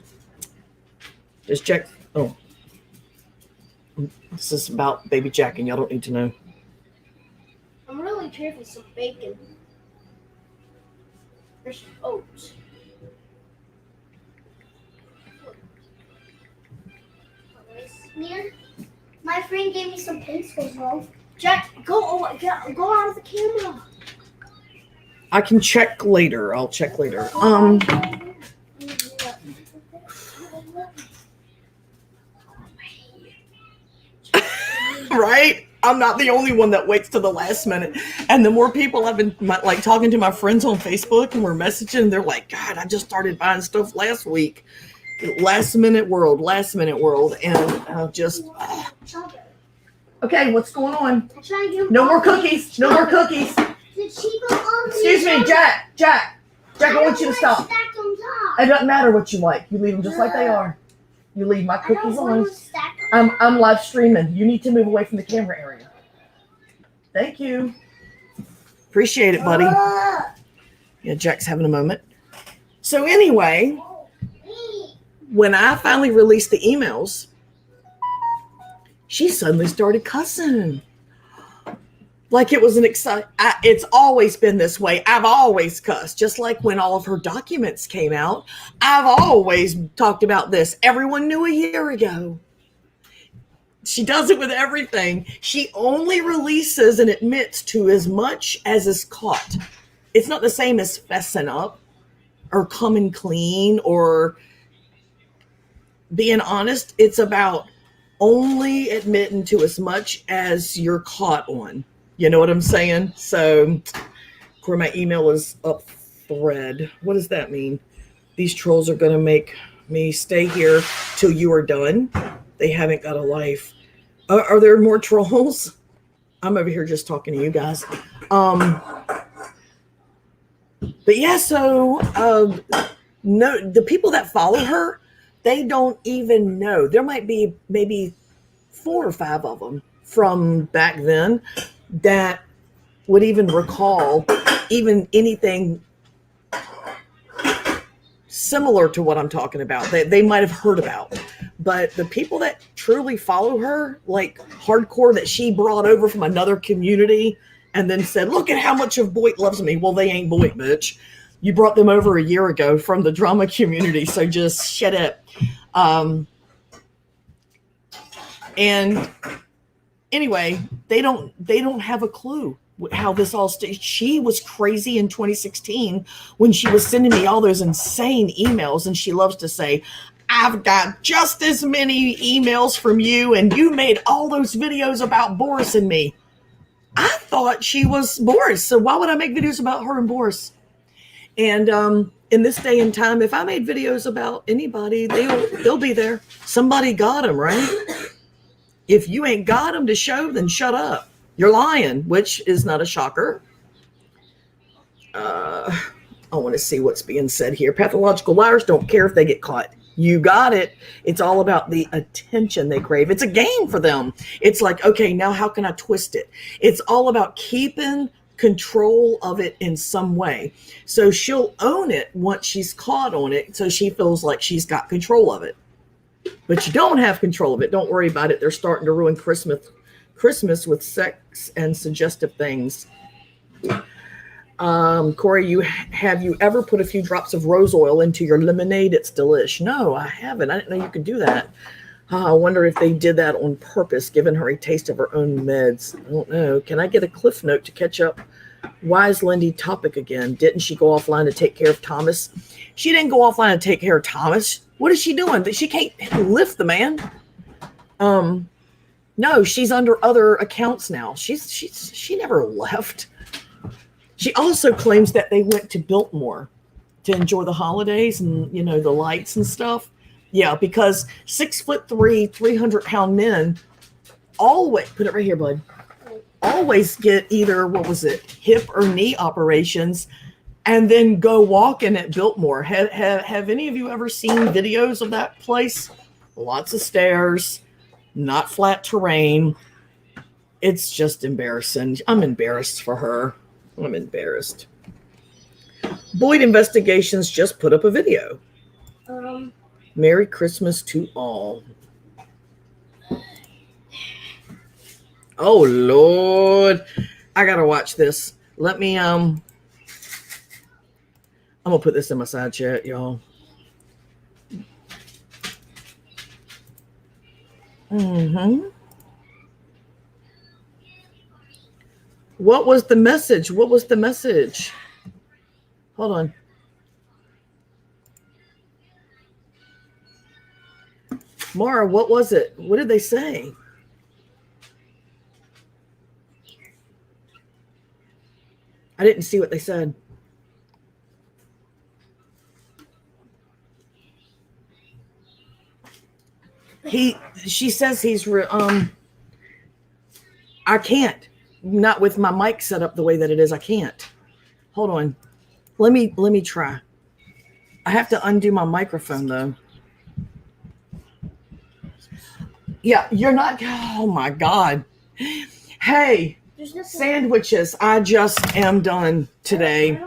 Just check. Oh. This is about baby Jack, and y'all don't need to know. I'm really curious some bacon. There's some oats. Here, my friend gave me some pencils, bro. Jack, go out of the camera. I can check later. I'll check later. Right? I'm not the only one that waits to the last minute. And the more people I've been like talking to my friends on Facebook and we're messaging, they're like, God, I just started buying stuff last week. Last minute world. And just okay, what's going on? No more cookies. No more cookies. Excuse me, Jack, I want you to stop. It doesn't matter what you like. You leave them just like they are. You leave my cookies alone. I'm live streaming. You need to move away from the camera area. Thank you. Appreciate it, buddy. Yeah, Jack's having a moment. So anyway, when I finally released the emails, she suddenly started cussing. Like it was an exciting. It's always been this way. I've always cussed. Just like when all of her documents came out, I've always talked about this. Everyone knew a year ago. She does it with everything. She only releases and admits to as much as is caught. It's not the same as fessing up or coming clean or being honest. It's about only admitting to as much as you're caught on. You know what I'm saying? So, of course, my email is up thread. What does that mean? These trolls are going to make me stay here till you are done. They haven't got a life. Are there more trolls? I'm over here just talking to you guys. But yeah, so no, the people that follow her, they don't even know. There might be maybe 4 or 5 of them from back then that would even recall even anything similar to what I'm talking about. They might have heard about. But the people that truly follow her, like hardcore, that she brought over from another community and then said, look at how much of Boyd loves me. Well, they ain't Boyd, bitch. You brought them over a year ago from the drama community, so just shut up. And anyway, they don't have a clue how this all she was crazy in 2016 when she was sending me all those insane emails, and she loves to say, I've got just as many emails from you, and you made all those videos about Boris and me. I thought she was Boris, so why would I make videos about her and Boris? And in this day and time, if I made videos about anybody, they'll be there. Somebody got them, right? If you ain't got them to show, then shut up. You're lying, which is not a shocker. I want to see what's being said here. Pathological liars don't care if they get caught. You got it. It's all about the attention they crave. It's a game for them. It's like, okay, now how can I twist it? It's all about keeping control of it in some way. So she'll own it once she's caught on it, so she feels like she's got control of it. But you don't have control of it. Don't worry about it. They're starting to ruin Christmas with sex and suggestive things. Corey, have you ever put a few drops of rose oil into your lemonade? It's delish. No, I haven't. I didn't know you could do that. I wonder if they did that on purpose, giving her a taste of her own meds. I don't know. Can I get a cliff note to catch up? Why is Lindy topic again? Didn't she go offline to take care of Thomas? She didn't go offline to take care of Thomas. What is she doing? She can't lift the man. No, she's under other accounts now. She never left. She also claims that they went to Biltmore to enjoy the holidays and, the lights and stuff. Yeah, because 6'3", 300-pound men always, put it right here, bud, always get either, hip or knee operations and then go walking at Biltmore. Have any of you ever seen videos of that place? Lots of stairs. not flat terrain. It's just embarrassing. I'm embarrassed for her. I'm embarrassed. Boyd Investigations just put up a video. Merry Christmas to all. Oh Lord, I gotta watch this. Let me I'm gonna put this in my side chat, y'all. What was the message? What was the message? Hold on. Mara, what was it? What did they say? I didn't see what they said. She says he's I can't. Not with my mic set up the way that it is. I can't. Hold on. Let me try. I have to undo my microphone though. Yeah, you're not. Oh my God. Hey, sandwiches. I just am done today.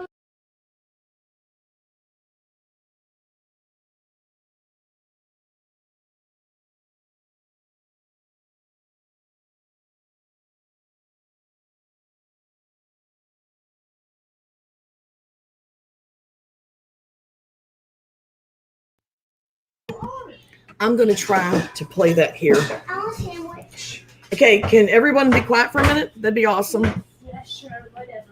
I'm going to try to play that here. I want a sandwich. Okay, can everyone be quiet for a minute? That'd be awesome. Yeah, sure, whatever.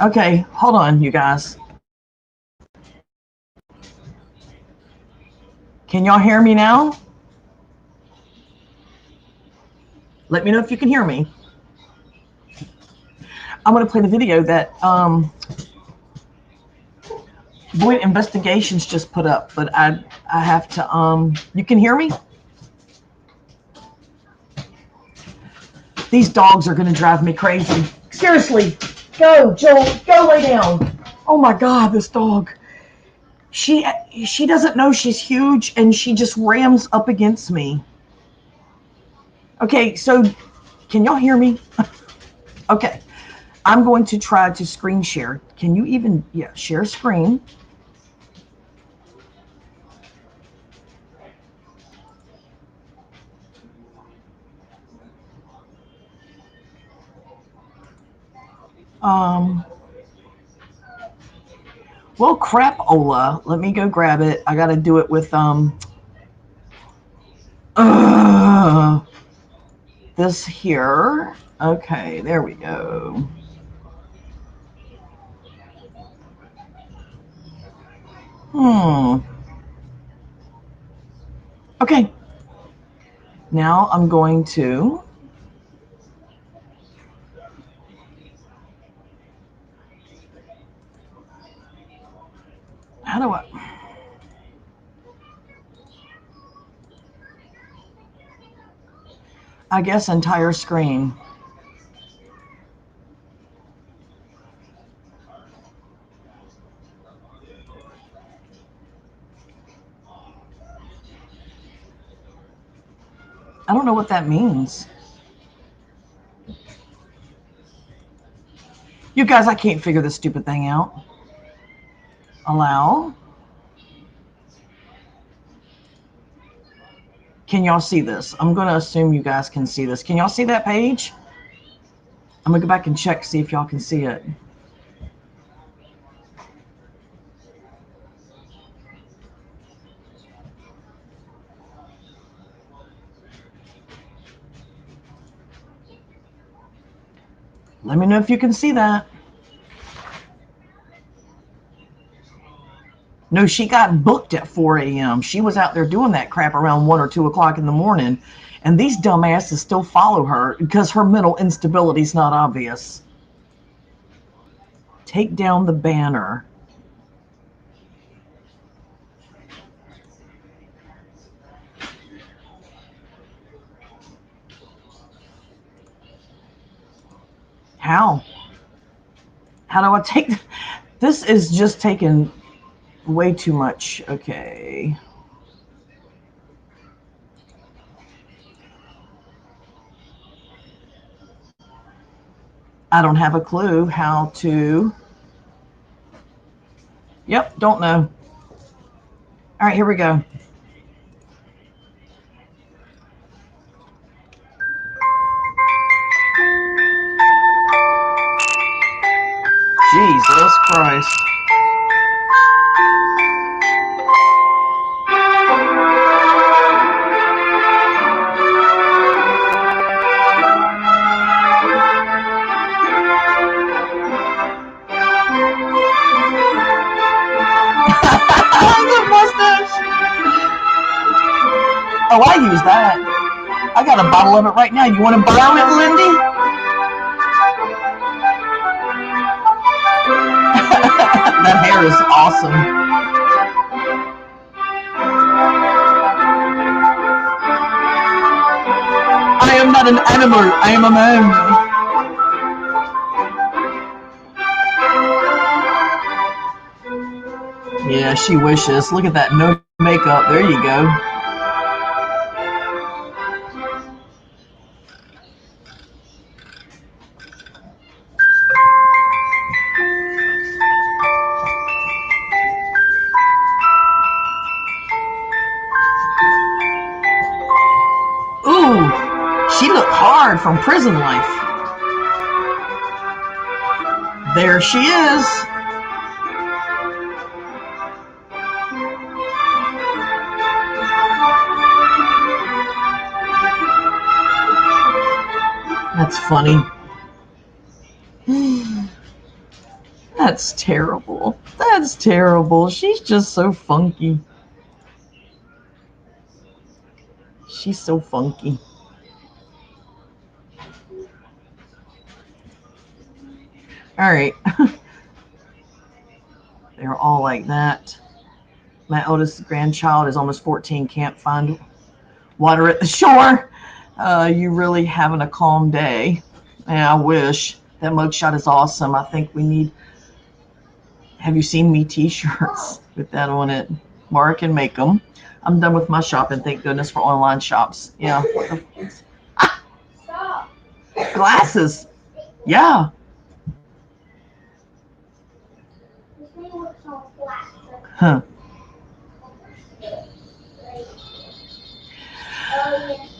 Okay, hold on, you guys. Can y'all hear me now? Let me know if you can hear me. I'm going to play the video that Boyd Investigations just put up, but I have to you can hear me? These dogs are going to drive me crazy. Seriously, go, Joel, go lay down. Oh my God, this dog. She doesn't know she's huge and she just rams up against me. Okay, so can y'all hear me? Okay, I'm going to try to screen share. Can you even, share screen? Well, crap, Ola. Let me go grab it. I got to do it with this here. Okay, there we go. Okay. Now I'm going to how do I I guess entire screen. I don't know what that means. You guys, I can't figure this stupid thing out. Allow. Can y'all see this? I'm going to assume you guys can see this. Can y'all see that page? I'm going to go back and check, see if y'all can see it. Let me know if you can see that. No, she got booked at 4 a.m. She was out there doing that crap around 1 or 2 o'clock in the morning. And these dumbasses still follow her because her mental instability is not obvious. Take down the banner. How? How do I take... This is just taking way too much. Okay. I don't have a clue how to... Yep, don't know. All right, here we go. Jesus Christ. The mustache. Oh, I use that. I got a bottle of it right now. You want to borrow it, Lindy? That hair is awesome. I am not an animal. I am a man. Yeah, she wishes. Look at that. No makeup. There you go. Ooh, she looked hard from prison life. There she is. That's funny. That's terrible. That's terrible. She's just so funky. She's so funky. All right. They're all like that. My oldest grandchild is almost 14, can't find water at the shore. You really having a calm day. Yeah, I wish. That mugshot is awesome. I think we need... Have you seen me t-shirts with that on it? Mara can make them. I'm done with my shopping. Thank goodness for online shops. Yeah. Stop. Glasses. Yeah. Huh.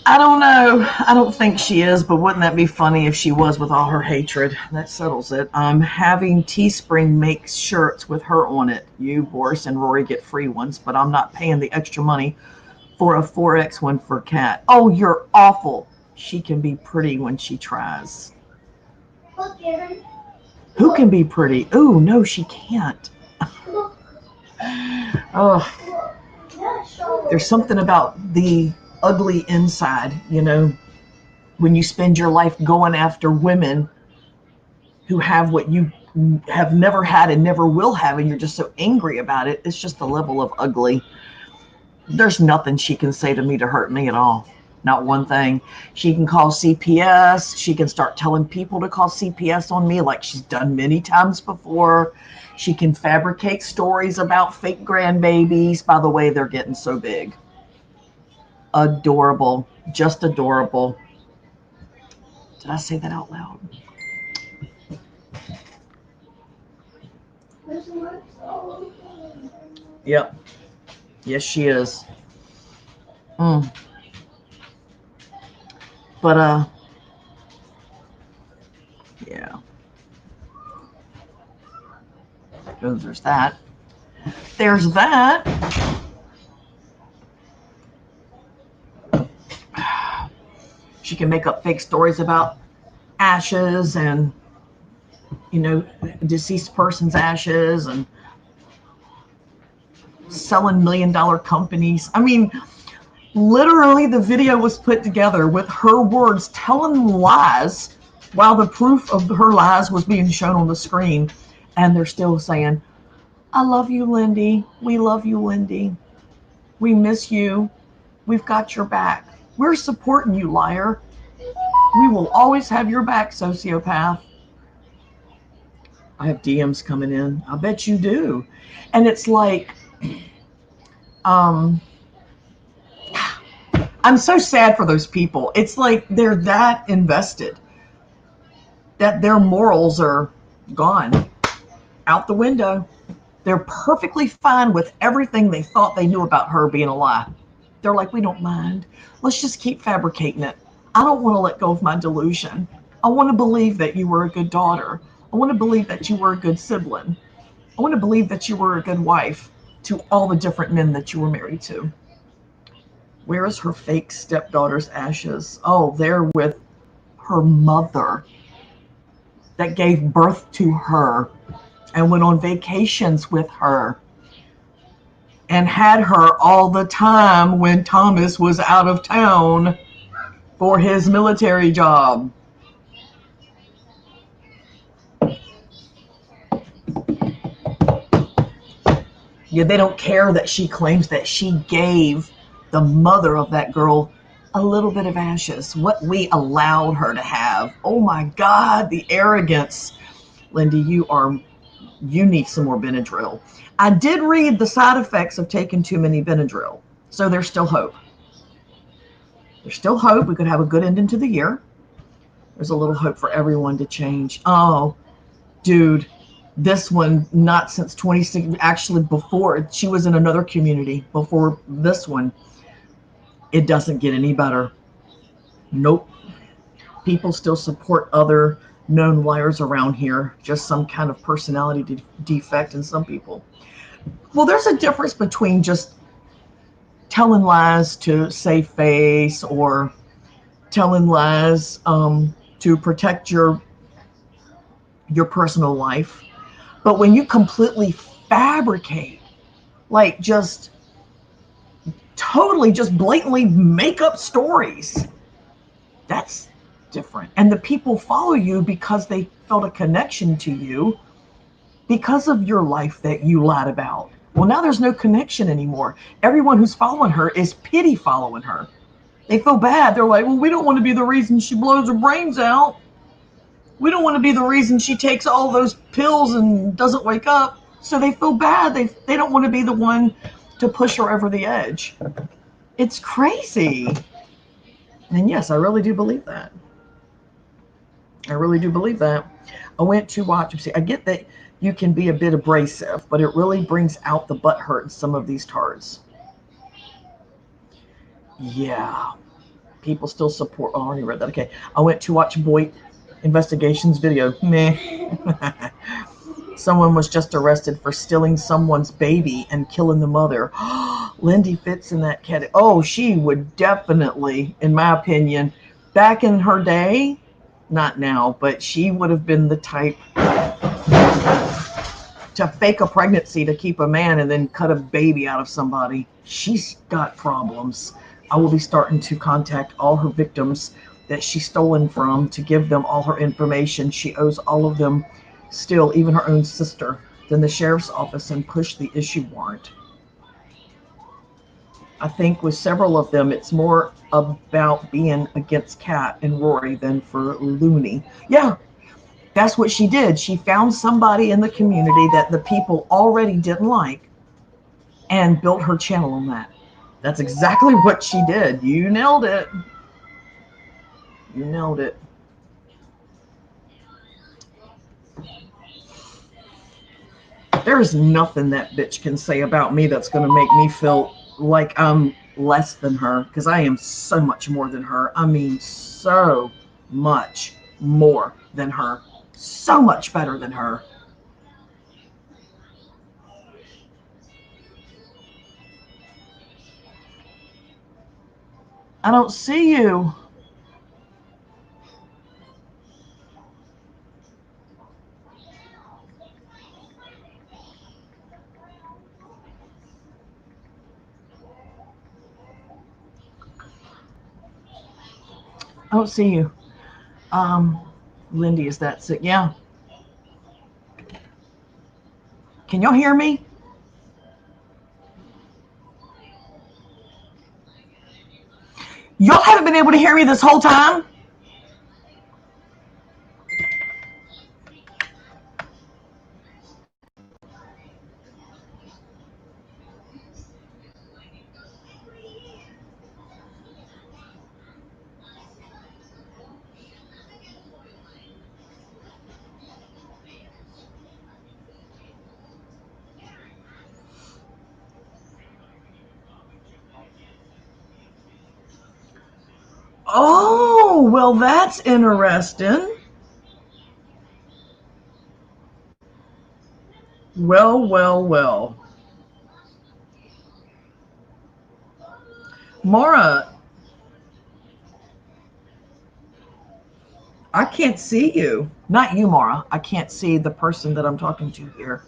I don't know. I don't think she is, but wouldn't that be funny if she was with all her hatred? That settles it. Having Teespring make shirts with her on it. You, Boris, and Rory get free ones, but I'm not paying the extra money for a 4X one for Kat. Oh, you're awful. She can be pretty when she tries. Who can be pretty? Ooh, no, she can't. Oh, there's something about the ugly inside, you know, when you spend your life going after women who have what you have never had and never will have, and you're just so angry about it. It's just the level of ugly. There's nothing she can say to me to hurt me at all. Not one thing. She can call CPS. She can start telling people to call CPS on me like she's done many times before. She can fabricate stories about fake grandbabies. By the way, they're getting so big. Adorable. Just adorable. Did I say that out loud? Yep. Yes, she is. But, yeah. There's that. There's that. She can make up fake stories about ashes and, deceased person's ashes and selling $1 million companies. I mean, literally the video was put together with her words telling lies while the proof of her lies was being shown on the screen. And they're still saying, I love you, Lindy. We love you, Lindy. We miss you. We've got your back. We're supporting you, liar. We will always have your back, sociopath. I have DMs coming in. I bet you do. And it's like, I'm so sad for those people. It's like they're that invested that their morals are gone, out the window. They're perfectly fine with everything they thought they knew about her being a lie. They're like, we don't mind. Let's just keep fabricating it. I don't want to let go of my delusion. I want to believe that you were a good daughter. I want to believe that you were a good sibling. I want to believe that you were a good wife to all the different men that you were married to. Where is her fake stepdaughter's ashes? Oh, they're with her mother that gave birth to her and went on vacations with her and had her all the time when Thomas was out of town for his military job. Yeah, they don't care that she claims that she gave the mother of that girl a little bit of ashes, what we allowed her to have. Oh my God, the arrogance. Lindy, you need some more Benadryl. I did read the side effects of taking too many Benadryl, so there's still hope. There's still hope. We could have a good ending to the year. There's a little hope for everyone to change. Oh, dude, this one, not since 26, actually before, she was in another community before this one. It doesn't get any better. Nope. People still support other known liars around here, just some kind of personality defect in some people. Well, there's a difference between just telling lies to save face or telling lies to protect your personal life. But when you completely fabricate, like just totally just blatantly make up stories, that's different. And the people follow you because they felt a connection to you because of your life that you lied about. Well, now there's no connection anymore. Everyone who's following her is pity following her. They feel bad. They're like, well, we don't want to be the reason she blows her brains out. We don't want to be the reason she takes all those pills and doesn't wake up. So they feel bad. They don't want to be the one to push her over the edge. It's crazy. And yes, I really do believe that. I really do believe that. I went to watch. See, I get that you can be a bit abrasive, but it really brings out the butthurt in some of these tards. Yeah. People still support. Oh, I already read that. Okay. I went to watch Boyd Investigations video. Meh. Someone was just arrested for stealing someone's baby and killing the mother. Lindy fits in that category. Oh, she would definitely, in my opinion, back in her day, not now, but she would have been the type to fake a pregnancy to keep a man and then cut a baby out of somebody. She's got problems. I will be starting to contact all her victims that she's stolen from to give them all her information. She owes all of them still, even her own sister. Then the sheriff's office and push the issue warrant. I think with several of them, it's more about being against Kat and Rory than for Looney. Yeah, that's what she did. She found somebody in the community that the people already didn't like and built her channel on that. That's exactly what she did. You nailed it. You nailed it. There is nothing that bitch can say about me that's going to make me feel like I'm less than her, because I am so much more than her. I mean, so much more than her. So much better than her. I don't see you. I don't see you. Lindy, is that sick? Yeah. Can y'all hear me? Y'all haven't been able to hear me this whole time? Oh, well, that's interesting. Well, well, well. Mara, I can't see you. Not you, Mara. I can't see the person that I'm talking to here.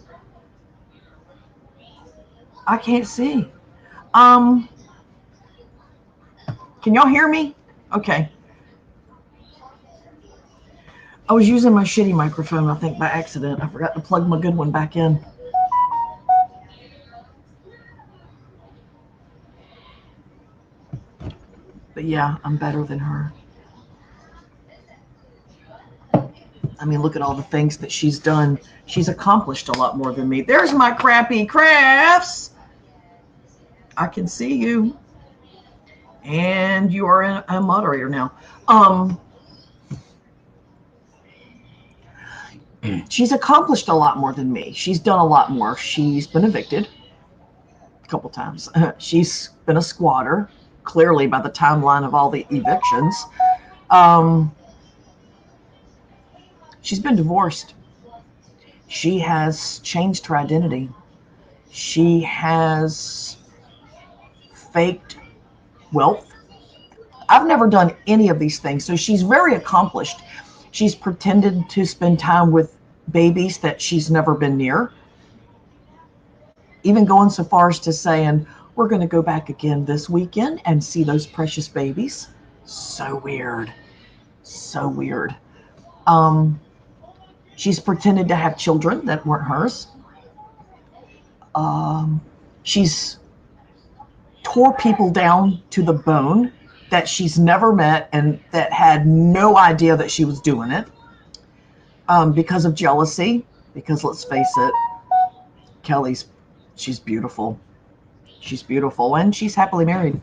I can't see. Um, can y'all hear me? Okay. I was using my shitty microphone, I think, by accident. I forgot to plug my good one back in. But yeah, I'm better than her. I mean, look at all the things that she's done. She's accomplished a lot more than me. There's my crappy crafts. I can see you. And you are a moderator now. She's accomplished a lot more than me. She's done a lot more. She's been evicted a couple times. She's been a squatter, clearly by the timeline of all the evictions. She's been divorced. She has changed her identity. She has faked wealth. I've never done any of these things. So she's very accomplished. She's pretended to spend time with babies that she's never been near. Even going so far as to saying, we're going to go back again this weekend and see those precious babies. So weird. So weird. She's pretended to have children that weren't hers. She's tore people down to the bone that she's never met and that had no idea that she was doing it, because of jealousy. Because let's face it, she's beautiful. She's beautiful, and she's happily married.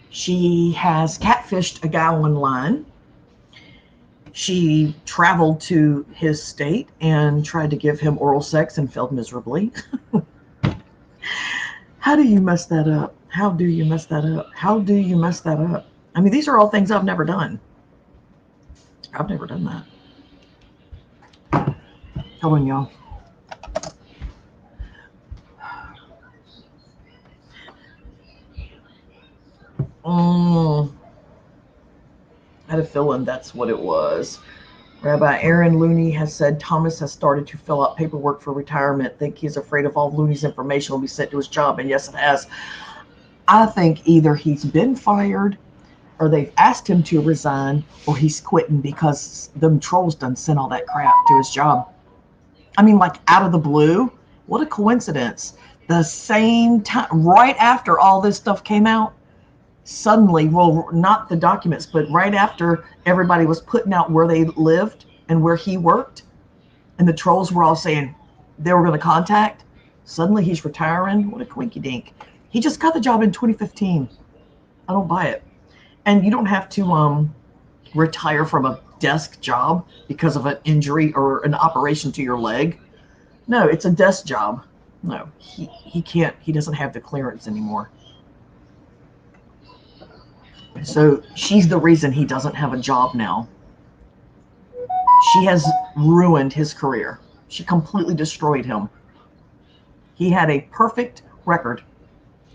She has catfished a guy online. She traveled to his state and tried to give him oral sex and failed miserably. How do you mess that up? How do you mess that up? How do you mess that up? I mean, these are all things I've never done. I've never done that. Hold on, y'all. I had a feeling that's what it was. Rabbi Aaron Looney has said Thomas has started to fill out paperwork for retirement. Think he's afraid of all Looney's information will be sent to his job, and yes, it has. I think either he's been fired, or they've asked him to resign, or he's quitting because them trolls done sent all that crap to his job. I mean, like out of the blue. What a coincidence The same time, right after all this stuff came out, suddenly, well, not the documents, but right after everybody was putting out where they lived and where he worked, and the trolls were all saying they were going to contact, suddenly he's retiring. What a quinky dink. He just got the job in 2015. I don't buy it. And you don't have to retire from a desk job because of an injury or an operation to your leg. No, it's a desk job. No, he can't. He doesn't have the clearance anymore. So she's the reason he doesn't have a job now. She has ruined his career. She completely destroyed him. He had a perfect record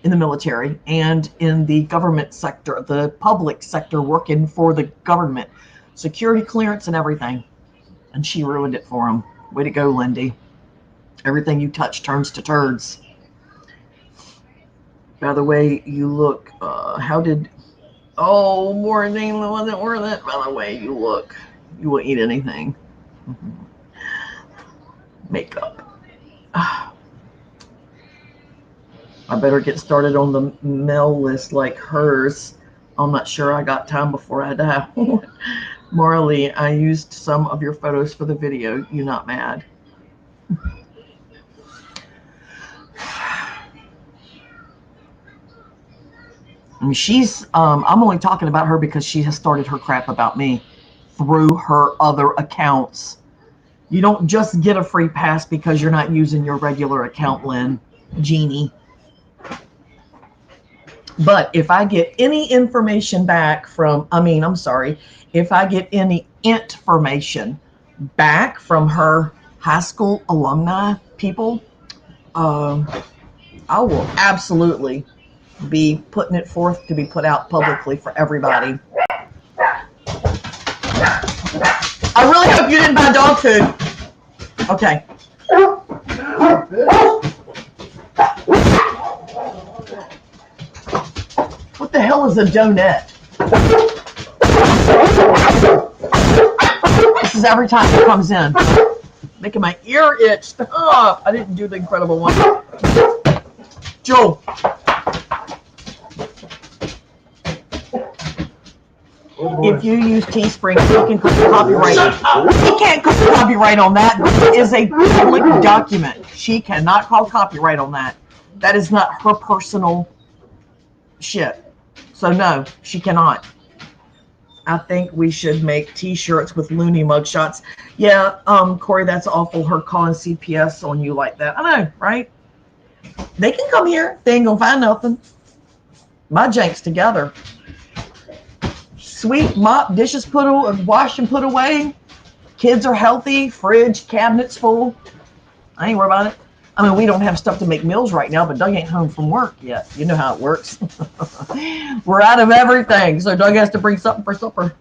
in the military and in the government sector, the public sector, working for the government, security clearance and everything. And she ruined it for him. Way to go, Lindy. Everything you touch turns to turds. By the way, you look, oh, Morning wasn't worth it. By the way, you look, you will eat anything. Makeup. I better get started on the mail list like hers. I'm not sure I got time before I die. Marley, I used some of your photos for the video. You not mad? I mean, she's, I'm only talking about her because she has started her crap about me through her other accounts. You don't just get a free pass because you're not using your regular account, Lynn, Jeannie. But if I get any information back from, if I get any information back from her high school alumni people, I will absolutely be putting it forth to be put out publicly for everybody. I really hope you didn't buy dog food. Okay. What the hell is a donut? This is every time it comes in. Making my ear itch. Stop. I didn't do the incredible one. Joe. If you use Teespring, you can click copyright. You can't click copyright on that. It is a public document. She cannot call copyright on that. That is not her personal shit. So no, she cannot. I think we should make T-shirts with loony mugshots. Yeah, Corey, that's awful. Her calling CPS on you like that. I know, right? They can come here. They ain't gonna find nothing. My janks together. Sweep, mop, dishes put away, wash and put away. Kids are healthy. Fridge, cabinets full. I ain't worried about it. I mean, we don't have stuff to make meals right now, but Doug ain't home from work yet. You know how it works. We're out of everything, so Doug has to bring something for supper.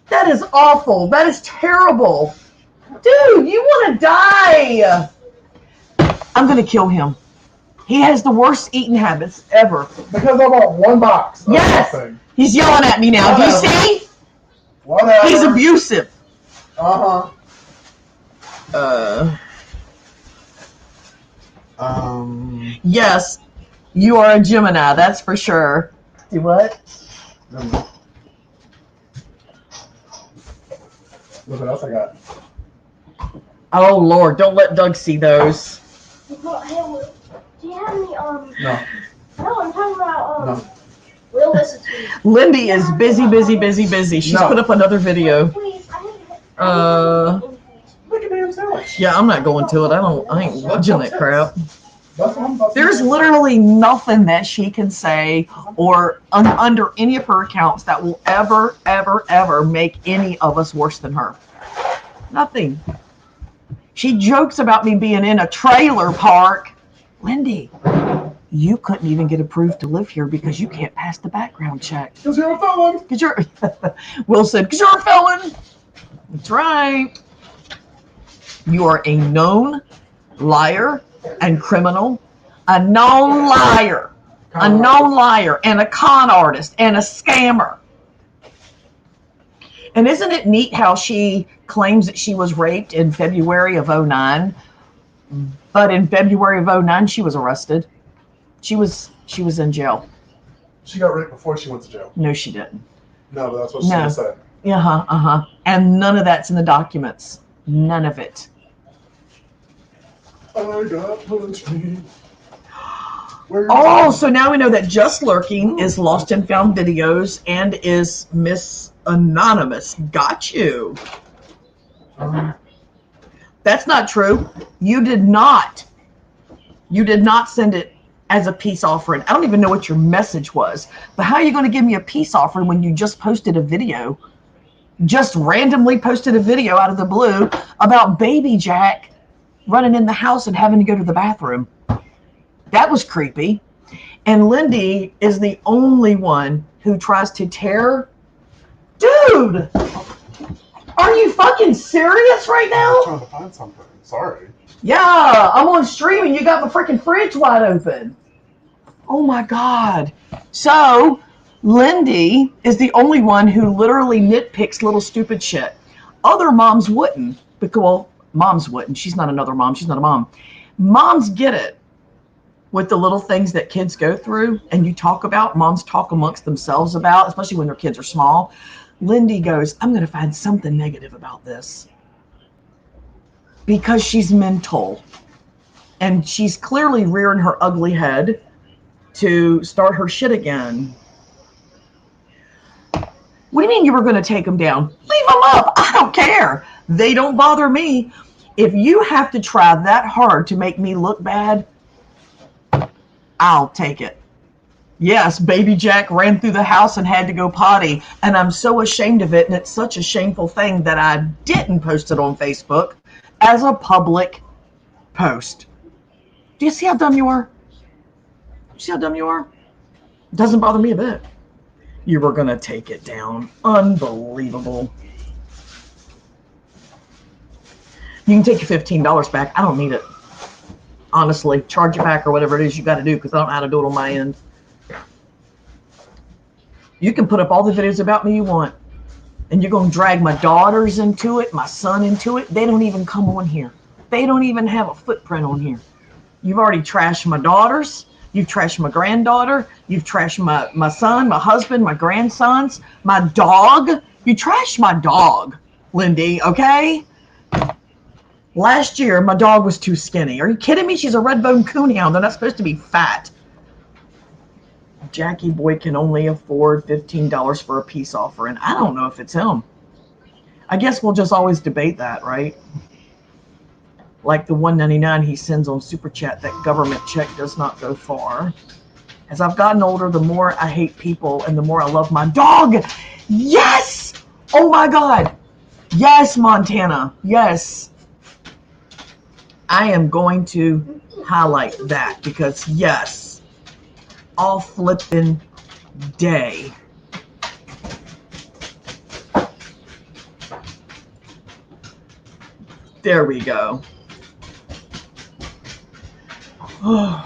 That is awful. That is terrible. Dude, you want to die. I'm going to kill him. He has the worst eating habits ever. Because I bought one box. Yes. He's yelling at me now. Whatever. Do you see? Whatever. He's abusive. Yes, you are a Gemini. That's for sure. Do what? Look what else I got. Oh Lord! Don't let Doug see those. Do you have any No. No, I'm talking about No. Will listen to me. Lindy is busy. She's put up another video. Please, I haven't. Look at damn sandwich. Yeah, I'm not going to it. I ain't watching that crap. That's what I'm about to There's say. literally nothing that she can say or under any of her accounts that will ever make any of us worse than her. Nothing. She jokes about me being in a trailer park. Lindy, you couldn't even get approved to live here because you can't pass the background check. Because you're a felon. Because you're, Will said, because you're a felon. That's right. You are a known liar and criminal, a known liar, and a con artist and a scammer. And isn't it neat how she claims that she was raped in February of 2009 But in February of 09, she was arrested. She was in jail. She got raped before she went to jail. No, she didn't. No, but that's what she said. And none of that's in the documents. None of it. I got punched me. Oh, so now we know that Just Lurking is Lost and Found Videos and is Miss Anonymous. Got you. That's not true. You did not send it as a peace offering. I don't even know what your message was. But how are you going to give me a peace offering when you just posted a video? Just randomly posted a video out of the blue about baby Jack running in the house and having to go to the bathroom. That was creepy. And Lindy is the only one who tries to tear. Dude! Are you fucking serious right now? I'm trying to find something. Sorry. Yeah, I'm on stream and you got the freaking fridge wide open. Oh my God. So, Lindy is the only one who literally nitpicks little stupid shit. Other moms wouldn't. Because, well, moms wouldn't. She's not another mom. She's not a mom. Moms get it with the little things that kids go through and you talk about. Moms talk amongst themselves about, especially when their kids are small. Lindy goes, I'm going to find something negative about this. Because she's mental. And she's clearly rearing her ugly head to start her shit again. What do you mean you were going to take them down? Leave them up. I don't care. They don't bother me. If you have to try that hard to make me look bad, I'll take it. Yes, baby Jack ran through the house and had to go potty. And I'm so ashamed of it. And it's such a shameful thing that I didn't post it on Facebook as a public post. Do you see how dumb you are? See how dumb you are? It doesn't bother me a bit. You were going to take it down. Unbelievable. You can take your $15 back. I don't need it. Honestly, charge it back or whatever it is you got to do because I don't know how to do it on my end. You can put up all the videos about me you want. And you're going to drag my daughters into it, my son into it. They don't even come on here. They don't even have a footprint on here. You've already trashed my daughters. You've trashed my granddaughter. You've trashed my son, my husband, my grandsons, my dog. You trashed my dog, Lindy, okay? Last year, my dog was too skinny. Are you kidding me? She's a red-bone coonhound. They're not supposed to be fat. Jackie boy can only afford $15 for a peace offering. I don't know if it's him. I guess we'll just always debate that, right? Like the $1.99 he sends on Super Chat, that government check does not go far. As I've gotten older, the more I hate people and the more I love my dog. Yes! Oh my God. Yes, Montana. Yes. I am going to highlight that because yes, all flipping day. There we go. I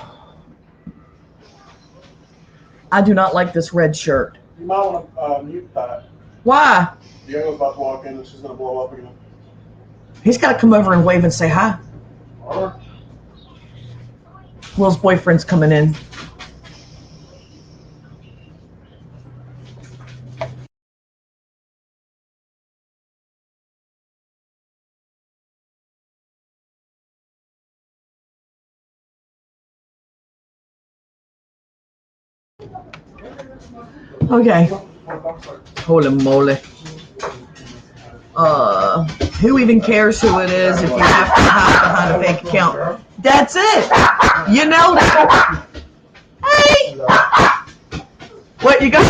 do not like this red shirt. You might want to mute that. Why? Diego's about to walk in and she's going to blow up again. He's got to come over and wave and say hi. Or Will's boyfriend's coming in. Okay. Holy moly. Who even cares who it is if you have to hide behind a fake account? That's it. You know that. Hey. What you got?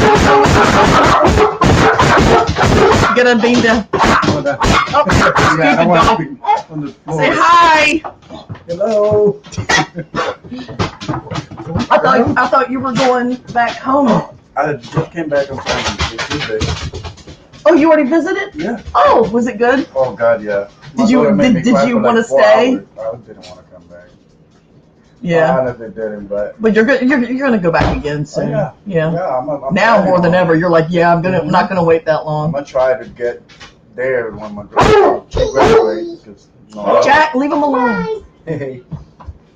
You gonna be the? Oh, stupid dog. Say hi. hello. I thought you were going back home. I just came back on Tuesday. Oh, you already visited? Yeah. Oh, was it good? Oh God, yeah. Did you want to stay? I didn't want to come back. Yeah. I honestly didn't, but But you're gonna go back again soon. yeah. Yeah. I'm Now planning more than on ever, it. you're like, yeah, I'm not gonna wait that I'm long. gonna try to get there when my girl she graduates. 'Cause, Jack, leave him alone.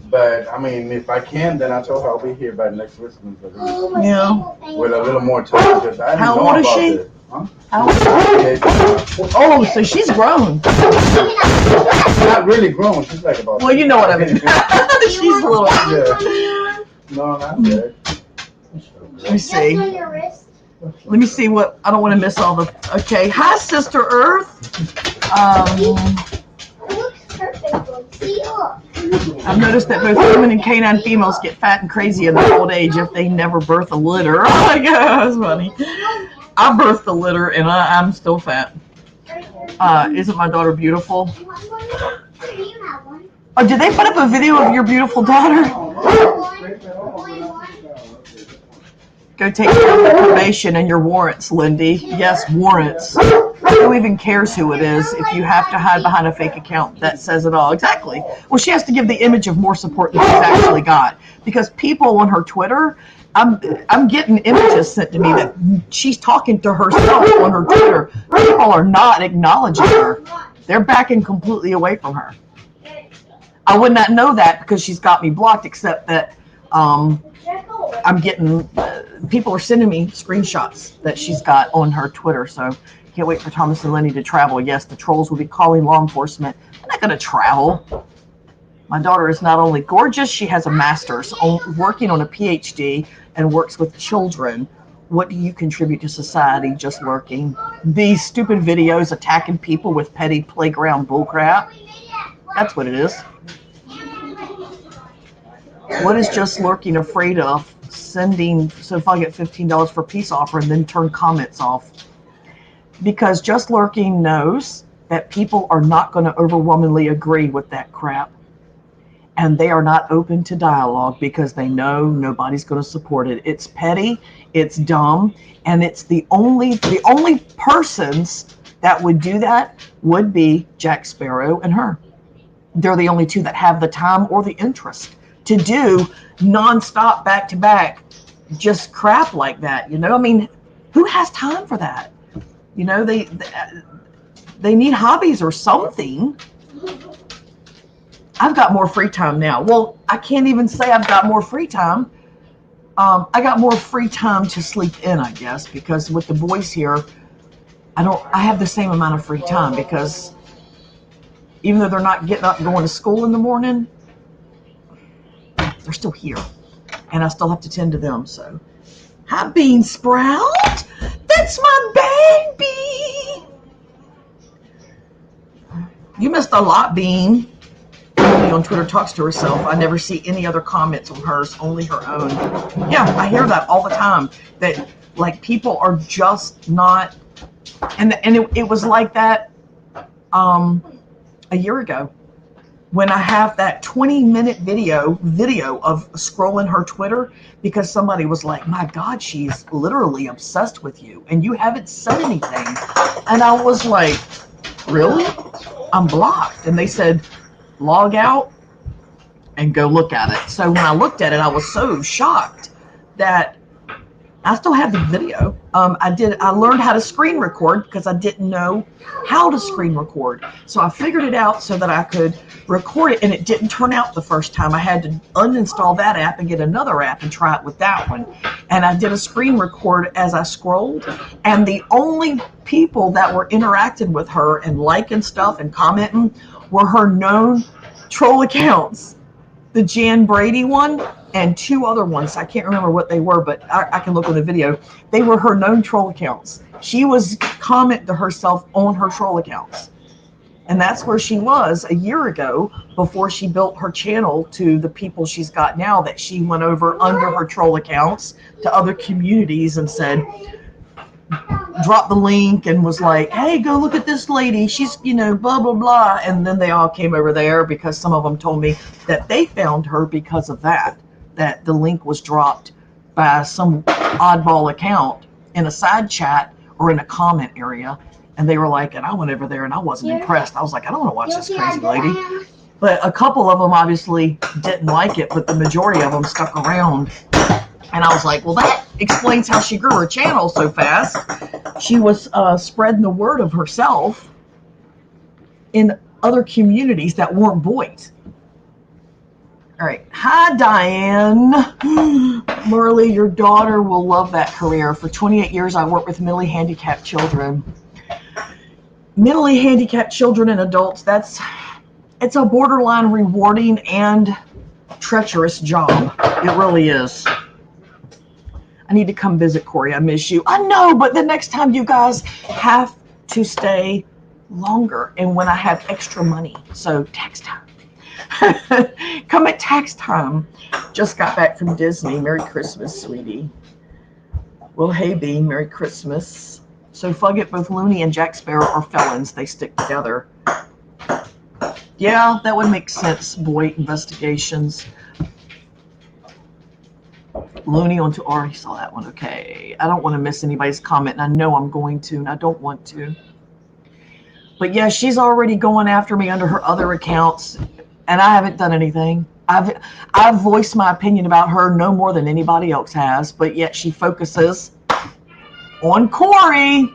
But I mean, if I can, then I told her I'll be here by next Christmas. Yeah. With a little more time because I didn't How know old is about she? this. Huh? How old? Oh, so she's grown. Not really grown. She's like about. Well, you know what I mean. She's a little. Yeah. No, not yet. Let me see. Let me see what. I don't want to miss all the. Okay. Hi, Sister Earth. I've noticed that both human and canine females get fat and crazy in their old age if they never birth a litter. Oh my God, that's funny. I birthed a litter and I'm still fat. Isn't my daughter beautiful? Oh, did they put up a video of your beautiful daughter? Go take care of the probation and your warrants, Lindy. Yes, warrants. Who even cares who it is if you have to hide behind a fake account? That says it all. Exactly. Well, she has to give the image of more support than she's actually got. Because people on her Twitter, I'm getting images sent to me that she's talking to herself on her Twitter. People are not acknowledging her. They're backing completely away from her. I would not know that because she's got me blocked, except that I'm getting people are sending me screenshots that she's got on her Twitter. So can't wait for Thomas and Lindy to travel. Yes, the trolls will be calling law enforcement. I'm not going to travel. My daughter is not only gorgeous, she has a master's, working on a PhD, and works with children. What do you contribute to society? Just lurking. These stupid videos attacking people with petty playground bullcrap. That's what it is. What is just lurking afraid of? Sending, so if I get $15 for peace offer and then turn comments off. Because just lurking knows that people are not going to overwhelmingly agree with that crap. And they are not open to dialogue because they know nobody's going to support it. It's petty, it's dumb, and it's the only persons that would do that would be Jack Sparrow and her. They're the only two that have the time or the interest to do nonstop back-to-back just crap like that. You know, I mean, who has time for that? You know, they need hobbies or something. I've got more free time now. Well, I can't even say I've got more free time. I got more free time to sleep in, I guess, because with the boys here, I have the same amount of free time because even though they're not getting up and going to school in the morning, they're still here. And I still have to tend to them. So, hi, Bean Sprout. That's my baby. You missed a lot, Bean. Emily on Twitter talks to herself. I never see any other comments on hers, only her own. Yeah, I hear that all the time. That like people are just not, and it was like that a year ago when I have that 20-minute video of scrolling her Twitter because somebody was like, my God, she's literally obsessed with you and you haven't said anything. And I was like, really? I'm blocked. And they said, log out and go look at it. So when I looked at it, I was so shocked that I still have the video. I learned how to screen record because I didn't know how to screen record. So I figured it out so that I could record it, and it didn't turn out the first time. I had to uninstall that app and get another app and try it with that one. And I did a screen record as I scrolled, and the only people that were interacting with her and liking stuff and commenting were her known troll accounts. The Jan Brady one and two other ones. I can't remember what they were, but I can look on the video. They were her known troll accounts. She was commenting to herself on her troll accounts. And that's where she was a year ago before she built her channel to the people she's got now, that she went over under her troll accounts to other communities and said, dropped the link and was like, hey, go look at this lady. She's, blah, blah, blah. And then they all came over there because some of them told me that they found her because of that the link was dropped by some oddball account in a side chat or in a comment area. And they were like, and I went over there and I wasn't impressed. I was like, I don't want to watch this crazy lady. But a couple of them obviously didn't like it, but the majority of them stuck around. And I was like, well, that explains how she grew her channel so fast. She was spreading the word of herself in other communities that weren't boys. All right. Hi, Diane. Marley, your daughter will love that career. For 28 years, I worked with mentally handicapped children. Mentally handicapped children and adults, it's a borderline rewarding and treacherous job. It really is. I need to come visit Corey. I miss you. I know, but the next time you guys have to stay longer and when I have extra money. So tax time. Come at tax time. Just got back from Disney. Merry Christmas, sweetie. Well, hey, B, Merry Christmas. So Fugget, both Looney and Jack Sparrow are felons. They stick together. Yeah, that would make sense, boy, investigations. Looney onto already saw that one. Okay. I don't want to miss anybody's comment, and I know I'm going to, and I don't want to. But yeah, she's already going after me under her other accounts, and I haven't done anything. I've voiced my opinion about her no more than anybody else has, but yet she focuses on Corey.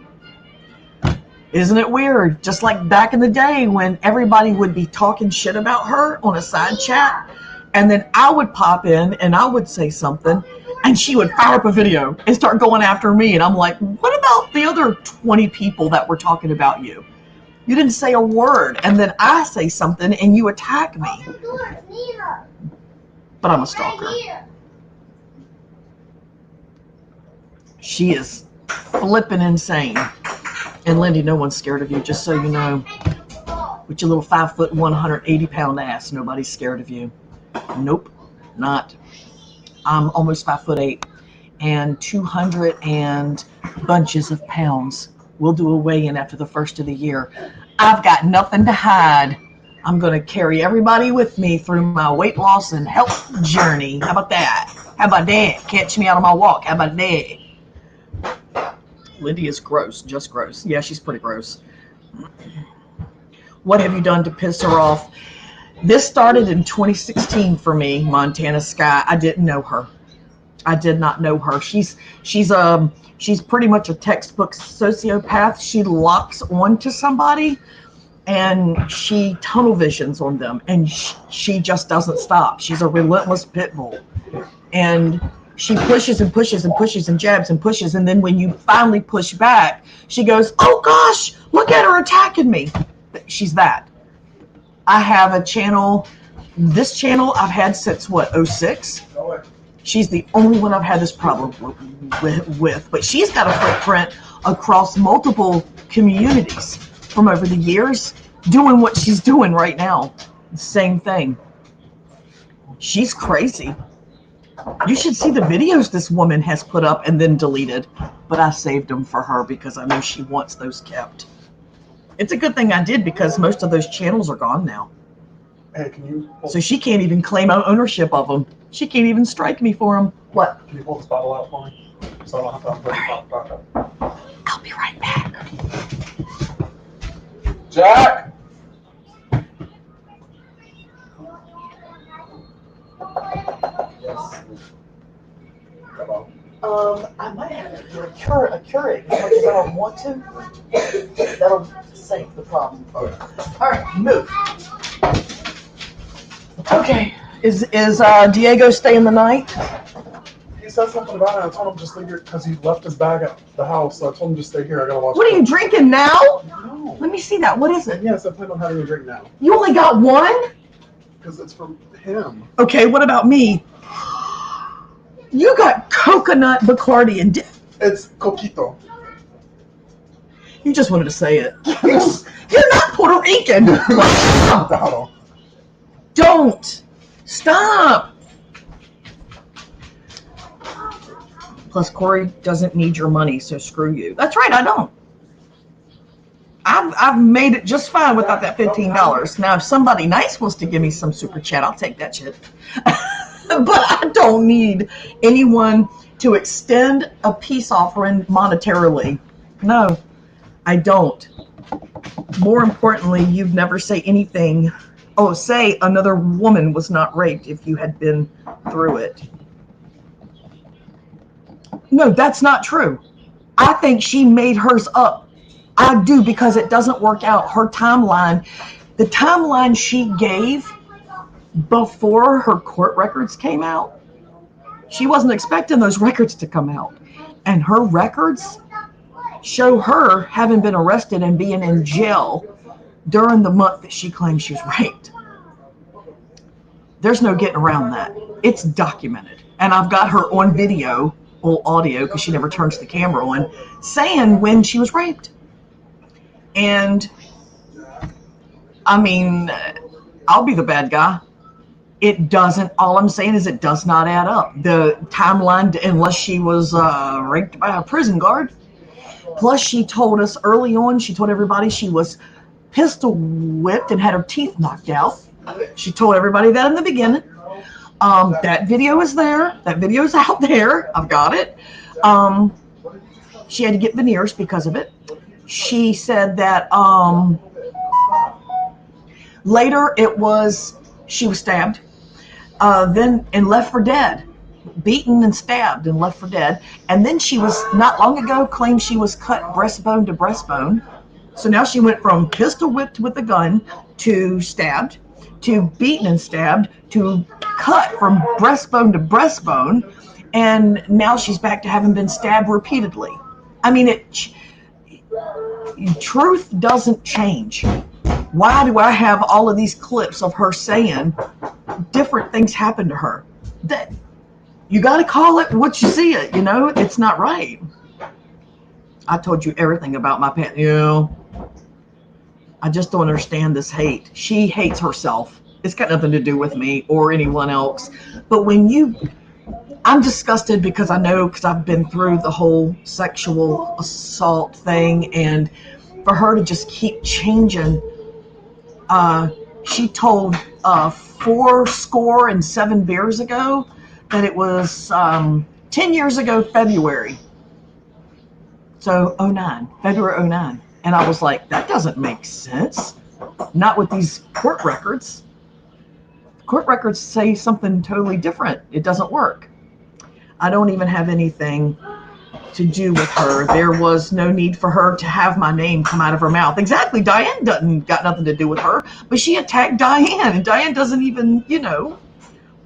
Isn't it weird? Just like back in the day when everybody would be talking shit about her on a side chat, and then I would pop in and I would say something, and she would fire up a video and start going after me. And I'm like, what about the other 20 people that were talking about you? You didn't say a word. And then I say something and you attack me. But I'm a stalker. She is flipping insane. And Lindy, no one's scared of you, just so you know. With your little 5'1", 180-pound ass, nobody's scared of you. Nope, not. I'm almost 5'8", and 200 and bunches of pounds. We'll do a weigh-in after the first of the year. I've got nothing to hide. I'm going to carry everybody with me through my weight loss and health journey. How about that? How about that? Catch me out on my walk. How about that? Lindy is gross, just gross. Yeah, she's pretty gross. What have you done to piss her off? This started in 2016 for me, Montana Sky. I didn't know her. I did not know her. She's pretty much a textbook sociopath. She locks onto somebody and she tunnel visions on them, and she just doesn't stop. She's a relentless pit bull. And she pushes and pushes and pushes and jabs and pushes, and then when you finally push back, she goes, oh gosh, look at her attacking me. She's that. I have a channel. This channel I've had since what, 06? She's the only one I've had this problem with. But she's got a footprint across multiple communities from over the years, doing what she's doing right now. Same thing. She's crazy. You should see the videos this woman has put up and then deleted. But I saved them for her because I know she wants those kept. It's a good thing I did, because most of those channels are gone now. Hey, can you So she can't even claim ownership of them. She can't even strike me for them. What? Can you pull this bottle out for me? So I don't have to unput the bottle back up. I'll be right back. Jack! Yes. Hello. I might have to do a Keurig as much as I don't want to. That'll save the problem. Okay. All right, move. Okay, is Diego staying the night? He said something about it. I told him just leave it because he left his bag at the house. So I told him just stay here. I gotta watch. What are you drinking now? No. Let me see that. What is it? Yes, I plan on having a drink now. You only got one? Because it's from him. Okay, what about me? You got coconut Bacardi and It's coquito. you just wanted to say it. You're not Puerto Rican. Don't. Stop. Plus, Corey doesn't need your money, so screw you. That's right, I don't. I've made it just fine without that $15. Now, if somebody nice wants to give me some super chat, I'll take that shit. But I don't need anyone to extend a peace offering monetarily. No, I don't. More importantly, you'd never say anything. Oh, say another woman was not raped if you had been through it. No, that's not true. I think she made hers up. I do, because it doesn't work out. Her timeline, the timeline she gave before her court records came out. She wasn't expecting those records to come out. And her records show her having been arrested and being in jail during the month that she claimed she was raped. There's no getting around that. It's documented. And I've got her on video or audio, because she never turns the camera on, saying when she was raped. And I mean, I'll be the bad guy. It doesn't, all I'm saying is it does not add up. The timeline, unless she was raped by a prison guard. Plus, she told us early on, she told everybody she was pistol whipped and had her teeth knocked out. She told everybody that in the beginning. That video is there. That video is out there. I've got it. She had to get veneers because of it. She said that later it was, she was stabbed, then and left for dead. Beaten and stabbed and left for dead. And then she was, not long ago, claimed she was cut breastbone to breastbone. So now she went from pistol whipped with a gun to stabbed, to beaten and stabbed, to cut from breastbone to breastbone. And now she's back to having been stabbed repeatedly. I mean, truth doesn't change. Why do I have all of these clips of her saying different things happened to her? That you got to call it what you see it, you know? It's not right. I told you everything about my pet. You know, I just don't understand this hate. She hates herself. It's got nothing to do with me or anyone else. But when I'm disgusted because I know, because I've been through the whole sexual assault thing, and for her to just keep changing. She told 4 beers ago that it was 10 years ago February. So February 09. And I was like, that doesn't make sense. Not with these court records. Court records say something totally different. It doesn't work. I don't even have anything to do with her. There was no need for her to have my name come out of her mouth. Exactly. Diane doesn't got nothing to do with her, but she attacked Diane, and Diane doesn't even,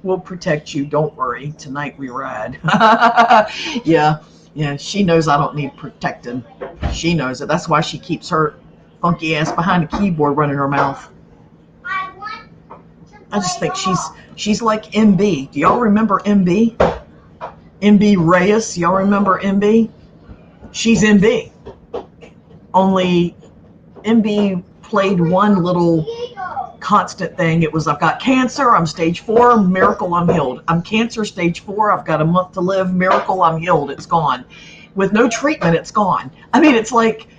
we'll protect you. Don't worry. Tonight we ride. Yeah. She knows I don't need protecting. She knows it. That's why she keeps her funky ass behind the keyboard running her mouth. I just think she's like MB. Do y'all remember MB? MB Reyes, y'all remember MB? She's MB. Only MB played one little constant thing. It was, I've got cancer, I'm stage 4, miracle, I'm healed. I'm cancer, stage 4, I've got a month to live, miracle, I'm healed, it's gone. With no treatment, it's gone. I mean, it's like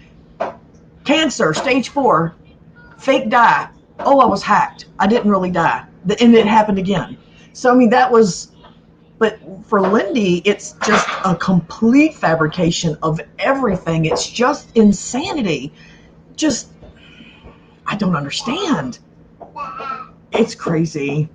cancer, stage 4, fake die. Oh, I was hacked. I didn't really die. And it happened again. So, I mean, that was... But for Lindy, it's just a complete fabrication of everything. It's just insanity. Just, I don't understand. It's crazy.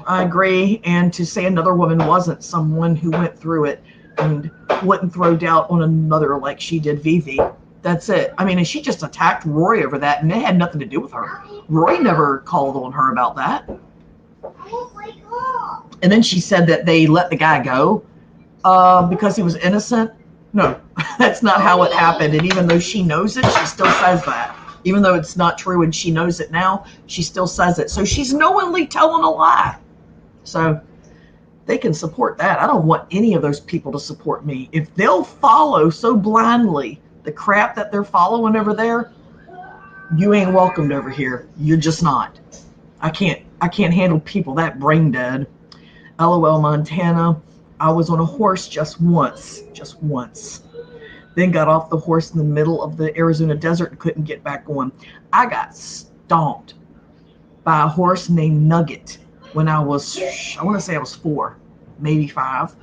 I agree. And to say another woman wasn't someone who went through it and wouldn't throw doubt on another like she did Vivi. That's it. I mean, and she just attacked Roy over that, and it had nothing to do with her. Roy never called on her about that. And then she said that they let the guy go because he was innocent. No, that's not how it happened. And even though she knows it, she still says that. Even though it's not true and she knows it now, she still says it. So she's knowingly telling a lie. So they can support that. I don't want any of those people to support me. If they'll follow so blindly the crap that they're following over there, you ain't welcomed over here. You're just not. I can't handle people that brain dead. LOL Montana. I was on a horse just once. Then got off the horse in the middle of the Arizona desert and couldn't get back on. I got stomped by a horse named Nugget when I want to say I was 4, maybe 5.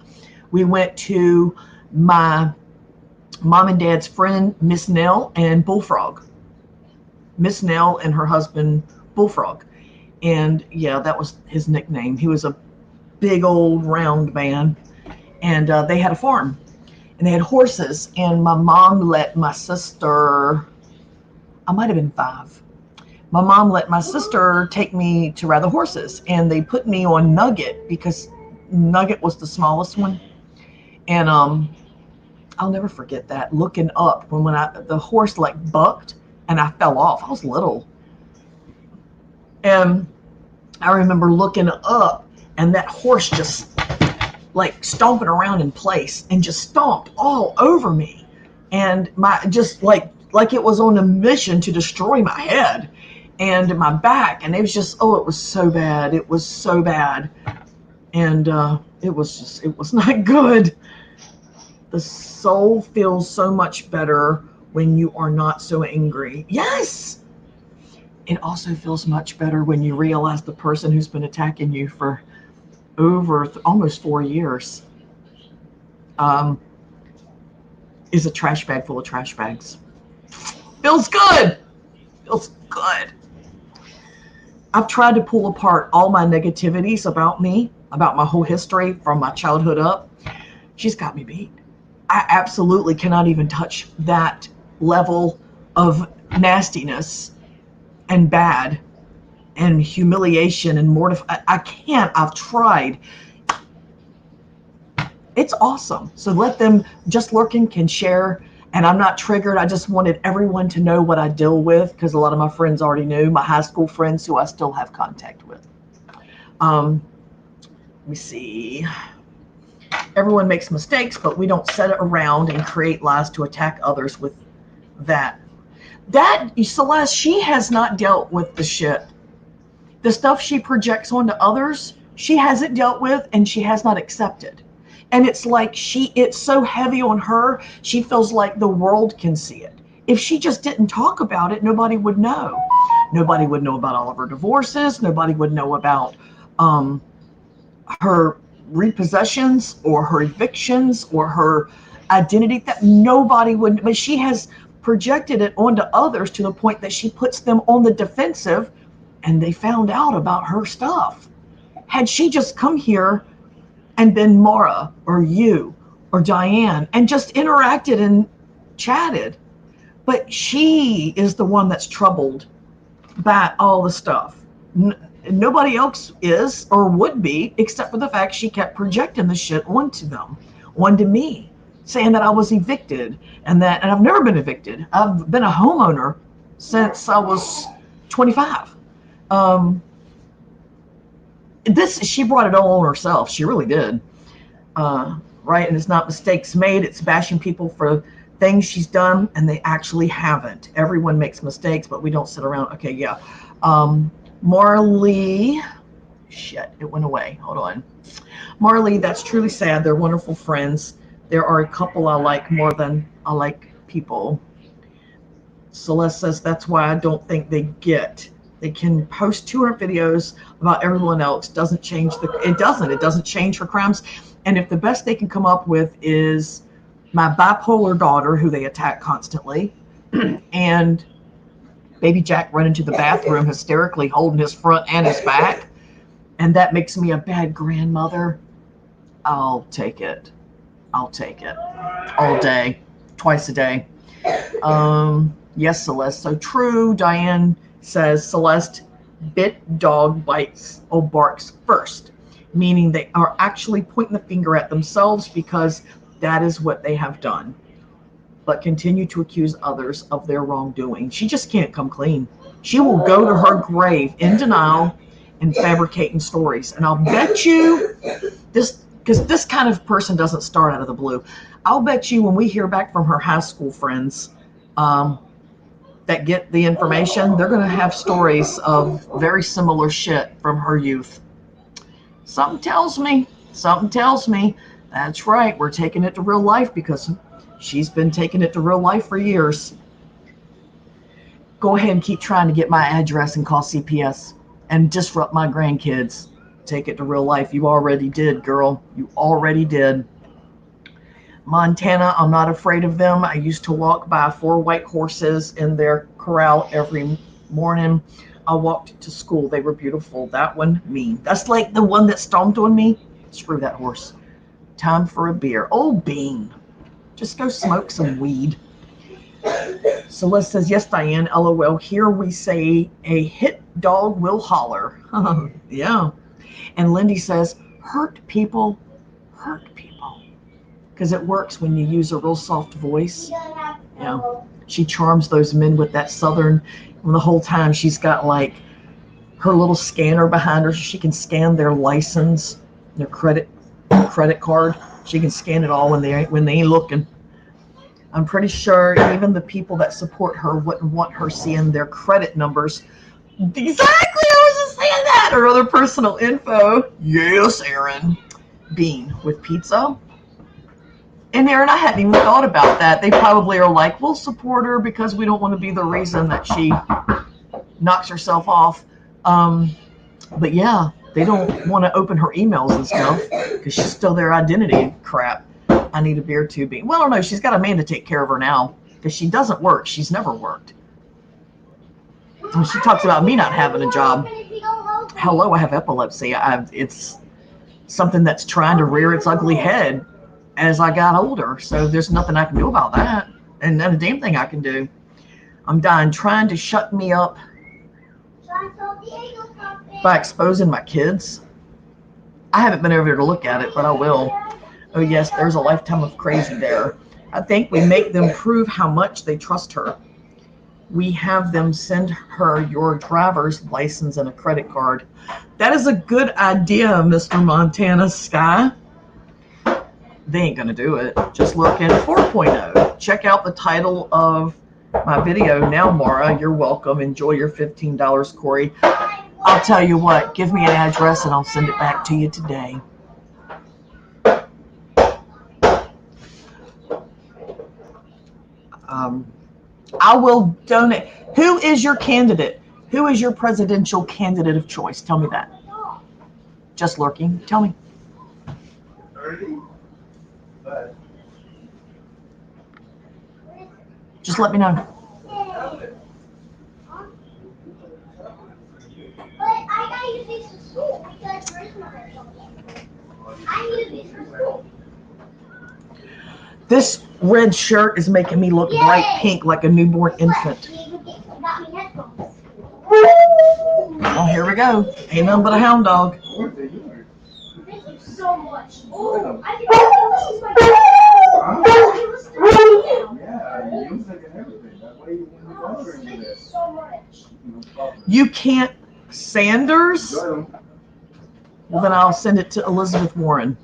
We went to my mom and dad's friend, Miss Nell and Bullfrog. Miss Nell and her husband, Bullfrog. And yeah, that was his nickname. He was a big old round man. And they had a farm. And they had horses. And my mom let my sister, I might have been 5, my mom let my sister take me to ride the horses, and they put me on Nugget because Nugget was the smallest one. And I'll never forget that, looking up when the horse like bucked and I fell off. I was little. And I remember looking up and that horse just like stomping around in place and just stomped all over me. And my just like it was on a mission to destroy my head and my back. And it was just, oh, it was so bad. It was so bad. And it was not good. The soul feels so much better when you are not so angry. Yes. It also feels much better when you realize the person who's been attacking you for over almost 4 years is a trash bag full of trash bags. Feels good. Feels good. I've tried to pull apart all my negativities about me, about my whole history from my childhood up. She's got me beat. I absolutely cannot even touch that level of nastiness and bad and humiliation and mortify. I can't. I've tried. It's awesome. So let them, Just Lurking can share, and I'm not triggered. I just wanted everyone to know what I deal with because a lot of my friends already knew, my high school friends who I still have contact with. Let me see. Everyone makes mistakes, but we don't sit around and create lies to attack others with that. Celeste, she has not dealt with the shit. The stuff she projects onto others, she hasn't dealt with and she has not accepted. And it's like it's so heavy on her, she feels like the world can see it. If she just didn't talk about it, nobody would know. Nobody would know about all of her divorces. Nobody would know about her repossessions or her evictions or her identity. That nobody would, but she has projected it onto others to the point that she puts them on the defensive, and they found out about her stuff. Had she just come here and been Mara or you or Diane and just interacted and chatted, but she is the one that's troubled by all the stuff. Nobody else is or would be, except for the fact she kept projecting the shit onto me, saying that I was evicted and I've never been evicted. I've been a homeowner since I was 25. She brought it all on herself. She really did. Right? And it's not mistakes made. It's bashing people for things she's done, and they actually haven't. Everyone makes mistakes, but we don't sit around. Okay, yeah. Marley, shit, it went away. Hold on. Marley, that's truly sad. They're wonderful friends. There are a couple I like more than I like people. Celeste says that's why I don't think they can post 200 videos about everyone else. It doesn't change change her crimes. And if the best they can come up with is my bipolar daughter, who they attack constantly, and baby Jack running to the bathroom hysterically holding his front and his back, and that makes me a bad grandmother, I'll take it all day, twice a day. Yes, Celeste, so true. Diane says Celeste, bit dog bites or barks first, meaning they are actually pointing the finger at themselves because that is what they have done, but continue to accuse others of their wrongdoing. She just can't come clean. She will go to her grave in denial and fabricating stories. And I'll bet you this, because this kind of person doesn't start out of the blue. I'll bet you when we hear back from her high school friends that get the information, they're going to have stories of very similar shit from her youth. Something tells me, that's right, we're taking it to real life because she's been taking it to real life for years. Go ahead and keep trying to get my address and call CPS and disrupt my grandkids. Take it to real life. You already did, girl. You already did. Montana, I'm not afraid of them. I used to walk by 4 white horses in their corral every morning. I walked to school. They were beautiful. That one, mean. That's like the one that stomped on me. Screw that horse. Time for a beer. Oh, Bean. Just go smoke some weed. Celeste says, yes, Diane, LOL. Here we say a hit dog will holler. Yeah. And Lindy says, hurt people. Because it works when you use a real soft voice. Yeah. She charms those men with that southern, and the whole time she's got like her little scanner behind her so she can scan their license, their credit card. She can scan it all when they ain't looking. I'm pretty sure even the people that support her wouldn't want her seeing their credit numbers. Exactly, I was just saying that. Or other personal info. Yes, Aaron. Bean with pizza. And Aaron, I hadn't even thought about that. They probably are like, we'll support her because we don't want to be the reason that she knocks herself off. But yeah, they don't want to open her emails and stuff because she's still their identity crap. I need a beer too, Bean. Well, I don't know. She's got a man to take care of her now because she doesn't work. She's never worked. When she talks about me not having a job, hello, I have epilepsy. It's something that's trying to rear its ugly head as I got older. So there's nothing I can do about that. And not a damn thing I can do. I'm dying trying to shut me up by exposing my kids. I haven't been over there to look at it, but I will. Oh yes, there's a lifetime of crazy there. I think we make them prove how much they trust her. We have them send her your driver's license and a credit card. That is a good idea, Mr. Montana Sky. They ain't gonna do it. Just look at 4.0. Check out the title of my video now, Mara. You're welcome. Enjoy your $15, Corey. I'll tell you what, give me an address and I'll send it back to you today. I will donate. Who is your candidate? Who is your presidential candidate of choice? Tell me that. Just lurking. Tell me. Just let me know. But I gotta use these for school because where's my I need these for school. This red shirt is making me look bright pink like a newborn infant. Oh, here we go. Ain't nothing but a hound dog. Thank you so much. Oh, I can so much. You can't, Sanders? Well, then I'll send it to Elizabeth Warren.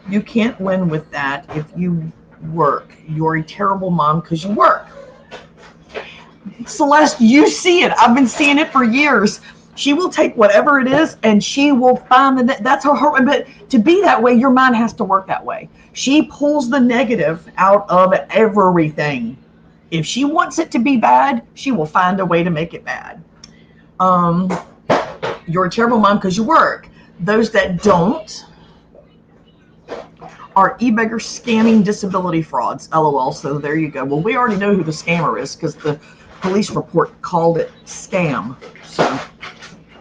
You can't win with that if you work. You're a terrible mom because you work. Celeste, you see it. I've been seeing it for years. She will take whatever it is and she will find the, that's her, but to be that way, your mind has to work that way. She pulls the negative out of everything. If she wants it to be bad, she will find a way to make it bad. You're a terrible mom because you work. Those that don't are e-beggar scamming disability frauds. LOL. So there you go. Well, we already know who the scammer is because the police report called it scam. So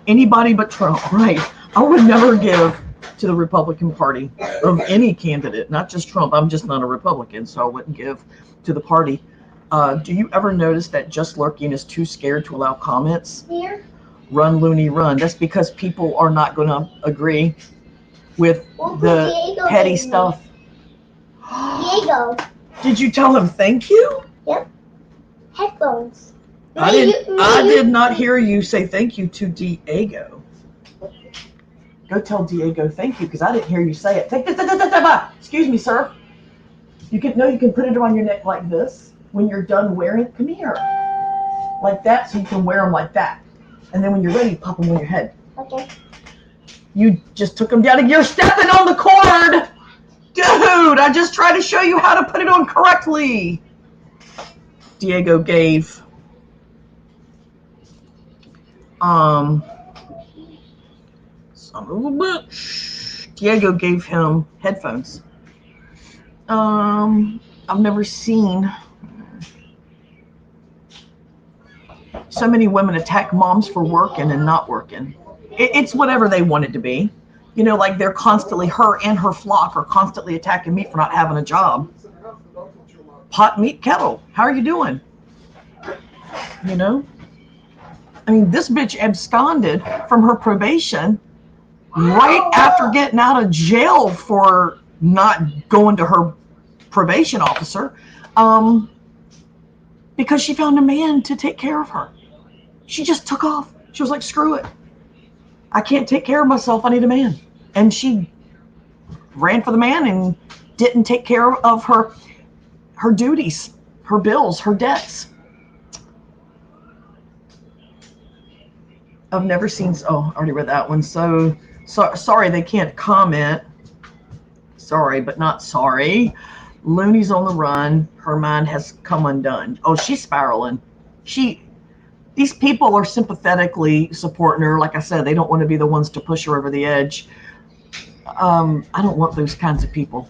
anybody but Trump, right? I would never give to the Republican Party of any candidate, not just Trump. I'm just not a Republican, so I wouldn't give to the party. Do you ever notice that Just Lurking is too scared to allow comments? Here. Run, Looney, run. That's because people are not going to agree with the petty stuff. Diego. Did you tell him thank you? Yep. Headphones. I did not hear you say thank you to Diego. Go tell Diego thank you because I didn't hear you say it. Take this. Excuse me, sir. You can put it on your neck like this when you're done wearing. Come here, like that, so you can wear them like that. And then when you're ready, pop them on your head. Okay. You just took them down and you're stepping on the cord. Dude, I just tried to show you how to put it on correctly. Diego gave son of a bitch. Diego gave him headphones. I've never seen so many women attack moms for working and not working. It's whatever they want it to be. You know, like they're constantly, her and her flock are constantly attacking me for not having a job. pot meet kettle. How are you doing? You know? I mean, this bitch absconded from her probation right after getting out of jail for not going to her probation officer, because she found a man to take care of her. She just took off. She was like, screw it. I can't take care of myself. I need a man. And she ran for the man and didn't take care of her duties, her bills, her debts. I've never seen, oh, I already read that one. So sorry they can't comment. Sorry, but not sorry. Looney's on the run. Her mind has come undone. Oh, she's spiraling. These people are sympathetically supporting her. Like I said, they don't want to be the ones to push her over the edge. I don't want those kinds of people.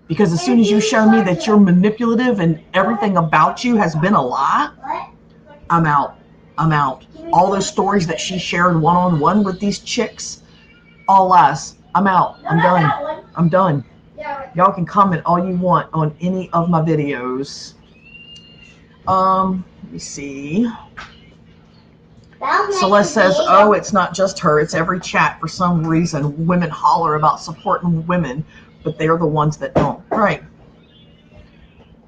Because as soon as you show me that you're manipulative and everything about you has been a lie, I'm out. I'm out. All those stories that she shared one-on-one with these chicks, all lies. I'm out. I'm done. I'm done. Y'all can comment all you want on any of my videos. Let me see. Celeste says, oh, it's not just her. It's every chat. For some reason, women holler about supporting women, but they're the ones that don't. Right.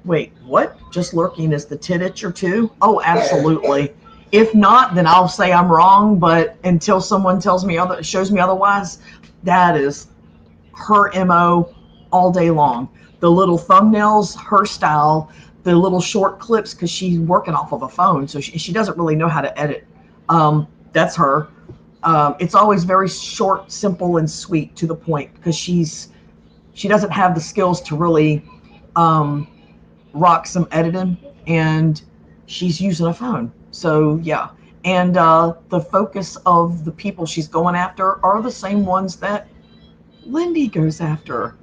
Wait, what? Just lurking is the tit itcher too? Oh, absolutely. If not, then I'll say I'm wrong. But until someone tells me shows me otherwise, that is her MO all day long. The little thumbnails, her style. The little short clips, because she's working off of a phone, so she doesn't really know how to edit. That's her. It's always very short, simple, and sweet, to the point, because she doesn't have the skills to really rock some editing, and she's using a phone. So yeah, and the focus of the people she's going after are the same ones that Lindy goes after.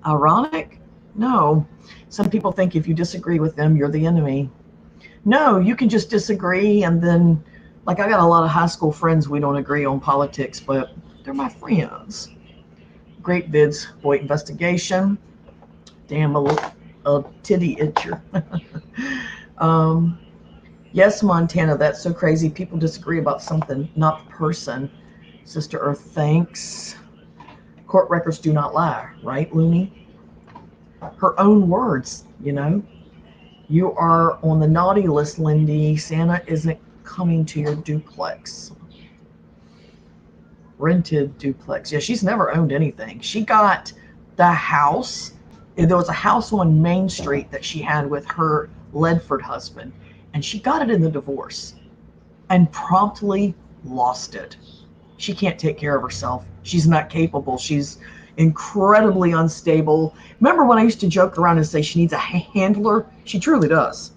Ironic? No. Some people think if you disagree with them, you're the enemy. No, you can just disagree, and then, like, I got a lot of high school friends, we don't agree on politics, but they're my friends. Great vids, boy investigation. Damn, a titty itcher. Yes, Montana, that's so crazy. People disagree about something, not the person. Sister Earth, thanks. Court records do not lie, right, Looney? Her own words, you know. You are on the naughty list, Lindy. Santa isn't coming to your duplex. Rented duplex. Yeah, she's never owned anything. She got the house. There was a house on Main Street that she had with her Ledford husband, and she got it in the divorce and promptly lost it. She can't take care of herself. She's not capable. She's incredibly unstable. Remember when I used to joke around and say she needs a handler? She truly does.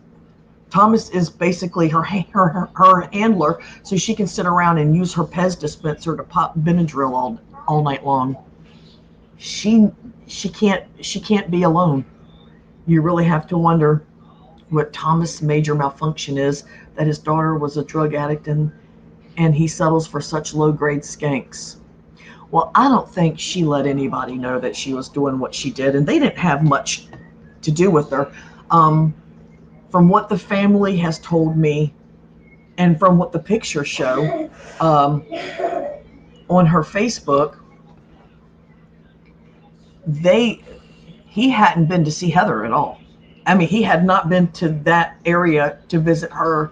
Thomas is basically her handler, so she can sit around and use her Pez dispenser to pop Benadryl all night long. She can't be alone. You really have to wonder what Thomas' major malfunction is, that his daughter was a drug addict and he settles for such low-grade skanks. Well, I don't think she let anybody know that she was doing what she did, and they didn't have much to do with her. From what the family has told me, and from what the pictures show on her Facebook, he hadn't been to see Heather at all. I mean, he had not been to that area to visit her.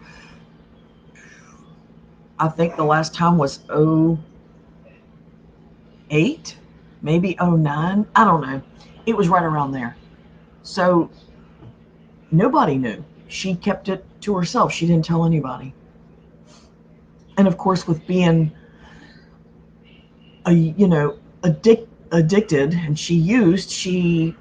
I think the last time was 2008, maybe 2009. I don't know. It was right around there. So nobody knew. She kept it to herself. She didn't tell anybody. And of course, with being addicted, and she used, she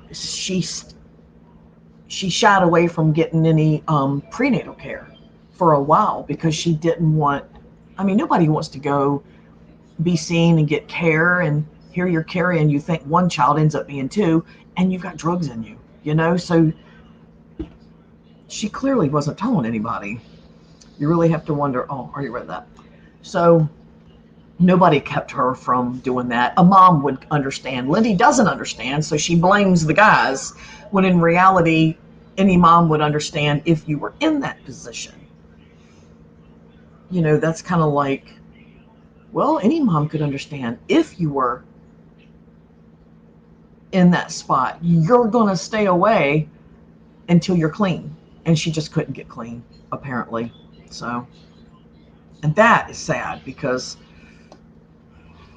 shied away from getting any prenatal care for a while, because she didn't want. I mean, nobody wants to go be seen and get care, and here you're carrying, you think one child ends up being two, and you've got drugs in you, you know? So she clearly wasn't telling anybody. You really have to wonder, oh, I already read that. So Nobody kept her from doing that. A mom would understand. Lindy doesn't understand, so she blames the guys, when in reality, any mom would understand if you were in that position. You know, that's kind of like, well, any mom could understand if you were in that spot. You're going to stay away until you're clean. And she just couldn't get clean, apparently. So, and that is sad because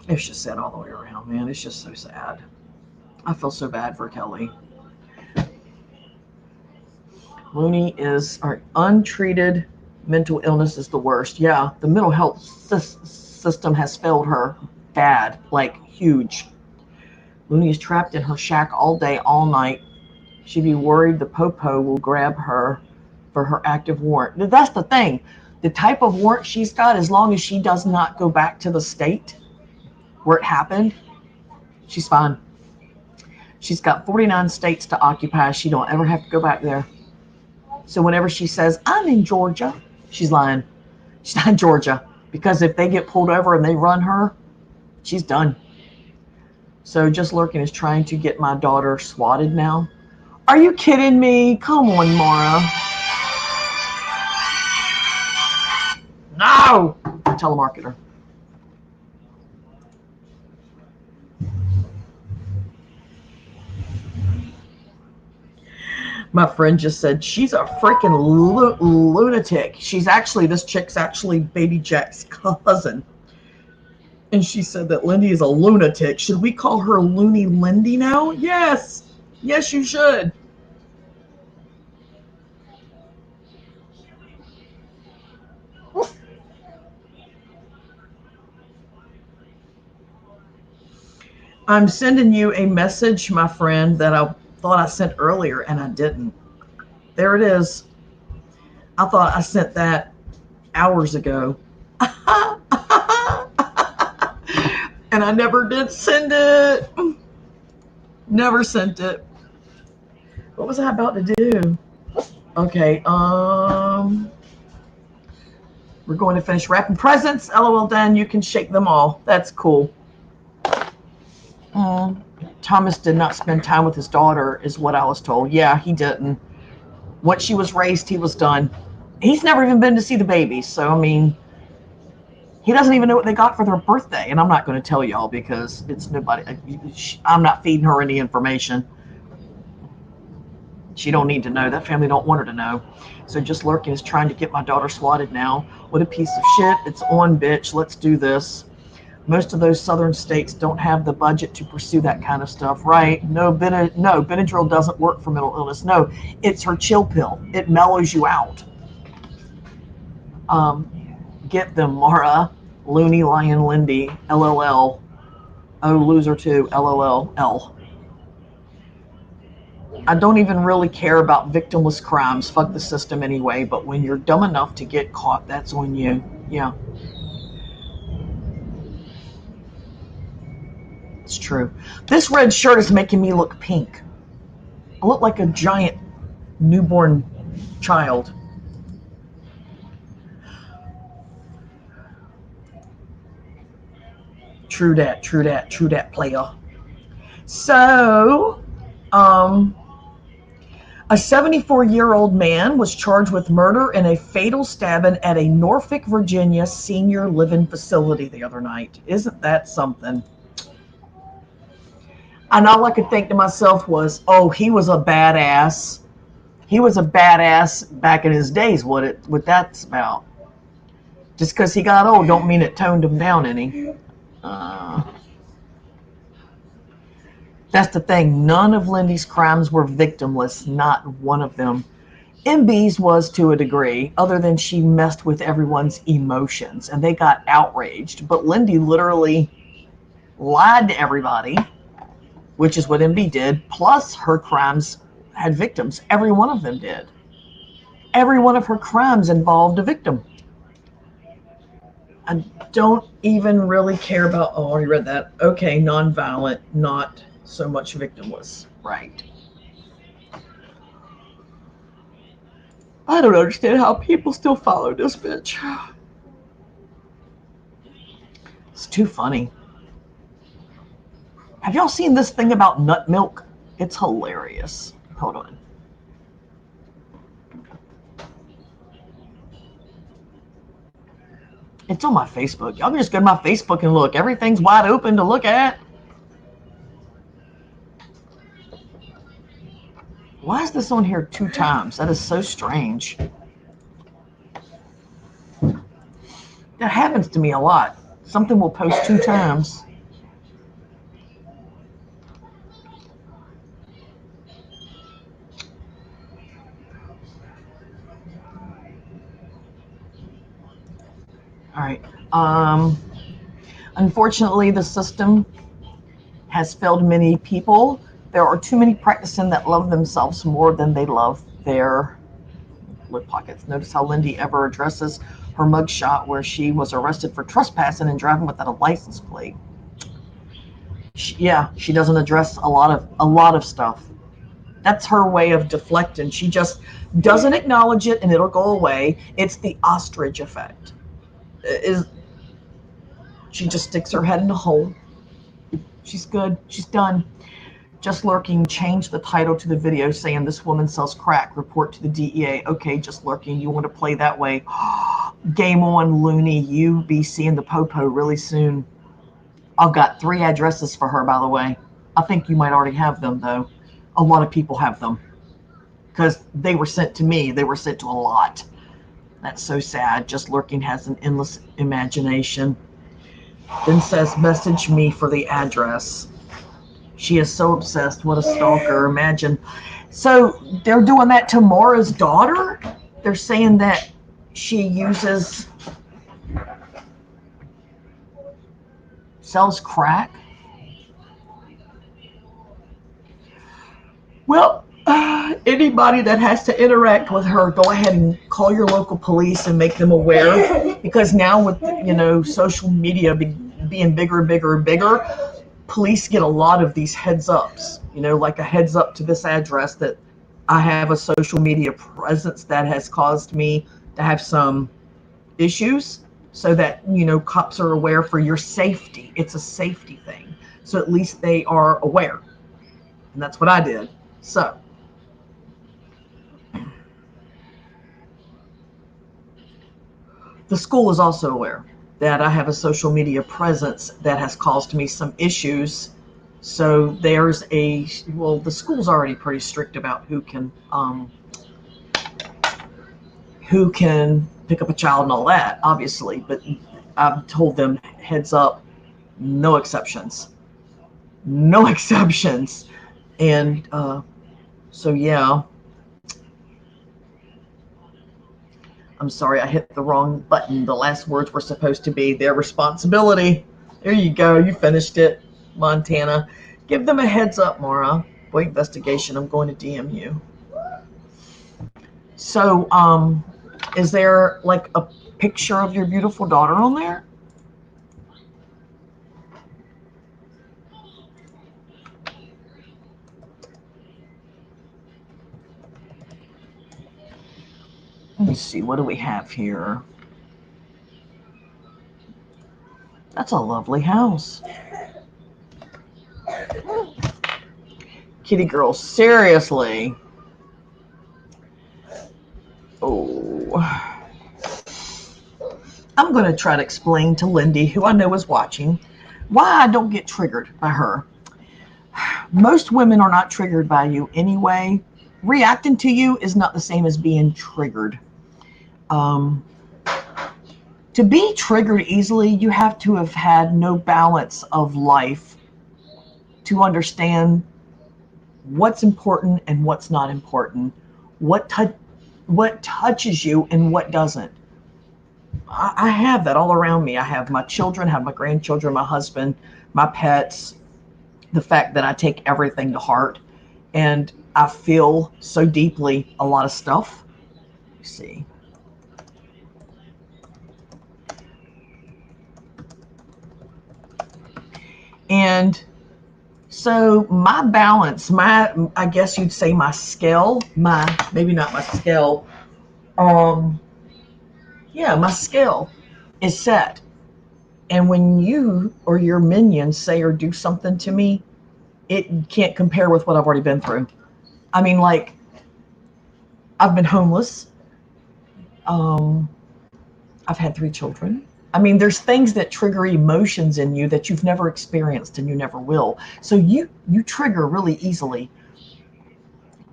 it's just sad all the way around, man. It's just so sad. I feel so bad for Kelly. Looney is untreated mental illness is the worst. Yeah, the mental health system has failed her bad, like huge. Looney is trapped in her shack all day, all night. She'd be worried the popo will grab her for her active warrant. That's the thing. The type of warrant she's got, as long as she does not go back to the state where it happened, she's fine. She's got 49 states to occupy. She don't ever have to go back there. So whenever she says, I'm in Georgia, she's lying. She's not in Georgia. Because if they get pulled over and they run her, she's done. So Just Lurking is trying to get my daughter swatted now. Are you kidding me? Come on, Mara. No! Telemarketer. My friend just said she's a freaking lunatic. This chick's actually Baby Jack's cousin. And she said that Lindy is a lunatic. Should we call her Loony Lindy now? Yes. Yes, you should. I'm sending you a message, my friend, that I thought I sent earlier and I didn't. There it is. I thought I sent that hours ago. And I never did send it. Never sent it. What was I about to do? Okay, we're going to finish wrapping presents. LOL, Dan, you can shake them all. That's cool. Thomas did not spend time with his daughter, is what I was told. Yeah, he didn't. Once she was raised, he was done. He's never even been to see the babies. So, I mean, he doesn't even know what they got for their birthday. And I'm not going to tell y'all because it's nobody. I'm not feeding her any information. She don't need to know. That family don't want her to know. So Just Lurking is trying to get my daughter swatted now. What a piece of shit. It's on, bitch. Let's do this. Most of those southern states don't have the budget to pursue that kind of stuff, right? No, Benadryl doesn't work for mental illness. No, it's her chill pill. It mellows you out. Get them, Mara. Loony Lion Lindy. LOL. Oh, loser too. LOL. I don't even really care about victimless crimes. Fuck the system anyway. But when you're dumb enough to get caught, that's on you. Yeah. It's true. This red shirt is making me look pink. I look like a giant newborn child. True that, player. So, a 74-year-old man was charged with murder and a fatal stabbing at a Norfolk, Virginia senior living facility the other night. Isn't that something? And all I could think to myself was, oh, he was a badass. He was a badass back in his days, what that's about. Just because he got old don't mean it toned him down any. That's the thing. None of Lindy's crimes were victimless. Not one of them. MB's was to a degree, other than she messed with everyone's emotions and they got outraged. But Lindy literally lied to everybody, which is what MB did. Plus, her crimes had victims. Every one of them did. Every one of her crimes involved a victim. I don't even really care about, oh, I already read that. Okay, nonviolent, not so much victimless. Right. I don't understand how people still follow this bitch. It's too funny. Have y'all seen this thing about nut milk? It's hilarious. Hold on. It's on my Facebook. Y'all can just go to my Facebook and look. Everything's wide open to look at. Why is this on here 2 times? That is so strange. That happens to me a lot. Something will post 2 times. All right. Unfortunately, the system has failed many people. There are too many practicing that love themselves more than they love their lip pockets. Notice how Lindy ever addresses her mugshot where she was arrested for trespassing and driving without a license plate. She doesn't address a lot of stuff. That's her way of deflecting. She just doesn't acknowledge it and it'll go away. It's the ostrich effect. She just sticks her head in a hole. She's good. She's done. Just Lurking changed the title to the video saying this woman sells crack. Report to the DEA. Okay, Just Lurking, you want to play that way. Game on, loony. You be seeing the popo really soon. I've got 3 addresses for her, by the way. I think you might already have them, though. A lot of people have them. Because they were sent to me. They were sent to a lot. That's so sad. Just Lurking has an endless imagination. Then says, message me for the address. She is so obsessed. What a stalker. Imagine. So they're doing that to Maura's daughter? They're saying that she sells crack? Well, anybody that has to interact with her, go ahead and call your local police and make them aware. Because now with, social media being bigger and bigger and bigger, police get a lot of these heads ups, like a heads up to this address that I have a social media presence that has caused me to have some issues, so that, cops are aware for your safety. It's a safety thing. So at least they are aware. And that's what I did. So the school is also aware that I have a social media presence that has caused me some issues. So there's the school's already pretty strict about who can pick up a child and all that, obviously. But I've told them, heads up, no exceptions. No exceptions. And so, yeah. I'm sorry, I hit the wrong button. The last words were supposed to be their responsibility. There you go. You finished it, Montana. Give them a heads up, Maura. Boy, investigation. I'm going to DM you. So, is there like a picture of your beautiful daughter on there? Let me see, what do we have here? That's a lovely house. Kitty girl, seriously. Oh. I'm going to try to explain to Lindy, who I know is watching, why I don't get triggered by her. Most women are not triggered by you anyway. Reacting to you is not the same as being triggered. To be triggered easily, you have to have had no balance of life to understand what's important and what's not important, what touches you and what doesn't. I have that all around me. I have my children, I have my grandchildren, my husband, my pets, the fact that I take everything to heart, and I feel so deeply a lot of stuff. Let's see. And so my balance, I guess you'd say my scale, maybe not my scale, my scale is set. And when you or your minions say or do something to me, it can't compare with what I've already been through. I mean, like, I've been homeless. Um, I've had 3 children. I mean, there's things that trigger emotions in you that you've never experienced and you never will. So you trigger really easily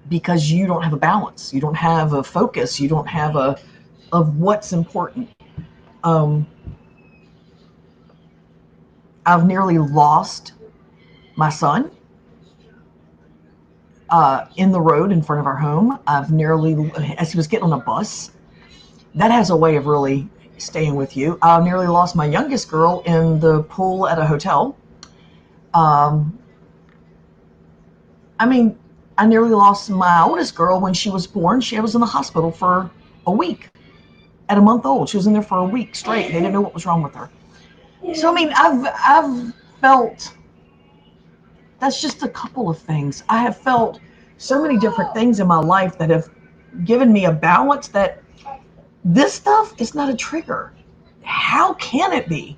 because you don't have a balance. You don't have a focus. You don't have a of what's important. Um, I've nearly lost my son in the road in front of our home. I've nearly, as he was getting on a bus, that has a way of really staying with you. I nearly lost my youngest girl in the pool at a hotel. Um, I mean, I nearly lost my oldest girl when she was born. She was in the hospital for a week at a month old. She was in there for a week straight. They didn't know what was wrong with her. So, I mean, I've felt, that's just a couple of things. I have felt so many different things in my life that have given me a balance that this stuff is not a trigger. How can it be?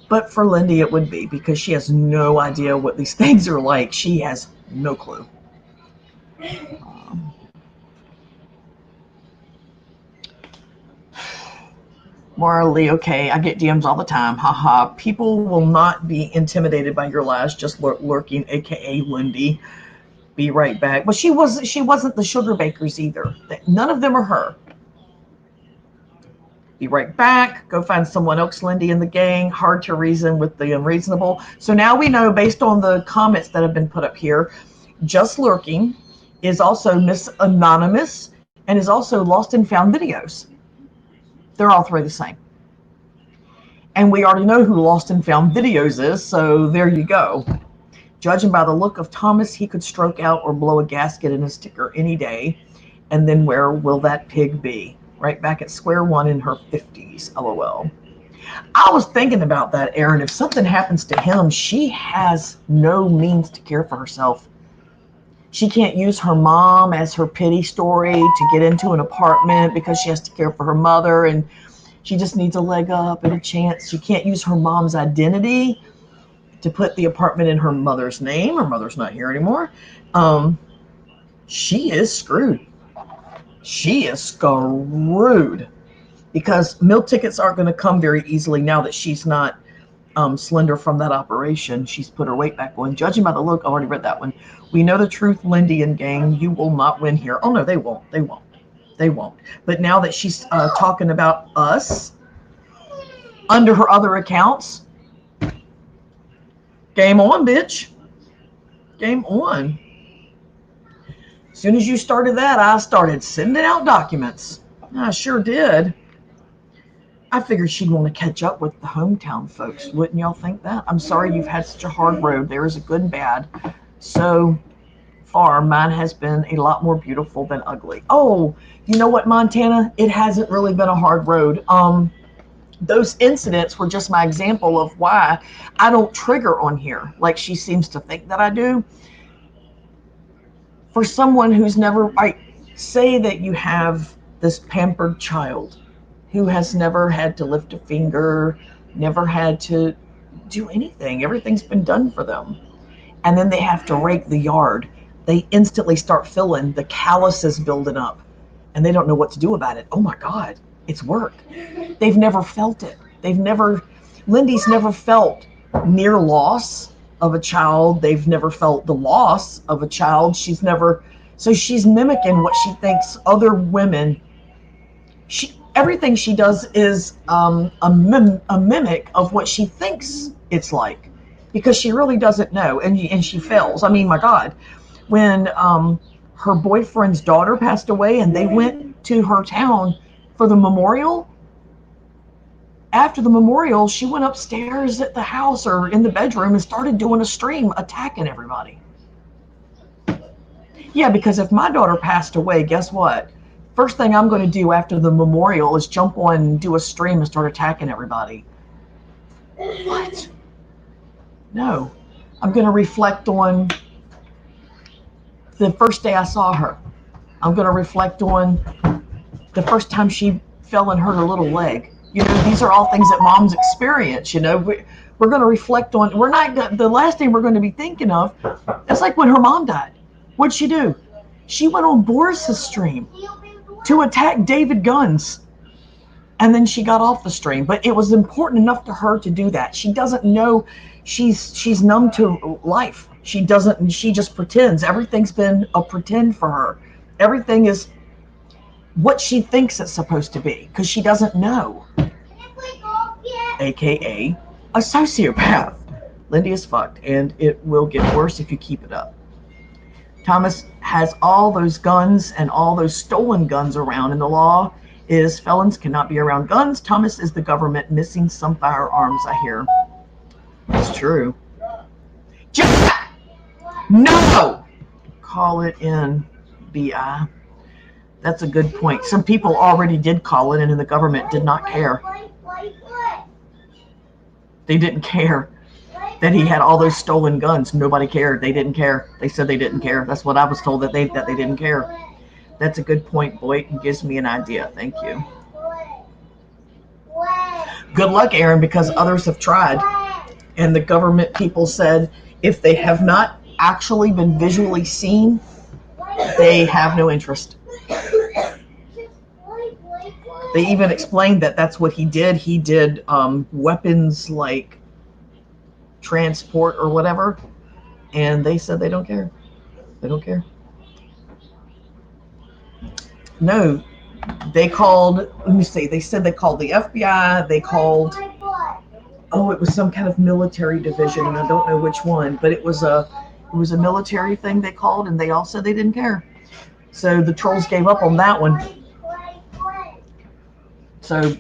But for Lindy, it would be because she has no idea what these things are like. She has no clue. Um, Morally, okay, I get DMs all the time. Haha. People will not be intimidated by your lies, just lurking, aka Lindy. Be right back. But she wasn't the sugar bakers either. None of them are her. Be right back. Go find someone else, Lindy, in the gang. Hard to reason with the unreasonable. So now we know, based on the comments that have been put up here, just lurking is also Miss Anonymous and is also Lost and Found Videos. They're all three the same. And we already know who Lost and Found Videos is, so there you go. Judging by the look of Thomas, he could stroke out or blow a gasket in a sticker any day. And then where will that pig be? Right back at square one in her 50s, LOL. I was thinking about that, Aaron. If something happens to him, she has no means to care for herself. She can't use her mom as her pity story to get into an apartment because she has to care for her mother and she just needs a leg up and a chance. She can't use her mom's identity to put the apartment in her mother's name. Her mother's not here anymore. She is screwed. She is screwed because meal tickets aren't going to come very easily now that she's not slender from that operation. She's put her weight back on. Judging by the look, I already read that one. We know the truth, Lindy and gang. You will not win here. Oh, no, they won't. They won't. They won't. But now that she's talking about us under her other accounts, game on, bitch. Game on. As soon as you started that, I started sending out documents. I sure did. I figured she'd want to catch up with the hometown folks. Wouldn't y'all think that? I'm sorry you've had such a hard road. There is a good and bad. So far, mine has been a lot more beautiful than ugly. Oh, you know what, Montana? It hasn't really been a hard road. Those incidents were just my example of why I don't trigger on here like she seems to think that I do. For someone who's never, like, say that you have this pampered child who has never had to lift a finger, never had to do anything. Everything's been done for them. And then they have to rake the yard. They instantly start feeling the calluses building up and they don't know what to do about it. Oh my God, it's work. They've never felt it. Lindy's never felt near loss of a child. They've never felt the loss of a child. So she's mimicking what she thinks other women, everything she does is a mimic of what she thinks it's like, because she really doesn't know, and she fails. I mean, my God, when her boyfriend's daughter passed away and they went to her town for the memorial, after the memorial, she went upstairs at the house or in the bedroom and started doing a stream attacking everybody. Yeah, because if my daughter passed away, guess what? First thing I'm going to do after the memorial is jump on and do a stream and start attacking everybody. What? No. I'm going to reflect on the first day I saw her. I'm going to reflect on the first time she fell and hurt her little leg. these are all things that moms experience. We're going to reflect on. We're not the last thing we're going to be thinking of. That's like when her mom died. What'd she do? She went on Boris's stream to attack David Gunn's, and then she got off the stream. But it was important enough to her to do that. She doesn't know. She's numb to life. She doesn't. She just pretends. Everything's been a pretend for her. Everything is what she thinks it's supposed to be because she doesn't know. AKA a sociopath. Lindy is fucked, and it will get worse if you keep it up. Thomas has all those guns and all those stolen guns around, and the law is felons cannot be around guns. Thomas is the government missing some firearms, I hear. It's true. Jack! No! Call it in, BI. That's a good point. Some people already did call it in, and the government did not care. They didn't care that he had all those stolen guns. Nobody cared. They didn't care. They said they didn't care. That's what I was told, that they didn't care. That's a good point, Boyd. It gives me an idea. Thank you. Good luck, Aaron, because others have tried. And the government people said if they have not actually been visually seen, they have no interest. They even explained that that's what he did. He did weapons like transport or whatever, and they said they don't care. They don't care. No, they called, let me see, they said they called the FBI, they called, it was some kind of military division, and I don't know which one, but it was a military thing they called, and they all said they didn't care. So the trolls gave up on that one. So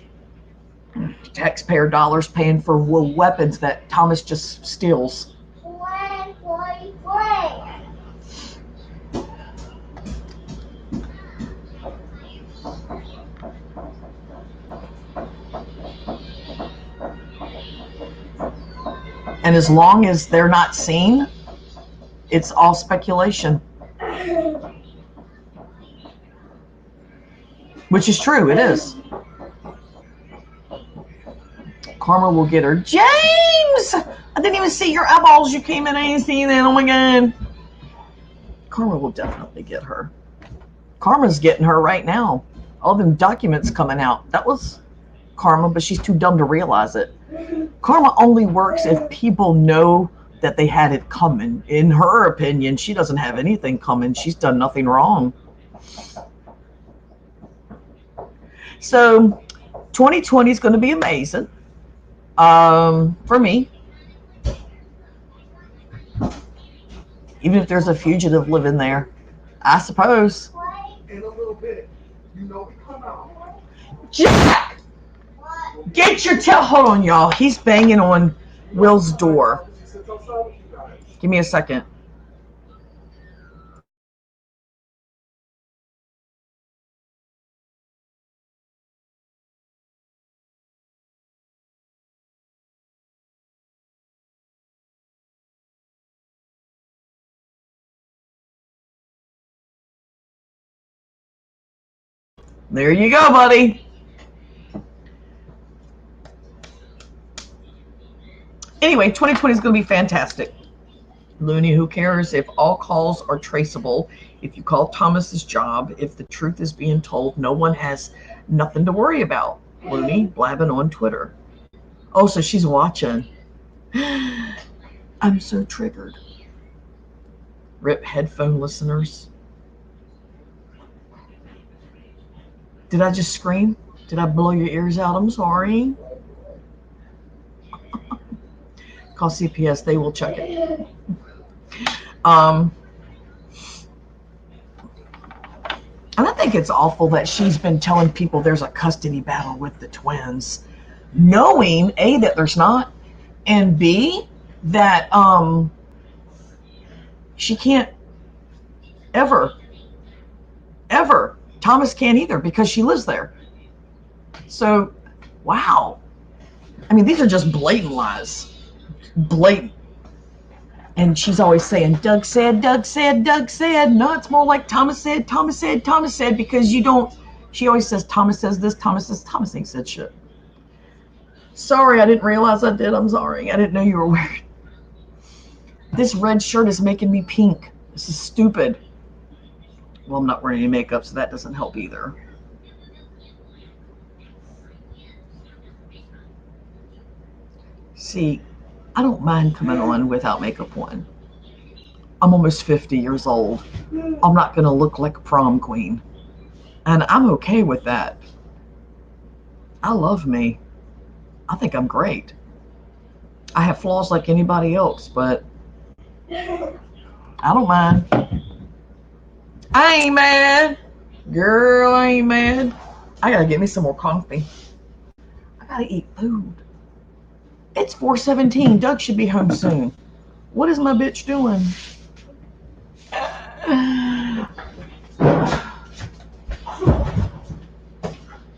taxpayer dollars paying for weapons that Thomas just steals. And as long as they're not seen, it's all speculation. Which is true, it is. Karma will get her. James! I didn't even see your eyeballs. You came in, I ain't seen that. Oh my God. Karma will definitely get her. Karma's getting her right now. All them documents coming out. That was karma, but she's too dumb to realize it. Karma only works if people know that they had it coming. In her opinion, she doesn't have anything coming. She's done nothing wrong. So 2020 is going to be amazing. For me, even if there's a fugitive living there, I suppose. In a little bit, we come out. Jack, get your tail. Hold on, y'all. He's banging on Will's door. Give me a second. There you go, buddy. Anyway, 2020 is going to be fantastic. Looney, who cares if all calls are traceable? If you call Thomas's job, if the truth is being told, no one has nothing to worry about. Looney blabbing on Twitter. Oh, so she's watching. I'm so triggered. Rip headphone listeners. Did I just scream? Did I blow your ears out? I'm sorry. Call CPS. They will check it. And I think it's awful that she's been telling people there's a custody battle with the twins, knowing A, that there's not, and B, that she can't ever Thomas can't either because she lives there. So, wow. I mean, these are just blatant lies. Blatant. And she's always saying, Doug said, Doug said, Doug said. No, it's more like Thomas said, Thomas said, Thomas said, because you don't, she always says, Thomas says this, Thomas says, Thomas ain't said shit. Sorry, I didn't realize I did. I'm sorry. I didn't know you were wearing. This red shirt is making me pink. This is stupid. Well, I'm not wearing any makeup, so that doesn't help either. See, I don't mind coming on without makeup on. I'm almost 50 years old. I'm not going to look like a prom queen. And I'm okay with that. I love me. I think I'm great. I have flaws like anybody else, but I don't mind. I ain't mad. Girl, I ain't mad. I gotta get me some more coffee. I gotta eat food. It's 4:17. Doug should be home soon. What is my bitch doing?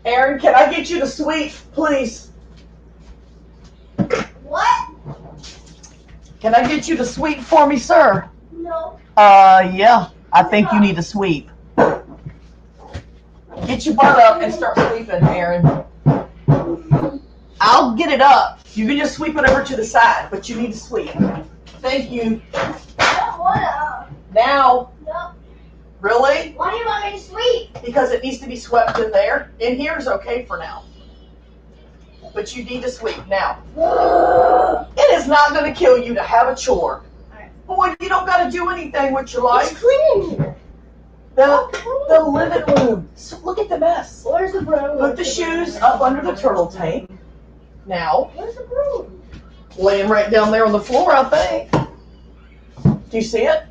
Aaron, can I get you the sweet, please? What? Can I get you the sweep for me, sir? No. Yeah. I think you need a sweep. Get your butt up and start sweeping, Aaron. I'll get it up. You can just sweep it over to the side, but you need to sweep. Thank you. I don't wanna. Now. No. Really? Why do you want me to sweep? Because it needs to be swept in there. In here is okay for now. But you need to sweep now. It is not going to kill you to have a chore. Boy, you don't got to do anything with your life. It's clean in here. The living room. So look at the mess. Where's the broom? Put the shoes up under the turtle tank. Now, Where's the broom? laying right down there on the floor, I think. Do you see it?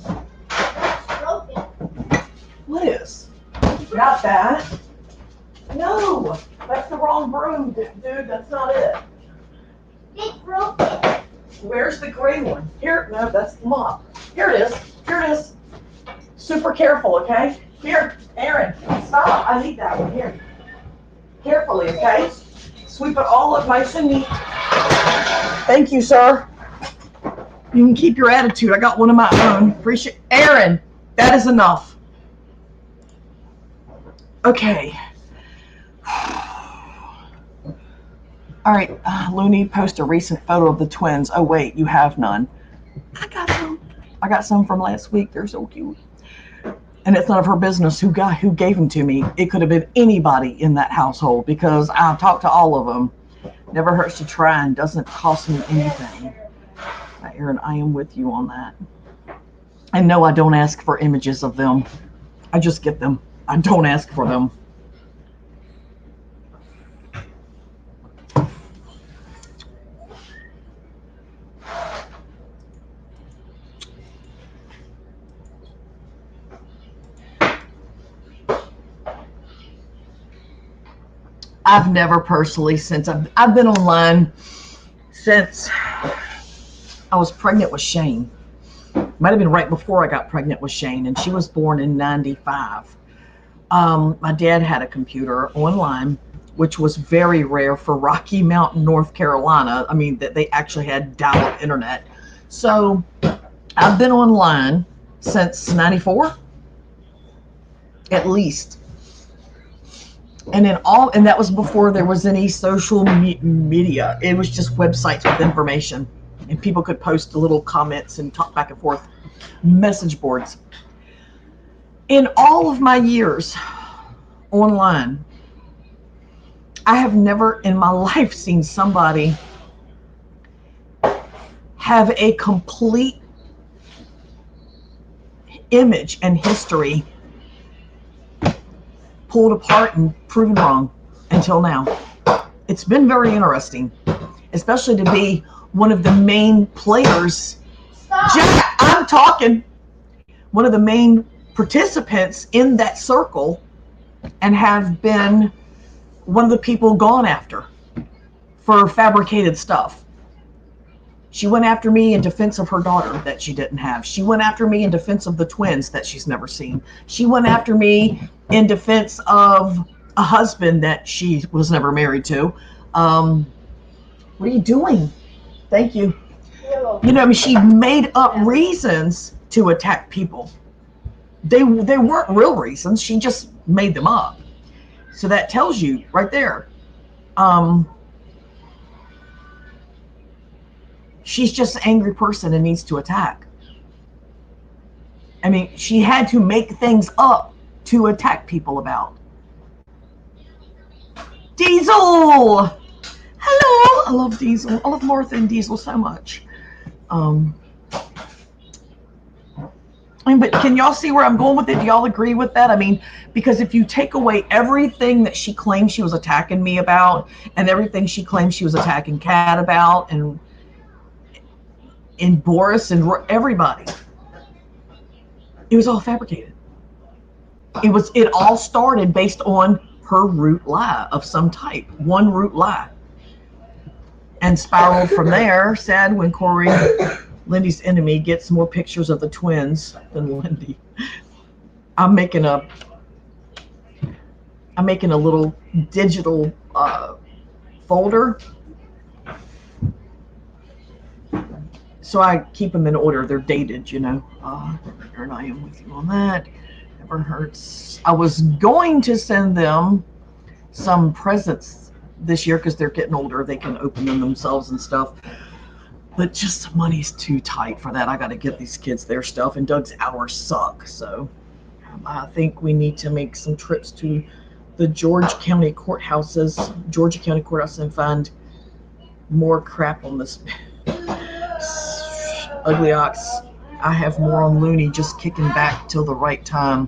It's broken. What is? Not that. No, that's the wrong broom, dude. That's not it. It's broken. Where's the gray one? Here, no, that's the mop. Here it is. Here it is. Super careful, okay? Here, Aaron, stop. I need that one. Here. Carefully, okay? Sweep it all up nice and neat. Thank you, sir. You can keep your attitude. I got one of my own. Appreciate Aaron, that is enough. Okay. All right, Looney, post a recent photo of the twins. Oh, wait, you have none. I got some. I got some from last week. They're so cute. And it's none of her business who gave them to me. It could have been anybody in that household because I've talked to all of them. Never hurts to try and doesn't cost me anything. Aaron, I am with you on that. And no, I don't ask for images of them. I just get them. I don't ask for them. I've never personally, since I've been online since I was pregnant with Shane. Might have been right before I got pregnant with Shane, and she was born in 95. My dad had a computer online, which was very rare for Rocky Mountain, North Carolina. I mean, that they actually had dial-up internet. So I've been online since 94, at least. And that was before there was any social media. It was just websites with information, and people could post little comments and talk back and forth. Message boards. In all of my years online, I have never in my life seen somebody have a complete image and history pulled apart and proven wrong until now. It's been very interesting, especially to be one of the main players. Stop. Jack, I'm talking. One of the main participants in that circle, and have been one of the people gone after for fabricated stuff. She went after me in defense of her daughter that she didn't have. She went after me in defense of the twins that she's never seen. She went after me in defense of a husband that she was never married to. What are you doing? Thank you. You know, she made up reasons to attack people. They weren't real reasons. She just made them up. So that tells you right there. She's just an angry person and needs to attack. I mean, she had to make things up to attack people about. Diesel! Hello! I love Diesel. I love Martha and Diesel so much. But can y'all see where I'm going with it? Do y'all agree with that? I mean, because if you take away everything that she claimed she was attacking me about, and everything she claimed she was attacking Kat about, and Boris and everybody, it was all fabricated. It all started based on her root lie of some type, one root lie, and spiraled from there. Sad when Corey, Lindy's enemy, gets more pictures of the twins than Lindy. I'm making a little digital folder, so I keep them in order. They're dated, you know. And I am with you on that. Never hurts. I was going to send them some presents this year because they're getting older. They can open them themselves and stuff. But just the money's too tight for that. I got to get these kids their stuff, and Doug's hours suck. So I think we need to make some trips to the Georgia County Courthouse, and find more crap on this ugly ox. I have more on Looney just kicking back till the right time.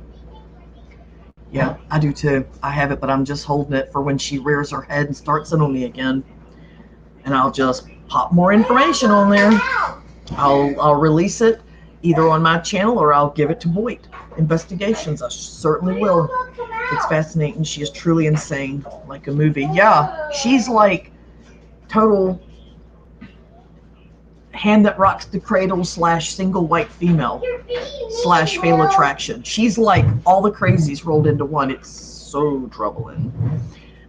Yeah, I do too. I have it, but I'm just holding it for when she rears her head and starts in on me again. And I'll just pop more information on there. I'll release it either on my channel or I'll give it to Boyd Investigations. I certainly will. It's fascinating. She is truly insane, like a movie. Yeah, she's like total hand that rocks the cradle / single white female / fatal attraction. She's like all the crazies rolled into one. It's so troubling.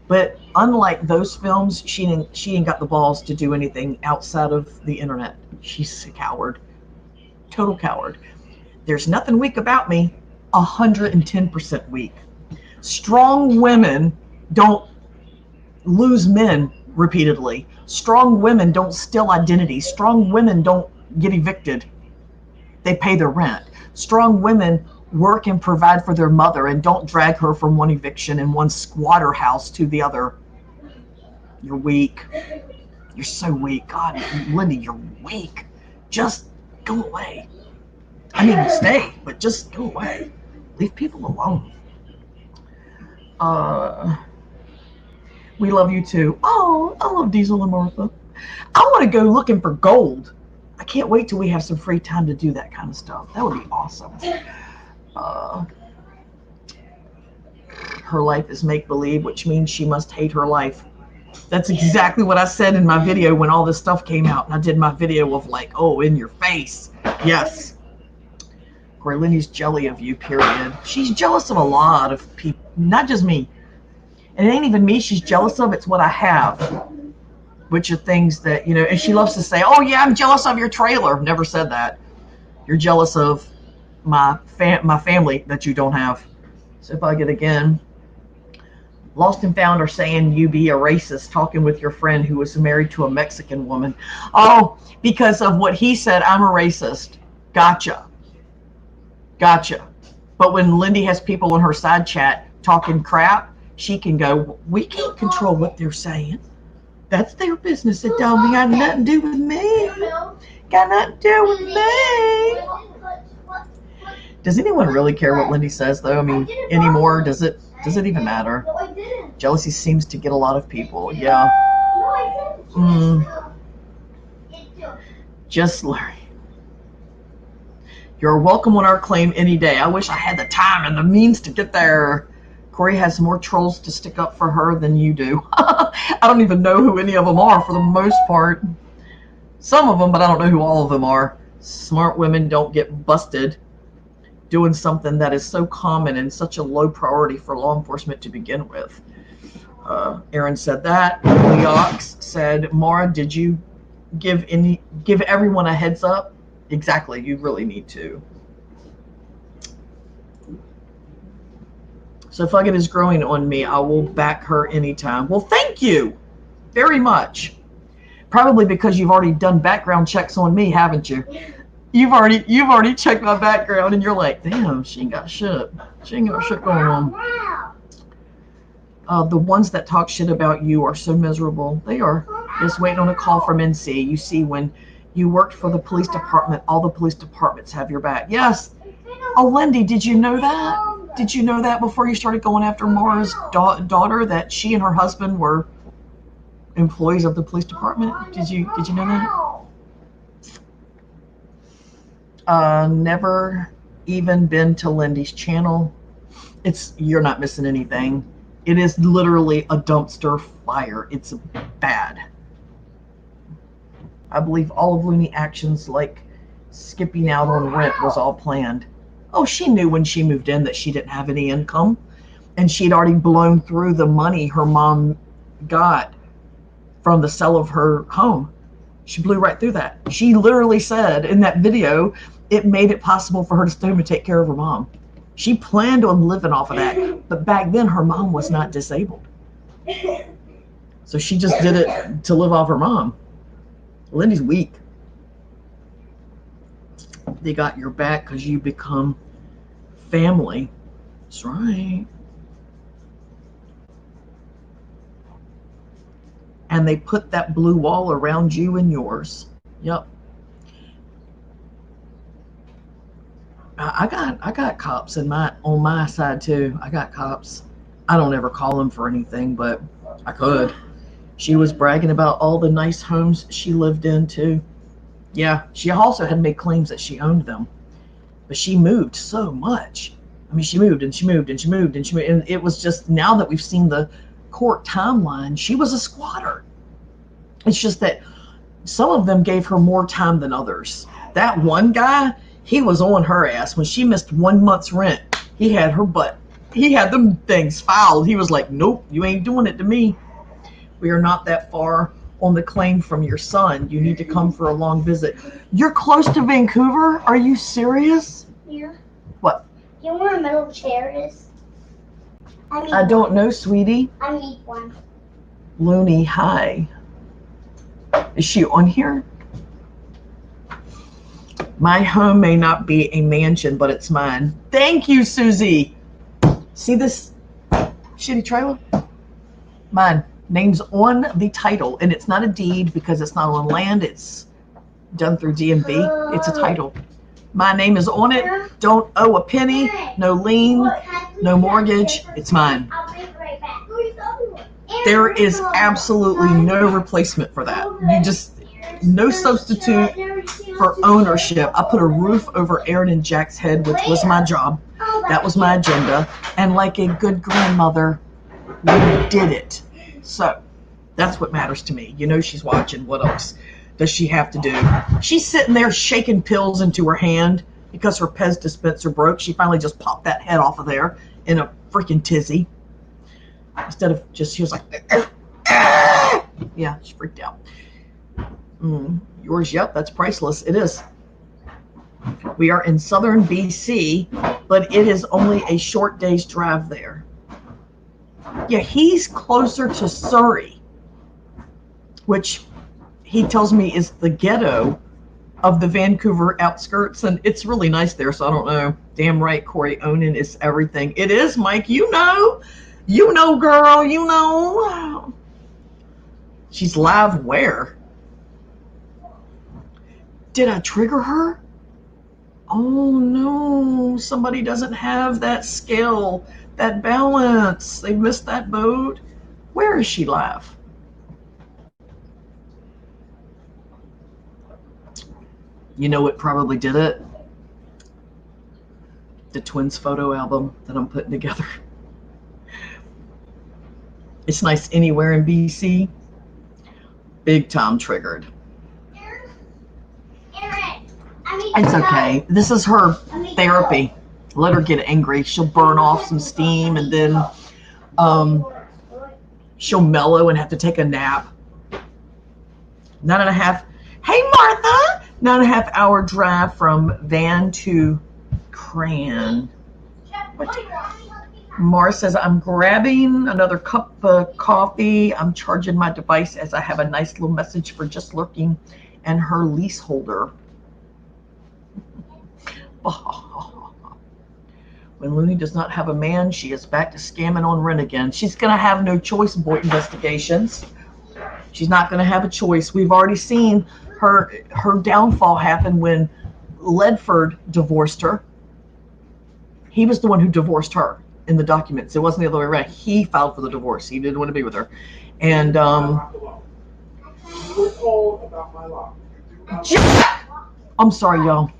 But unlike those films, she ain't got the balls to do anything outside of the internet. She's a coward. Total coward. There's nothing weak about me. 110% weak. Strong women don't lose men repeatedly. Strong women don't steal identity. Strong women don't get evicted. They pay their rent. Strong women work and provide for their mother and don't drag her from one eviction and one squatter house to the other. You're weak. You're so weak. God, Lindy, you're weak. Just go away. I mean, stay, but just go away. Leave people alone. We love you too. Oh, I love Diesel and Martha. I want to go looking for gold. I can't wait till we have some free time to do that kind of stuff. That would be awesome. Her life is make-believe, which means she must hate her life. That's exactly what I said in my video when all this stuff came out. And I did my video of like, oh, in your face. Yes. Lindy's jelly of you, period. She's jealous of a lot of people, not just me. And it ain't even me she's jealous of, it's what I have. Which are things that, you know, and she loves to say, oh yeah, I'm jealous of your trailer. Never said that. You're jealous of my family that you don't have. So if I get again, Lost and Found are saying you be a racist talking with your friend who was married to a Mexican woman. Oh, because of what he said, I'm a racist. Gotcha. But when Lindy has people on her side chat talking crap, she can go, we can't control what they're saying. That's their business. It don't got nothing to do with me. Got nothing to do with me. Does anyone really care what Lindy says, though? I mean, anymore, does it even matter? Jealousy seems to get a lot of people. Yeah. Just Larry. You're welcome on our claim any day. I wish I had the time and the means to get there. Corey has more trolls to stick up for her than you do. I don't even know who any of them are for the most part. Some of them, but I don't know who all of them are. Smart women don't get busted doing something that is so common and such a low priority for law enforcement to begin with. Aaron said that. Leox said, Mara, did you give everyone a heads up? Exactly, you really need to. So Fugget is growing on me. I will back her anytime. Well, thank you very much. Probably because you've already done background checks on me, haven't you? You've already checked my background, and you're like, damn, she ain't got shit. She ain't got shit going on. The ones that talk shit about you are so miserable. They are. Just waiting on a call from NC. You see, when you worked for the police department, all the police departments have your back. Yes. Oh, Lindy, did you know that? Did you know that before you started going after Mara's daughter, that she and her husband were employees of the police department? Did you know that? Never even been to Lindy's channel. You're not missing anything. It is literally a dumpster fire. It's bad. I believe all of Looney actions, like skipping out on rent, was all planned. Oh, she knew when she moved in that she didn't have any income, and she'd already blown through the money her mom got from the sale of her home. She blew right through that. She literally said in that video, it made it possible for her to stay home and take care of her mom. She planned on living off of that, but back then her mom was not disabled. So she just did it to live off her mom. Lindy's weak. They got your back because you become family. That's right. And they put that blue wall around you and yours. Yep. I got cops on my side too. I got cops. I don't ever call them for anything, but I could. She was bragging about all the nice homes she lived in too. Yeah, she also had made claims that she owned them, but she moved so much. I mean, she moved and she moved and she moved and she moved, and it was just, now that we've seen the court timeline, she was a squatter. It's just that some of them gave her more time than others. That one guy, he was on her ass. When she missed 1 month's rent, he had her butt. He had them things filed. He was like, nope, you ain't doing it to me. We are not that far on the claim from your son. You need to come for a long visit. You're close to Vancouver? Are you serious? Yeah. What? You know where a metal chair is? I don't know, sweetie. I need one. Looney, hi. Is she on here? My home may not be a mansion, but it's mine. Thank you, Susie. See this shitty trailer? Mine. Name's on the title, and it's not a deed because it's not on land. It's done through DMV. It's a title. My name is on it. Don't owe a penny. No lien. No mortgage. It's mine. I'll bring it right back. There is absolutely no replacement for that. You just, no substitute for ownership. I put a roof over Aaron and Jack's head, which was my job. That was my agenda. And like a good grandmother, we did it. So that's what matters to me. You know, she's watching. What else does she have to do? She's sitting there shaking pills into her hand because her Pez dispenser broke. She finally just popped that head off of there in a freaking tizzy. Instead of just, she was like, yeah, she freaked out. Yours, yep, that's priceless. It is. We are in southern BC, but it is only a short day's drive there. Yeah, he's closer to Surrey, which he tells me is the ghetto of the Vancouver outskirts, and it's really nice there, so I don't know. Damn right, Corey Onan is everything. It is, Mike, you know. You know, girl, you know. She's live where? Did I trigger her? Oh no, somebody doesn't have that skill, that balance. They missed that boat. Where is she live? You know what probably did it? The twins photo album that I'm putting together. It's nice anywhere in BC. Big time triggered. It's okay. This is her therapy. Let her get angry. She'll burn off some steam, and then she'll mellow and have to take a nap. 9.5. Hey, Martha. 9.5 hour drive from Van to Cran. Mars says, I'm grabbing another cup of coffee. I'm charging my device as I have a nice little message for Just Lurking and her leaseholder. When Looney does not have a man, she is back to scamming on rent again. She's going to have no choice in Boyd Investigations. She's not going to have a choice. We've already seen her downfall happen when Ledford divorced her. He was the one who divorced her in the documents. It wasn't the other way around. He filed for the divorce. He didn't want to be with her. And I'm sorry, y'all.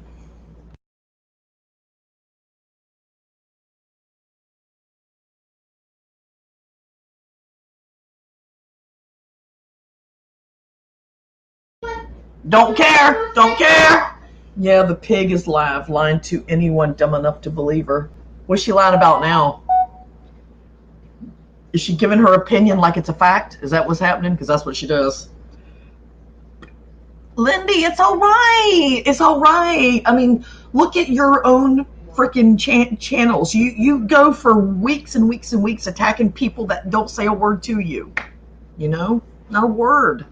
Don't care. Don't care. Yeah, the pig is live, lying to anyone dumb enough to believe her. What's she lying about now? Is she giving her opinion like it's a fact? Is that what's happening? Because that's what she does. Lindy, it's all right. It's all right. I mean, look at your own freaking channels. You go for weeks and weeks and weeks attacking people that don't say a word to you. You know? Not a word.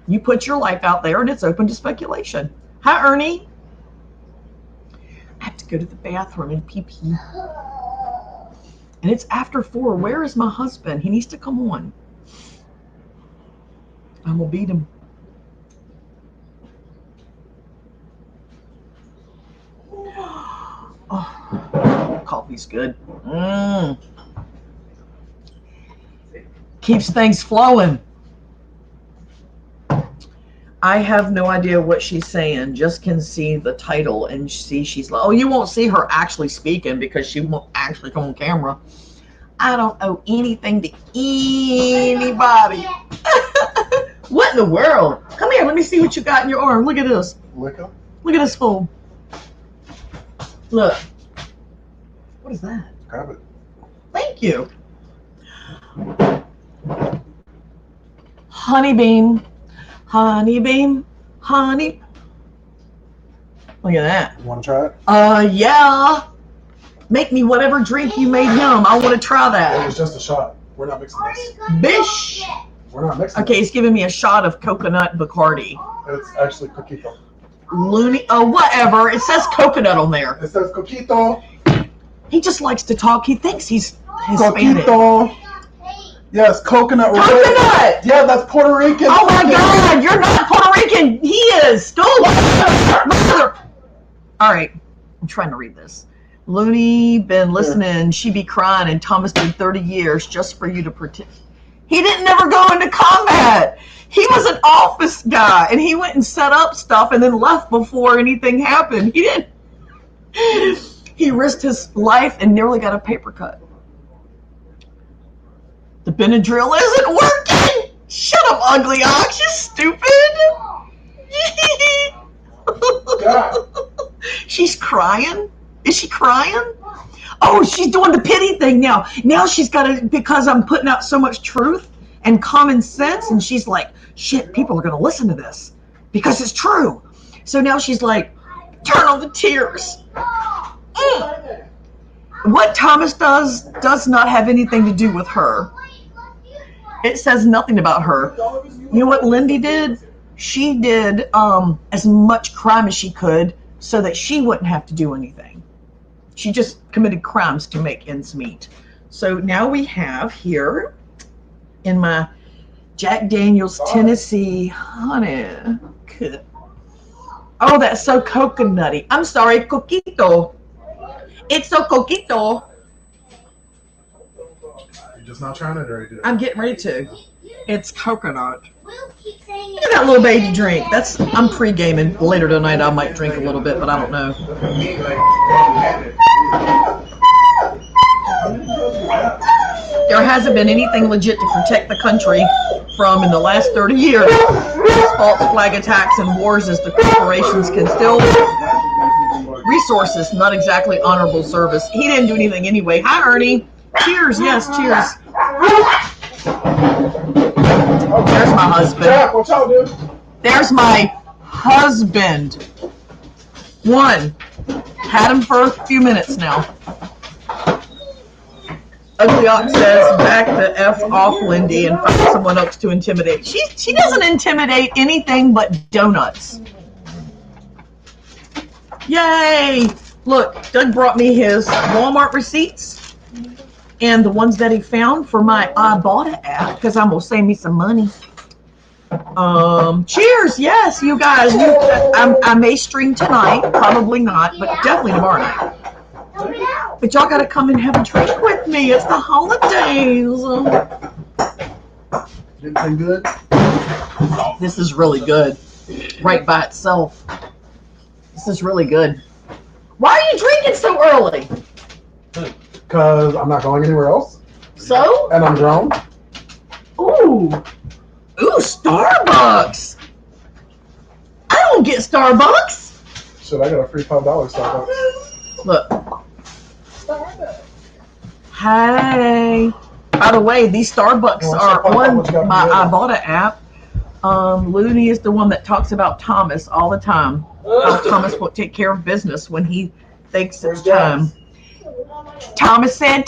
You put your life out there and it's open to speculation. Hi, Ernie. I have to go to the bathroom and pee pee. And it's after 4. Where is my husband? He needs to come on. I'm going to beat him. Oh, coffee's good. Keeps things flowing. I have no idea what she's saying. Just can see the title and see she's like, oh, you won't see her actually speaking because she won't actually come on camera. I don't owe anything to anybody. What in the world? Come here, let me see what you got in your arm. Look at this. Liquor? Look at this fool. Look. What is that? Grab it. Thank you. Honey bean. Honey bean. Honey. Look at that. You want to try it? Yeah. Make me whatever drink you made him. I want to try that. It's just a shot. We're not mixing this. Bish. We're not mixing Okay, this. he's giving me a shot of coconut Bacardi. It's actually coquito. Looney. Oh, whatever. It says coconut on there. It says coquito. He just likes to talk. He thinks he's Hispanic. Coquito. Yes, coconut. Coconut! Yeah, that's Puerto Rican. Oh my God, you're not Puerto Rican. He is. Go. All right, I'm trying to read this. Looney been listening. She be crying, and Thomas did 30 years just for you to pretend. He didn't never go into combat. He was an office guy, and he went and set up stuff and then left before anything happened. He didn't. He risked his life and nearly got a paper cut. The Benadryl isn't working. Shut up, ugly ox. You stupid. She's crying. Is she crying? Oh, she's doing the pity thing now. Now she's got to, because I'm putting out so much truth and common sense, and she's like, shit, people are going to listen to this because it's true. So now she's like, turn on the tears. What Thomas does not have anything to do with her. It says nothing about her. You know what Lindy did? She did as much crime as she could so that she wouldn't have to do anything. She just committed crimes to make ends meet. So now we have here in my Jack Daniel's Tennessee honey. Oh, that's so coconutty. I'm sorry, coquito. It's so coquito. You're just not trying it already. I'm getting ready to. It's coconut. Look at that little baby drink. I'm pre-gaming. Later tonight I might drink a little bit, but I don't know. There hasn't been anything legit to protect the country from in the last 30 years. False flag attacks and wars as the corporations can still resources, not exactly honorable service. He didn't do anything anyway. Hi, Ernie. Cheers. Yes, cheers. There's my husband. Jack, watch out, dude. There's my husband. One. Had him for a few minutes now. Ugly Ox says, back the F off Lindy and find someone else to intimidate. She doesn't intimidate anything but donuts. Yay! Look, Doug brought me his Walmart receipts and the ones that he found for my Ibotta app because I'm going to save me some money. Cheers! Yes, you guys. I may stream tonight. Probably not, but definitely tomorrow night. But y'all got to come and have a drink with me. It's the holidays. Anything good? This is really good. Right by itself. This is really good. Why are you drinking so early? Because I'm not going anywhere else. So? And I'm grown. Ooh, Starbucks. I don't get Starbucks. Shit, I got a free $5 Starbucks. Look. Hey. By the way, these Starbucks are on my Ibotta app. Looney is the one that talks about Thomas all the time. How Thomas will take care of business when he thinks it's time. Thomas said.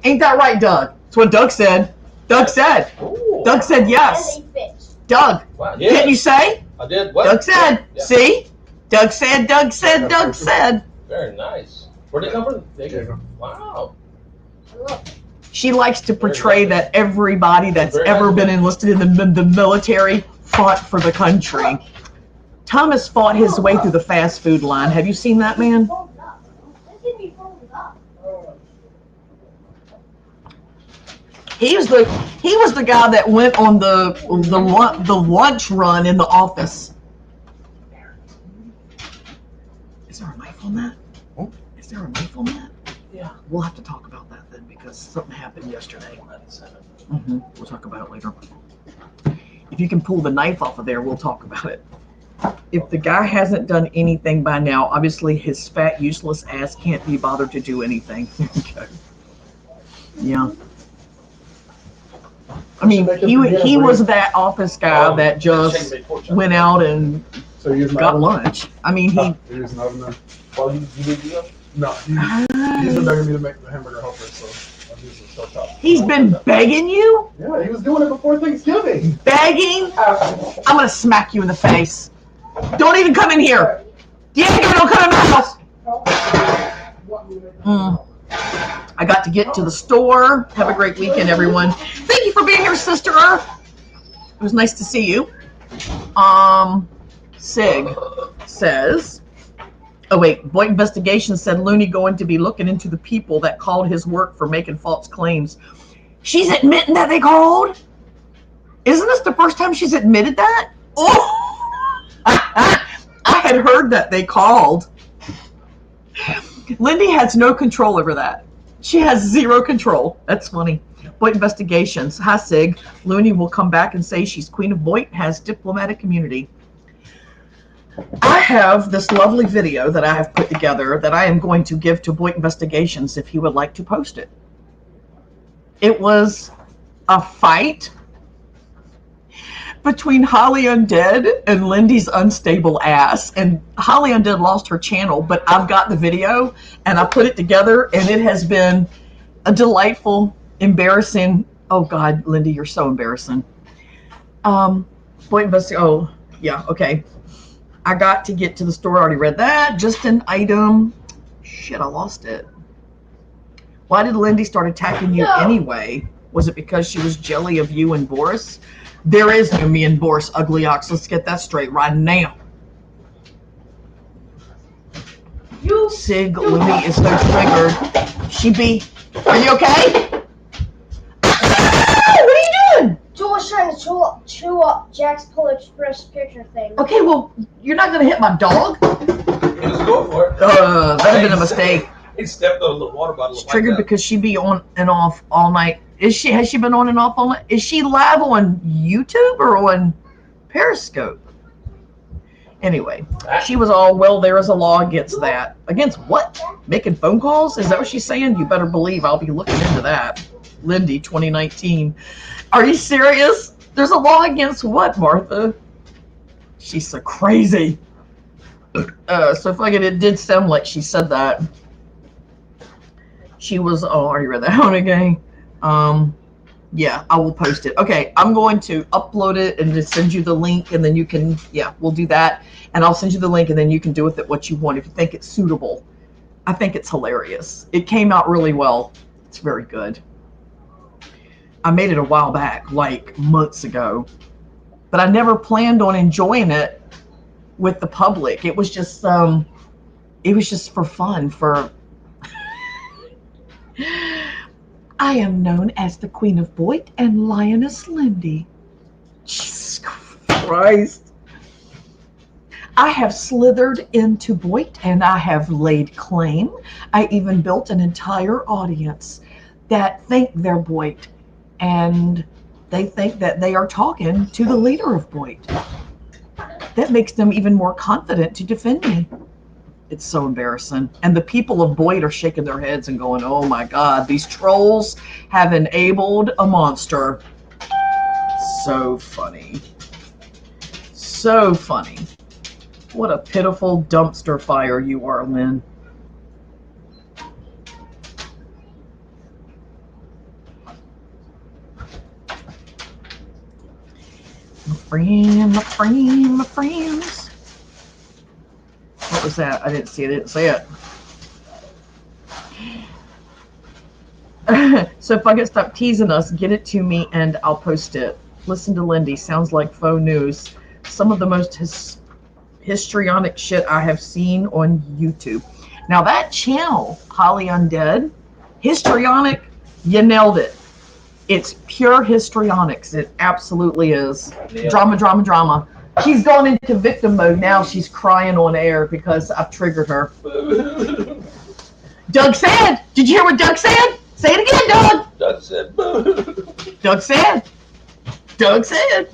Ain't that right, Doug? That's what Doug said. Doug said yes. Doug, didn't you say? I did. What? Doug said. Yeah. See? Doug said. Very nice. Where'd it come from? Wow. She likes to portray that everybody that's ever been enlisted in the military fought for the country. Thomas fought his way through the fast food line. Have you seen that man? He was the guy that went on the lunch run in the office. Is there a knife on that? Is there a knife on that? Yeah. We'll have to talk about that then because something happened yesterday. We'll talk about it later. If you can pull the knife off of there, we'll talk about it. If the guy hasn't done anything by now, obviously his fat, useless ass can't be bothered to do anything. Okay. Yeah. I mean, he was that office guy that just went out and got lunch. I mean, he. Well, you did do that? No, he's been begging me to make the hamburger helper, so I'm using the top. He's been begging you? Yeah, he was doing it before Thanksgiving. Begging? I'm gonna smack you in the face. Don't even come in here. Diego, don't come in my house. I got to get to the store. Have a great weekend, everyone. Thank you for being here, Sister Earth. It was nice to see you. Sig says, oh wait, Boyd Investigation said Looney going to be looking into the people that called his work for making false claims. She's admitting that they called? Isn't this the first time she's admitted that? Oh! I had heard that they called. Lindy has no control over that. She has zero control. That's funny. Boyd Investigations. Hi, Sig. Looney will come back and say she's Queen of Boyd, has diplomatic immunity. I have this lovely video that I have put together that I am going to give to Boyd Investigations if he would like to post it. It was a fight between Holly Undead and Lindy's unstable ass. And Holly Undead lost her channel, but I've got the video and I put it together and it has been a delightful, embarrassing. Oh God, Lindy, you're so embarrassing. Oh yeah, okay. I got to get to the store. I already read that. Just an item. Shit, I lost it. Why did Lindy start attacking you anyway? Was it because she was jelly of you and Boris? There is no me and Boris, Ugly Ox. Let's get that straight right now. Sig Looney is so triggered. She be. Are you okay? What are you doing? Joel's trying to chew up Jack's Polar Express picture thing. Okay, well, you're not going to hit my dog? He was going for it. That'd have been a mistake. He stepped on the water bottle. She's triggered because she be on and off all night. Has she been on and off all night? Is she live on YouTube or on Periscope? Anyway, she was all, well, there is a law against that. Against what? Making phone calls? Is that what she's saying? You better believe I'll be looking into that. Lindy, 2019. Are you serious? There's a law against what, Martha? She's so crazy. So if I get it did sound like she said that. She was, oh, I already read that one again. Yeah, I will post it. Okay, I'm going to upload it and just send you the link, and then you can, yeah, we'll do that. And I'll send you the link, and then you can do with it what you want if you think it's suitable. I think it's hilarious. It came out really well. It's very good. I made it a while back, like months ago, but I never planned on enjoying it with the public. It was just for fun. For I am known as the Queen of Boyd and Lioness Lindy. Jesus Christ. I have slithered into Boyd and I have laid claim. I even built an entire audience that think they're Boyd, and they think that they are talking to the leader of Boyd. That makes them even more confident to defend me. It's so embarrassing. And the people of Boyd are shaking their heads and going, oh my God, these trolls have enabled a monster. So funny. So funny. What a pitiful dumpster fire you are, Lynn. My friends. What was that? I didn't see it. I didn't say it. So if I get stop teasing us, get it to me and I'll post it. Listen to Lindy. Sounds like faux news. Some of the most histrionic shit I have seen on YouTube. Now that channel, Holly Undead, histrionic, you nailed it. It's pure histrionics. It absolutely is. Yeah. Drama. She's gone into victim mode now. She's crying on air because I've triggered her. Doug said. Did you hear what Doug said? Say it again, Doug. Doug said. Doug said. Doug said.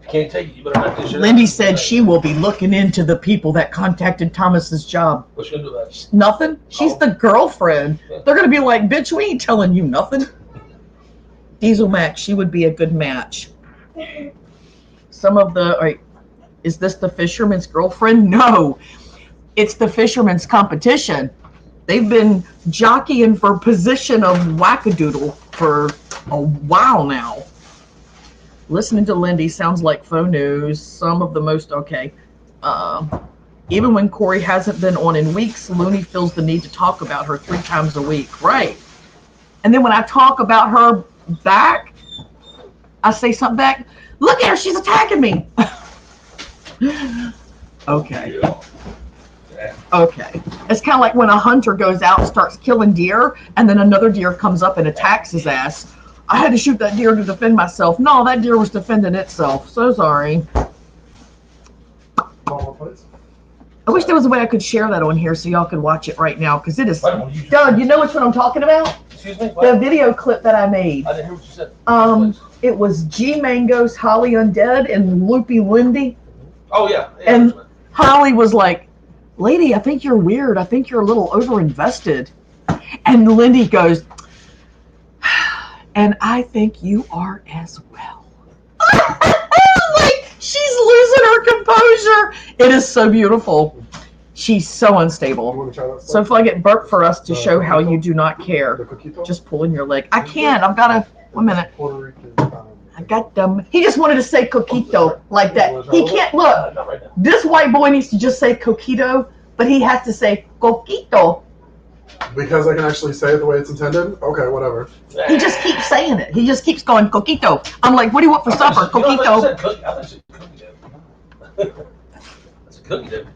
Can't take it. You better not dish it. Lindy said she will be looking into the people that contacted Thomas's job. What's she gonna do about it? Nothing. She's the girlfriend. They're gonna be like, bitch, we ain't telling you nothing. Diesel Max, she would be a good match. Some of the, all right, is this the fisherman's girlfriend? No, it's the fisherman's competition. They've been jockeying for position of wackadoodle for a while now. Listening to Lindy sounds like faux news. Some of the most, okay. Even when Corey hasn't been on in weeks, Looney feels the need to talk about her 3 times a week. Right. And then when I talk about her back, I say something back. Look at her, she's attacking me. Okay. Okay. It's kind of like when a hunter goes out and starts killing deer, and then another deer comes up and attacks his ass. I had to shoot that deer to defend myself. No, that deer was defending itself. So sorry. I wish there was a way I could share that on here so y'all could watch it right now, because it is. Doug, you know which one I'm talking about? Excuse me? The video clip that I made. I didn't hear what you said. It was G Mango's Holly Undead and Loopy Lindy. Oh, yeah. And Holly was like, lady, I think you're weird. I think you're a little overinvested. And Lindy goes, and I think you are as well. Like, she's losing her composure. It is so beautiful. She's so unstable. So if I get burped for us to show how you do not care, just pulling your leg. I can't. I've got to. 1 minute. I got them. He just wanted to say coquito like that. He can't look. This white boy needs to just say coquito, but he has to say coquito. Because I can actually say it the way it's intended? Okay, whatever. He just keeps saying it. He just keeps going, coquito. I'm like, what do you want for supper? Coquito. I thought you said cookie dough. That's a cookie dough.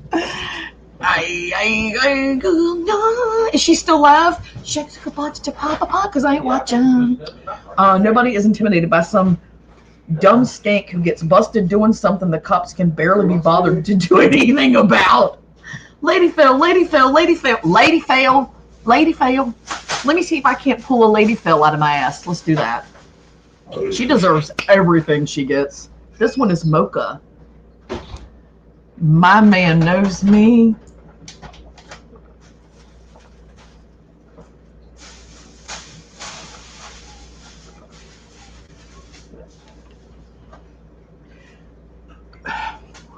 Is she still alive? Shakes her butt to papa because I ain't watching. Nobody is intimidated by some dumb skank who gets busted doing something the cops can barely be bothered to do anything about. Lady fail, lady fail, lady fail, lady fail, lady fail. Let me see if I can't pull a lady fail out of my ass. Let's do that. She deserves everything she gets. This one is Mocha. My man knows me.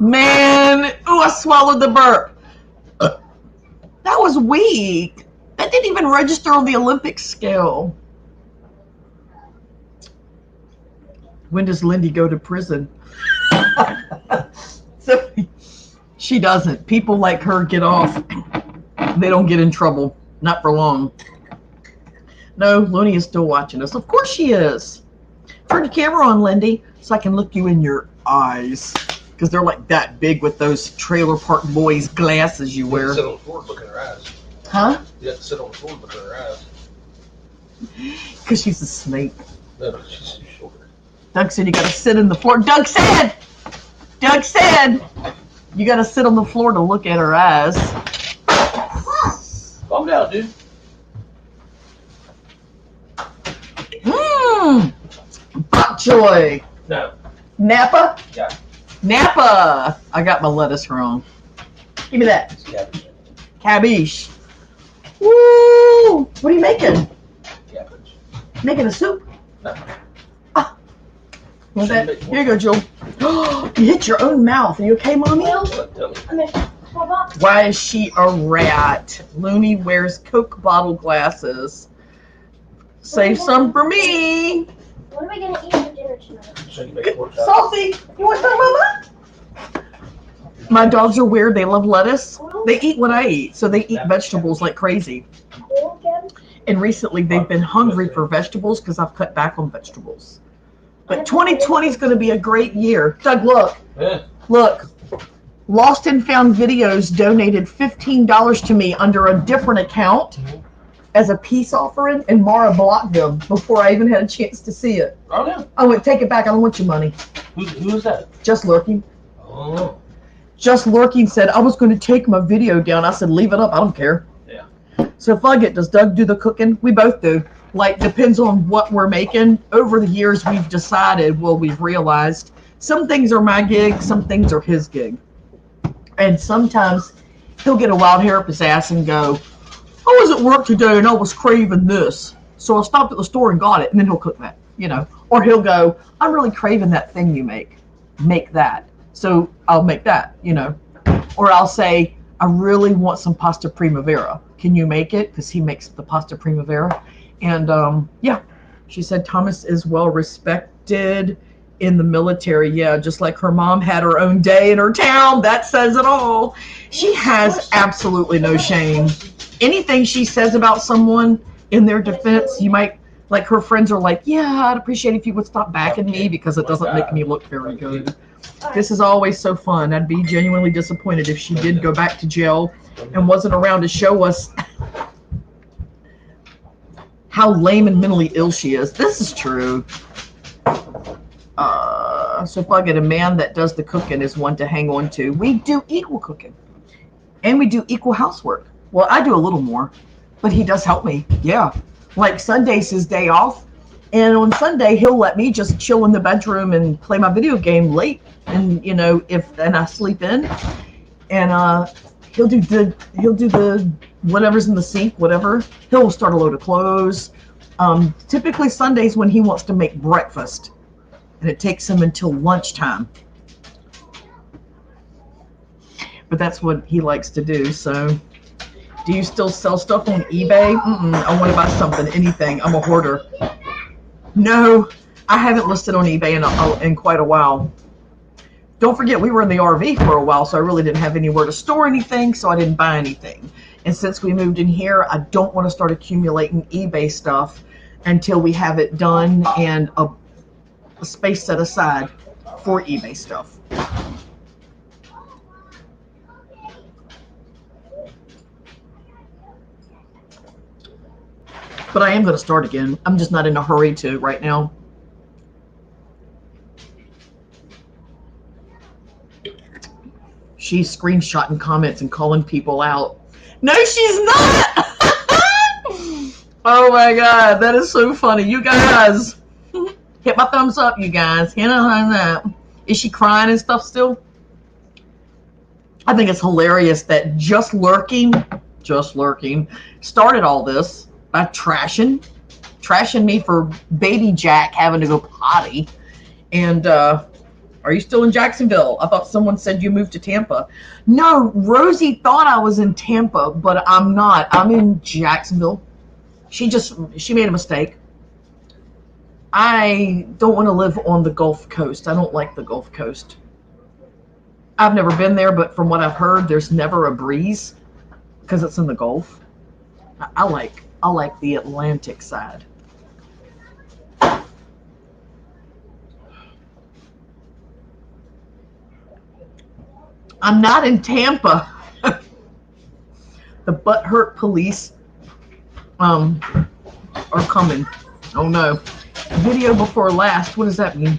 Man, oh, I swallowed the burp. That was weak. That didn't even register on the Olympic scale. When does Lindy go to prison? So, she doesn't. People like her get off. They don't get in trouble. Not for long. No, Looney is still watching us. Of course she is. Turn the camera on, Lindy, so I can look you in your eyes. Because they're like that big with those Trailer Park Boys glasses you wear. You have to sit on the floor and look at her eyes. Huh? You have to sit on the floor and look at her eyes. Because she's a snake. No, she's short. Doug said you got to sit in the floor. Doug said, you got to sit on the floor to look at her eyes. Calm down, dude. Bok choy. No. Napa? Yeah. Napa. I got my lettuce wrong. Give me that. It's cabbage. Cabbage. Woo! What are you making? Cabbage. Making a soup? No. What's that? Here you go, Joel. You hit your own mouth. Are you okay, Mommy? Tell me. Why is she a rat? Looney wears Coke bottle glasses. Save some for me. What are we gonna eat for dinner tonight? So you make pork chops. Salty. You want some, Mama? My dogs are weird. They love lettuce. They eat what I eat, so they eat vegetables like crazy. And recently, they've been hungry for vegetables because I've cut back on vegetables. But 2020 is going to be a great year. Doug, look. Yeah. Look. Lost and Found Videos donated $15 to me under a different account as a peace offering, and Mara blocked them before I even had a chance to see it. Oh, yeah. I went, take it back. I don't want your money. Who is that? Just Lurking. Oh. Just Lurking said, I was going to take my video down. I said, leave it up. I don't care. Yeah. So fuck it. Does Doug do the cooking? We both do. Like, depends on what we're making. Over the years, we've decided, well, we've realized some things are my gig, some things are his gig. And sometimes he'll get a wild hair up his ass and go, I was at work today and I was craving this. So I stopped at the store and got it. And then he'll cook that, you know. Or he'll go, I'm really craving that thing you make. Make that. So I'll make that, you know. Or I'll say, I really want some pasta primavera. Can you make it? Because he makes the pasta primavera. And yeah, she said Thomas is well respected in the military. Yeah, just like her mom had her own day in her town. That says it all. She has absolutely no shame. Anything she says about someone in their defense, you might, like her friends are like, yeah, I'd appreciate if you would stop backing me because it doesn't make me look very good. This is always so fun. I'd be genuinely disappointed if she did go back to jail and wasn't around to show us how lame and mentally ill she is. This is true. So if I get a man that does the cooking is one to hang on to. We do equal cooking. And we do equal housework. Well, I do a little more, but he does help me. Yeah. Like Sunday's his day off. And on Sunday, he'll let me just chill in the bedroom and play my video game late. And, you know, and I sleep in. And he'll do the whatever's in the sink, whatever. He'll start a load of clothes. Typically Sundays when he wants to make breakfast. And it takes him until lunchtime. But that's what he likes to do. So, do you still sell stuff on eBay? I want to buy something, anything. I'm a hoarder. No, I haven't listed on eBay in quite a while. Don't forget, we were in the RV for a while, so I really didn't have anywhere to store anything, so I didn't buy anything. And since we moved in here, I don't want to start accumulating eBay stuff until we have it done and a space set aside for eBay stuff. But I am going to start again. I'm just not in a hurry to right now. She's screenshotting comments and calling people out. No, she's not! Oh my God, that is so funny. You guys, hit my thumbs up, you guys. You know that. Is she crying and stuff still? I think it's hilarious that Just Lurking started all this by trashing me for baby Jack having to go potty. And are Are you still in Jacksonville? I thought someone said you moved to Tampa. No, Rosie thought I was in Tampa, but I'm not. I'm in Jacksonville. She made a mistake. I don't want to live on the Gulf Coast. I don't like the Gulf Coast. I've never been there, but from what I've heard, there's never a breeze because it's in the Gulf. I like the Atlantic side. I'm not in Tampa. The butthurt police are coming. Oh no. Video before last. What does that mean?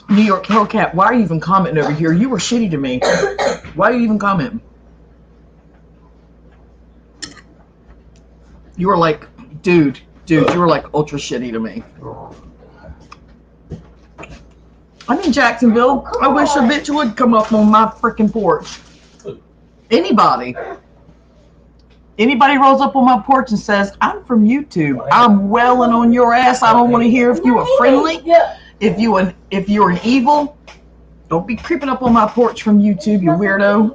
New York Hellcat, why are you even commenting over here? You were shitty to me. Why are you even commenting? You were like, dude, you were like ultra shitty to me. I'm in Jacksonville. I wish a bitch would come up on my freaking porch. Anybody rolls up on my porch and says, I'm from YouTube. I'm welling on your ass. I don't want to hear if you are friendly. If you're an evil, don't be creeping up on my porch from YouTube, you weirdo.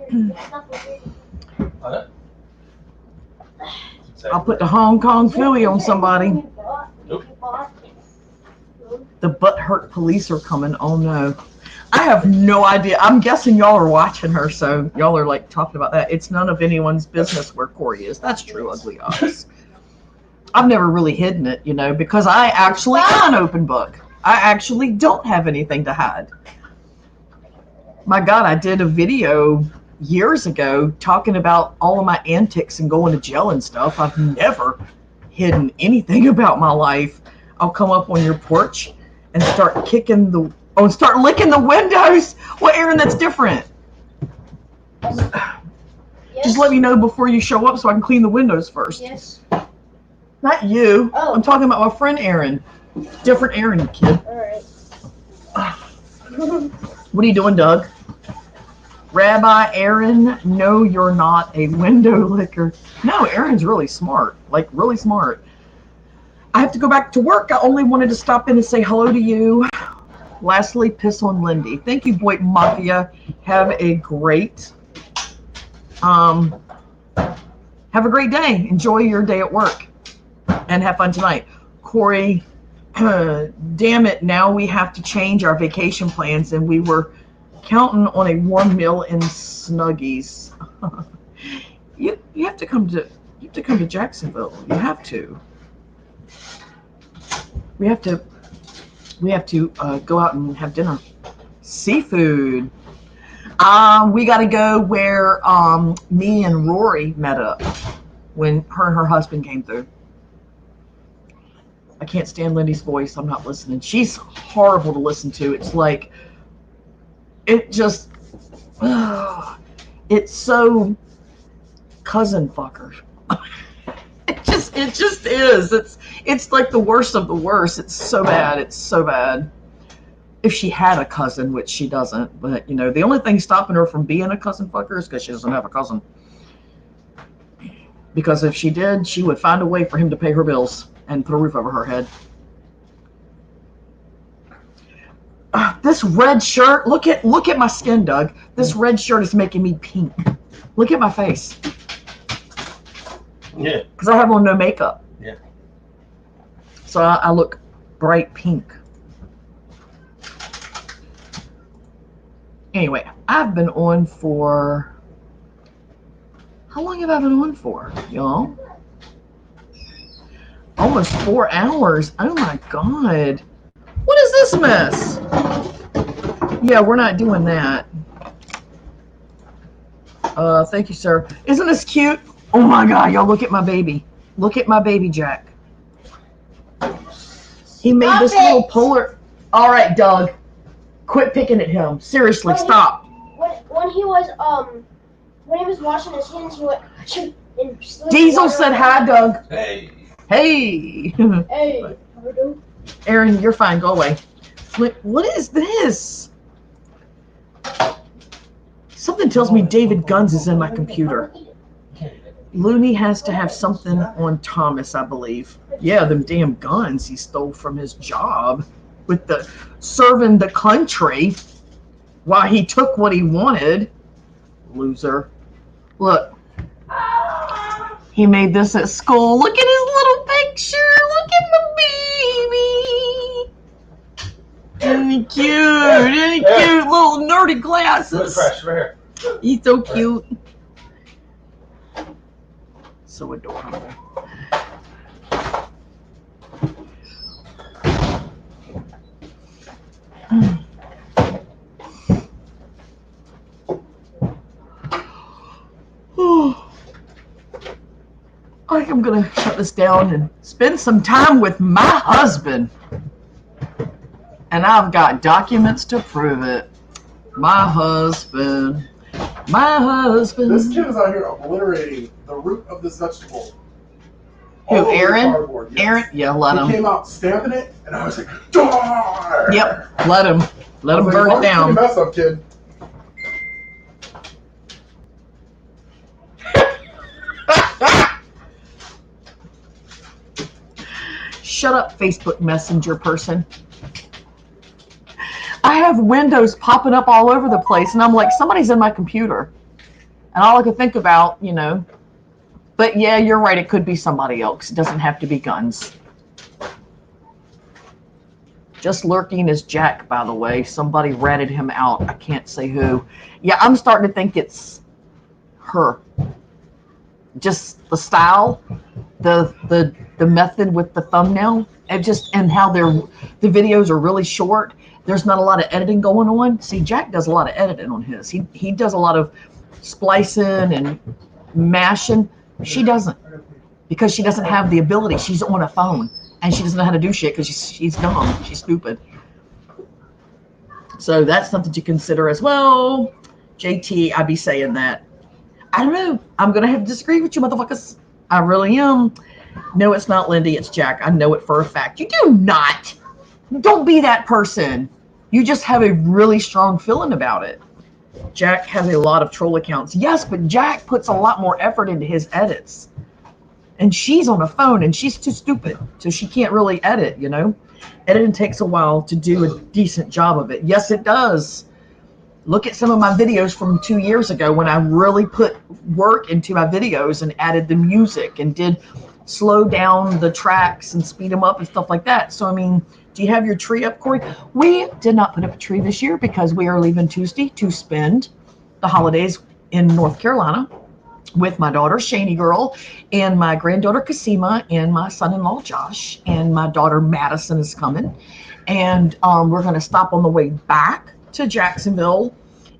I'll put the Hong Kong Phooey on somebody. The butthurt police are coming. Oh no. I have no idea. I'm guessing y'all are watching her, so y'all are like talking about that. It's none of anyone's business where Corey is. That's true, ugly eyes. I've never really hidden it, because I actually am an open book. I actually don't have anything to hide. My God, I did a video years ago talking about all of my antics and going to jail and stuff. I've never hidden anything about my life. I'll come up on your porch and start start licking the windows. Well, Aaron, that's different. Yes. Just let me know before you show up so I can clean the windows first. Yes. Not you. Oh. I'm talking about my friend Aaron. Different Aaron, kid. Alright. What are you doing, Doug? Rabbi Aaron, no, you're not a window licker. No, Aaron's really smart. Like, really smart. I have to go back to work. I only wanted to stop in and say hello to you. Lastly, piss on Lindy. Thank you, Boy Mafia. Have a great day. Enjoy your day at work. And have fun tonight. Corey, damn it, now we have to change our vacation plans, and we were counting on a warm meal in Snuggies. you have to come to Jacksonville. You have to. We have to go out and have dinner. Seafood. We got to go where me and Rory met up when her and her husband came through. I can't stand Lindy's voice. I'm not listening. She's horrible to listen to. It's like, it just, it's so cousin fucker. It just is. It's like the worst of the worst. It's so bad. It's so bad. If she had a cousin, which she doesn't, but the only thing stopping her from being a cousin fucker is because she doesn't have a cousin. Because if she did, she would find a way for him to pay her bills and put a roof over her head. This red shirt, look at my skin, Doug. This red shirt is making me pink. Look at my face. Yeah. Because I have on no makeup. Yeah. So I look bright pink. Anyway, I've been on for... How long have I been on for, y'all? Almost 4 hours. Oh my God. What is this mess? Yeah, we're not doing that. Thank you, sir. Isn't this cute? Oh my God, y'all, look at my baby. Look at my baby Jack. He made this little polar. All right, Doug. Quit picking at him. Seriously, stop. When he was washing his hands, he went. Diesel said hi, Doug. Hey. Hey. Hey. Aaron, you're fine. Go away. What is this? Something tells me David Guns is in my computer. Looney has to have something on Thomas, I believe. Yeah, them damn guns he stole from his job with the serving the country while he took what he wanted. Loser. Look. He made this at school. Look at his little picture. Look at my baby. Isn't he cute? Isn't he cute? Little nerdy glasses. Fresh, right here. He's so cute. So adorable. I think I'm gonna shut this down and spend some time with my husband. And I've got documents to prove it. My husband. My husband. This kid is out here obliterating the root of this vegetable. Who, All over the Aaron? cardboard, yes. Aaron? Yeah, let He him. came out stamping it, and I was like, "Die!" Yep, let him. Let him I was burn like, it down. Mess up, kid. Shut up, Facebook Messenger person. I have windows popping up all over the place, and I'm like, somebody's in my computer. And all I could think about, you know. But yeah, you're right. It could be somebody else. It doesn't have to be guns. Just lurking is Jack, by the way. Somebody ratted him out. I can't say who. Yeah, I'm starting to think it's her. Just the style, the method with the thumbnail, and how the videos are really short. There's not a lot of editing going on. See, Jack does a lot of editing on his. He does a lot of splicing and mashing. She doesn't, because she doesn't have the ability. She's on a phone and she doesn't know how to do shit because she's dumb. She's stupid. So that's something to consider as well. JT, I be saying that. I don't know. I'm going to have to disagree with you, motherfuckers. I really am. No, it's not Lindy. It's Jack. I know it for a fact. You do not. Don't be that person. You just have a really strong feeling about it. Jack has a lot of troll accounts. Yes, but Jack puts a lot more effort into his edits. And she's on a phone and she's too stupid. So she can't really edit, you know. Editing takes a while to do a decent job of it. Yes, it does. Look at some of my videos from 2 years ago when I really put work into my videos and added the music and did slow down the tracks and speed them up and stuff like that. So, I mean, do you have your tree up, Corey? We did not put up a tree this year because we are leaving Tuesday to spend the holidays in North Carolina with my daughter, Shani Girl, and my granddaughter, Kasima, and my son-in-law, Josh, and my daughter, Madison, is coming. And we're going to stop on the way back to Jacksonville,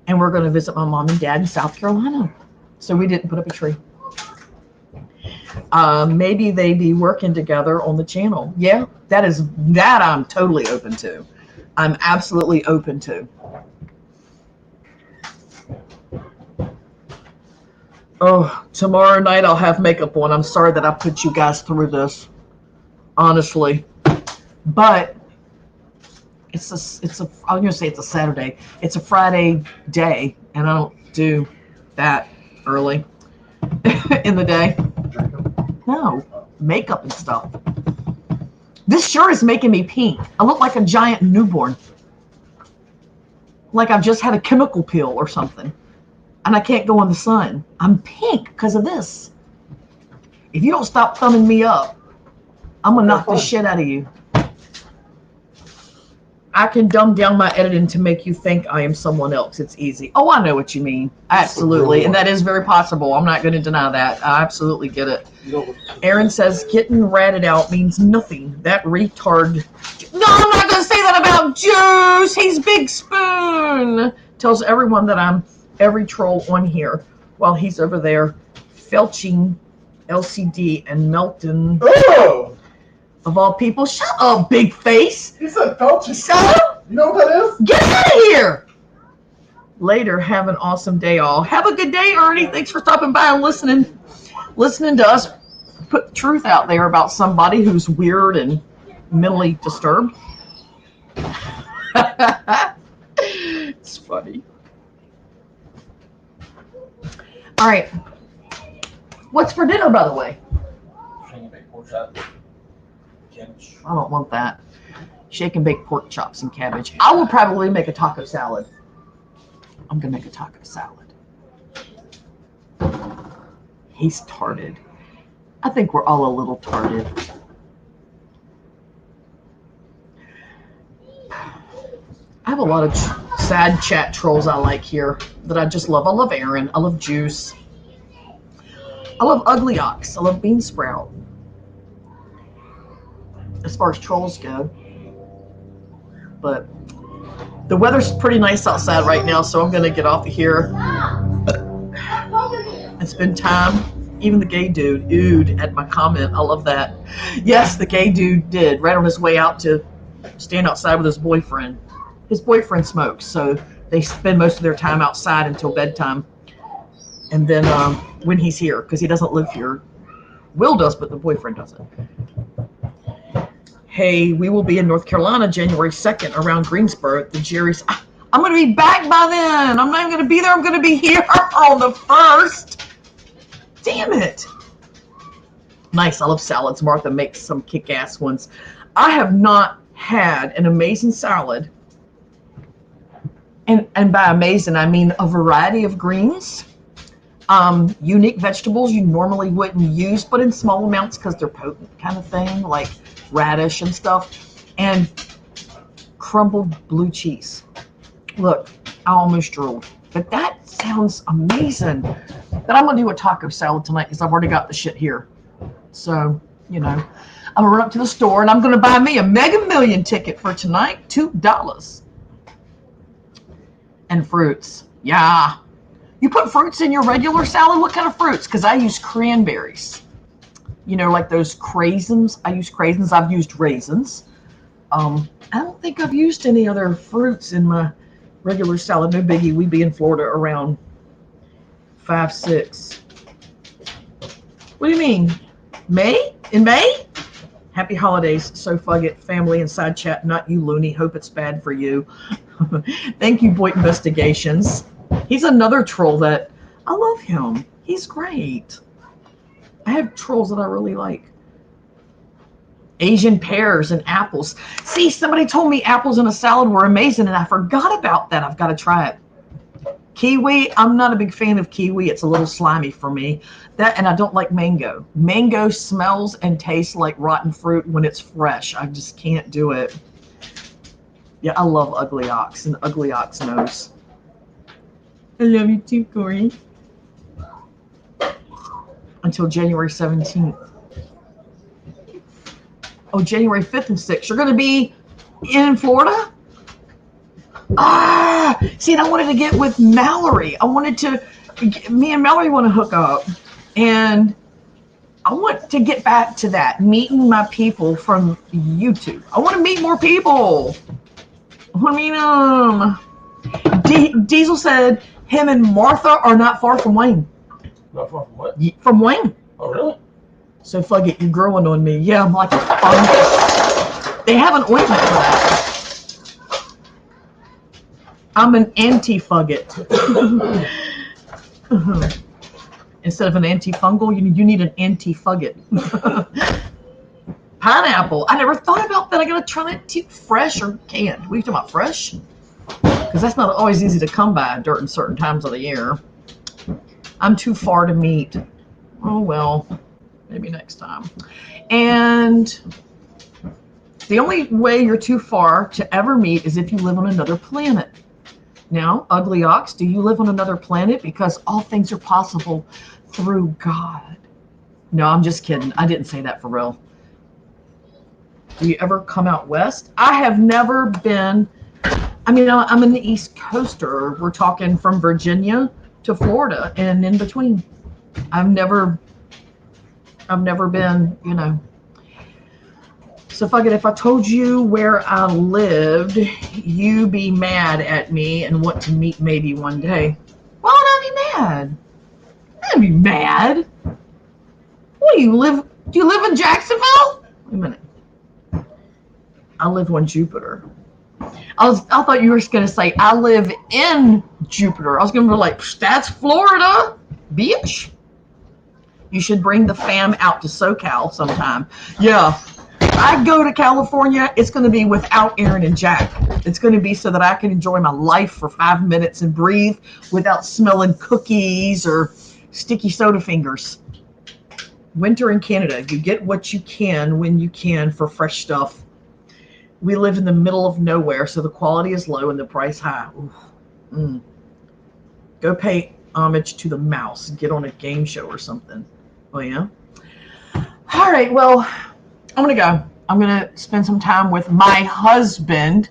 and we're going to visit my mom and dad in South Carolina. So we didn't put up a tree. Maybe they be working together on the channel. Yeah, that I'm totally open to. I'm absolutely open to. Oh, tomorrow night I'll have makeup on. I'm sorry that I put you guys through this, honestly. But I'm gonna say it's a Saturday. It's a Friday day, and I don't do that early in the day. No, makeup and stuff. This shirt is making me pink. I look like a giant newborn. Like I've just had a chemical peel or something. And I can't go in the sun. I'm pink because of this. If you don't stop thumbing me up, I'm going to knock the shit out of you. I can dumb down my editing to make you think I am someone else. It's easy. Oh, I know what you mean. Absolutely. And that is very possible. I'm not going to deny that. I absolutely get it. Aaron says getting ratted out means nothing. That retard. No, I'm not going to say that about Juice. He's Big Spoon. Tells everyone that I'm every troll on here while he's over there felching LCD and melting. Oh! Of all people, shut up, big face. He said felching. Shut up. You know what that is? Get out of here. Later, have an awesome day, all. Have a good day, Ernie. Thanks for stopping by and listening to us put the truth out there about somebody who's weird and mentally disturbed. It's funny. All right. What's for dinner, by the way? Cabbage. I don't want that. Shake and bake pork chops and cabbage. I will probably make a taco salad. I'm going to make a taco salad. He's tarted. I think we're all a little tarted. I have a lot of sad chat trolls I like here that I just love. I love Aaron. I love Juice. I love Ugly Ox. I love Bean Sprout. As far as trolls go. But the weather's pretty nice outside right now, so I'm going to get off of here and spend time. Even the gay dude oohed at my comment. I love that. Yes, the gay dude did, right on his way out to stand outside with his boyfriend. His boyfriend smokes, so they spend most of their time outside until bedtime. And then when he's here, because he doesn't live here. Will does, but the boyfriend doesn't. Hey, we will be in North Carolina January 2nd around Greensboro at the Jerry's. I'm going to be back by then. I'm not even going to be there. I'm going to be here on the 1st. Damn it. Nice. I love salads. Martha makes some kick-ass ones. I have not had an amazing salad. And by amazing, I mean a variety of greens. Unique vegetables you normally wouldn't use, but in small amounts because they're potent kind of thing, like radish and stuff. And crumbled blue cheese. Look, I almost drooled. But that sounds amazing. But I'm going to do a taco salad tonight because I've already got the shit here. So, you know, I'm going to run up to the store and I'm going to buy me a Mega Million ticket for tonight. $2. And fruits. Yeah. You put fruits in your regular salad? What kind of fruits? Because I use cranberries. You know, like those craisins. I use craisins. I've used raisins. I don't think I've used any other fruits in my regular salad. No biggie. We'd be in Florida around 5, 6. What do you mean? May? In May? Happy holidays, So Fug It, family and side chat. Not you, loony. Hope it's bad for you. Thank you, Boyd Investigations. He's another troll that I love him. He's great. I have trolls that I really like. Asian pears and apples. See, somebody told me apples in a salad were amazing, and I forgot about that. I've got to try it. Kiwi, I'm not a big fan of kiwi. It's a little slimy for me. That, and I don't like mango. Mango smells and tastes like rotten fruit when it's fresh. I just can't do it. Yeah, I love Ugly Ox, and Ugly Ox knows. I love you too, Corey. Until January 17th. Oh, January 5th and 6th. You're going to be in Florida? See, and I wanted to get with Mallory. Me and Mallory want to hook up. And I want to get back to that, meeting my people from YouTube. I want to meet more people. I want to meet them. Diesel said him and Martha are not far from Wayne. Not far from what? From Wayne. Oh, really? So fuck it, you're growing on me. Yeah, I'm like a fungus. They have an ointment for that. I'm an anti-fugget. Instead of an antifungal, you need an anti-fugget. Pineapple. I never thought about that. I gotta try that too. Fresh or canned? What are you talking about, fresh? Because that's not always easy to come by during certain times of the year. I'm too far to meet. Oh well, maybe next time. And the only way you're too far to ever meet is if you live on another planet. Now, Ugly Ox, do you live on another planet? Because all things are possible through God. No, I'm just kidding. I didn't say that for real. Do you ever come out west? I have never been. I mean, I'm an East Coaster. We're talking from Virginia to Florida and in between. I've never been, you know. So fuck it, if I told you where I lived, you be mad at me and want to meet maybe one day. Why would I be mad? I'd be mad. What do you live in Jacksonville? Wait a minute. I live on Jupiter. I thought you were going to say I live in Jupiter. I was going to be like, that's Florida, bitch. You should bring the fam out to SoCal sometime. Yeah. I go to California, it's going to be without Aaron and Jack. It's going to be so that I can enjoy my life for 5 minutes and breathe without smelling cookies or sticky soda fingers. Winter in Canada, you get what you can when you can for fresh stuff. We live in the middle of nowhere, so the quality is low and the price high. Go pay homage to the mouse. Get on a game show or something. Oh, yeah? All right, well, I'm going to go. I'm going to spend some time with my husband.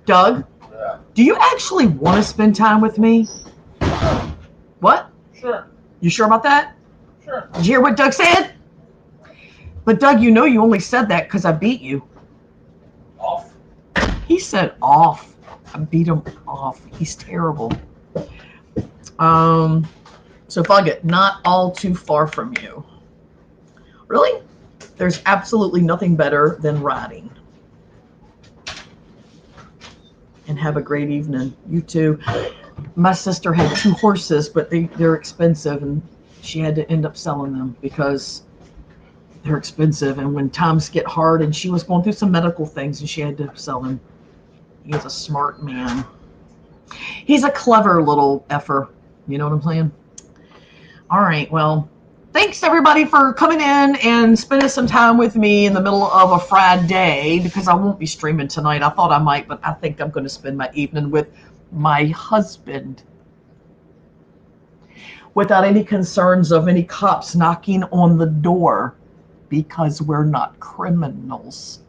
Doug, do you actually want to spend time with me? What? Sure. You sure about that? Sure. Did you hear what Doug said? But Doug, you know you only said that because I beat you. Off. He said off. I beat him off. He's terrible. So fuck it. Not all too far from you. Really? There's absolutely nothing better than riding. And have a great evening. You too. My sister had 2 horses, but they're expensive, and she had to end up selling them because they're expensive. And when times get hard, and she was going through some medical things, and she had to sell them. He's a smart man. He's a clever little effer. You know what I'm saying? All right. Well, thanks everybody for coming in and spending some time with me in the middle of a Friday, because I won't be streaming tonight. I thought I might, but I think I'm going to spend my evening with my husband without any concerns of any cops knocking on the door, because we're not criminals.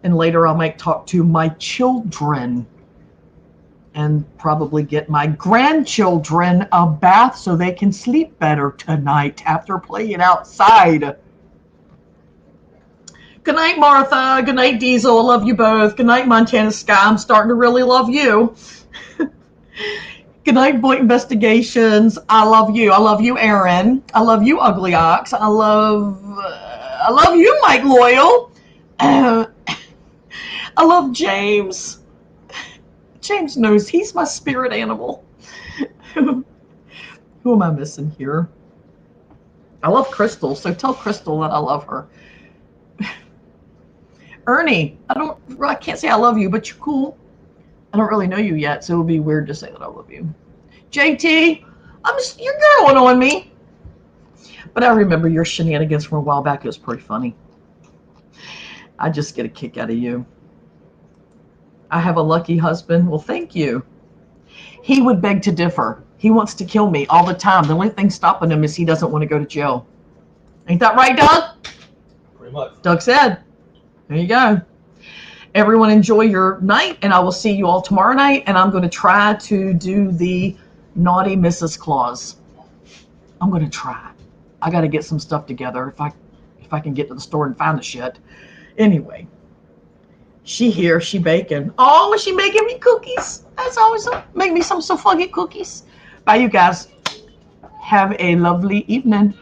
And later I might talk to my children and probably get my grandchildren a bath so they can sleep better tonight after playing outside. Good night, Martha. Good night, Diesel. I love you both. Good night, Montana Sky. I'm starting to really love you. Good night, Boy Investigations. I love you. I love you, Aaron. I love you, Ugly Ox. I love you, Mike Loyal. I love James. James knows he's my spirit animal. Who am I missing here? I love Crystal, so tell Crystal that I love her. Ernie, I can't say I love you, but you're cool. I don't really know you yet, so it would be weird to say that I love you. JT, you're going on me. But I remember your shenanigans from a while back. It was pretty funny. I just get a kick out of you. I have a lucky husband. Well, thank you. He would beg to differ. He wants to kill me all the time. The only thing stopping him is he doesn't want to go to jail. Ain't that right, Doug? Pretty much. Doug said. There you go. Everyone enjoy your night, and I will see you all tomorrow night, and I'm going to try to do the naughty Mrs. Claus. I'm going to try. I got to get some stuff together if I can get to the store and find the shit. Anyway. She here, she baking. Oh, is she making me cookies? That's always make me some so fuggy cookies. Bye, you guys. Have a lovely evening.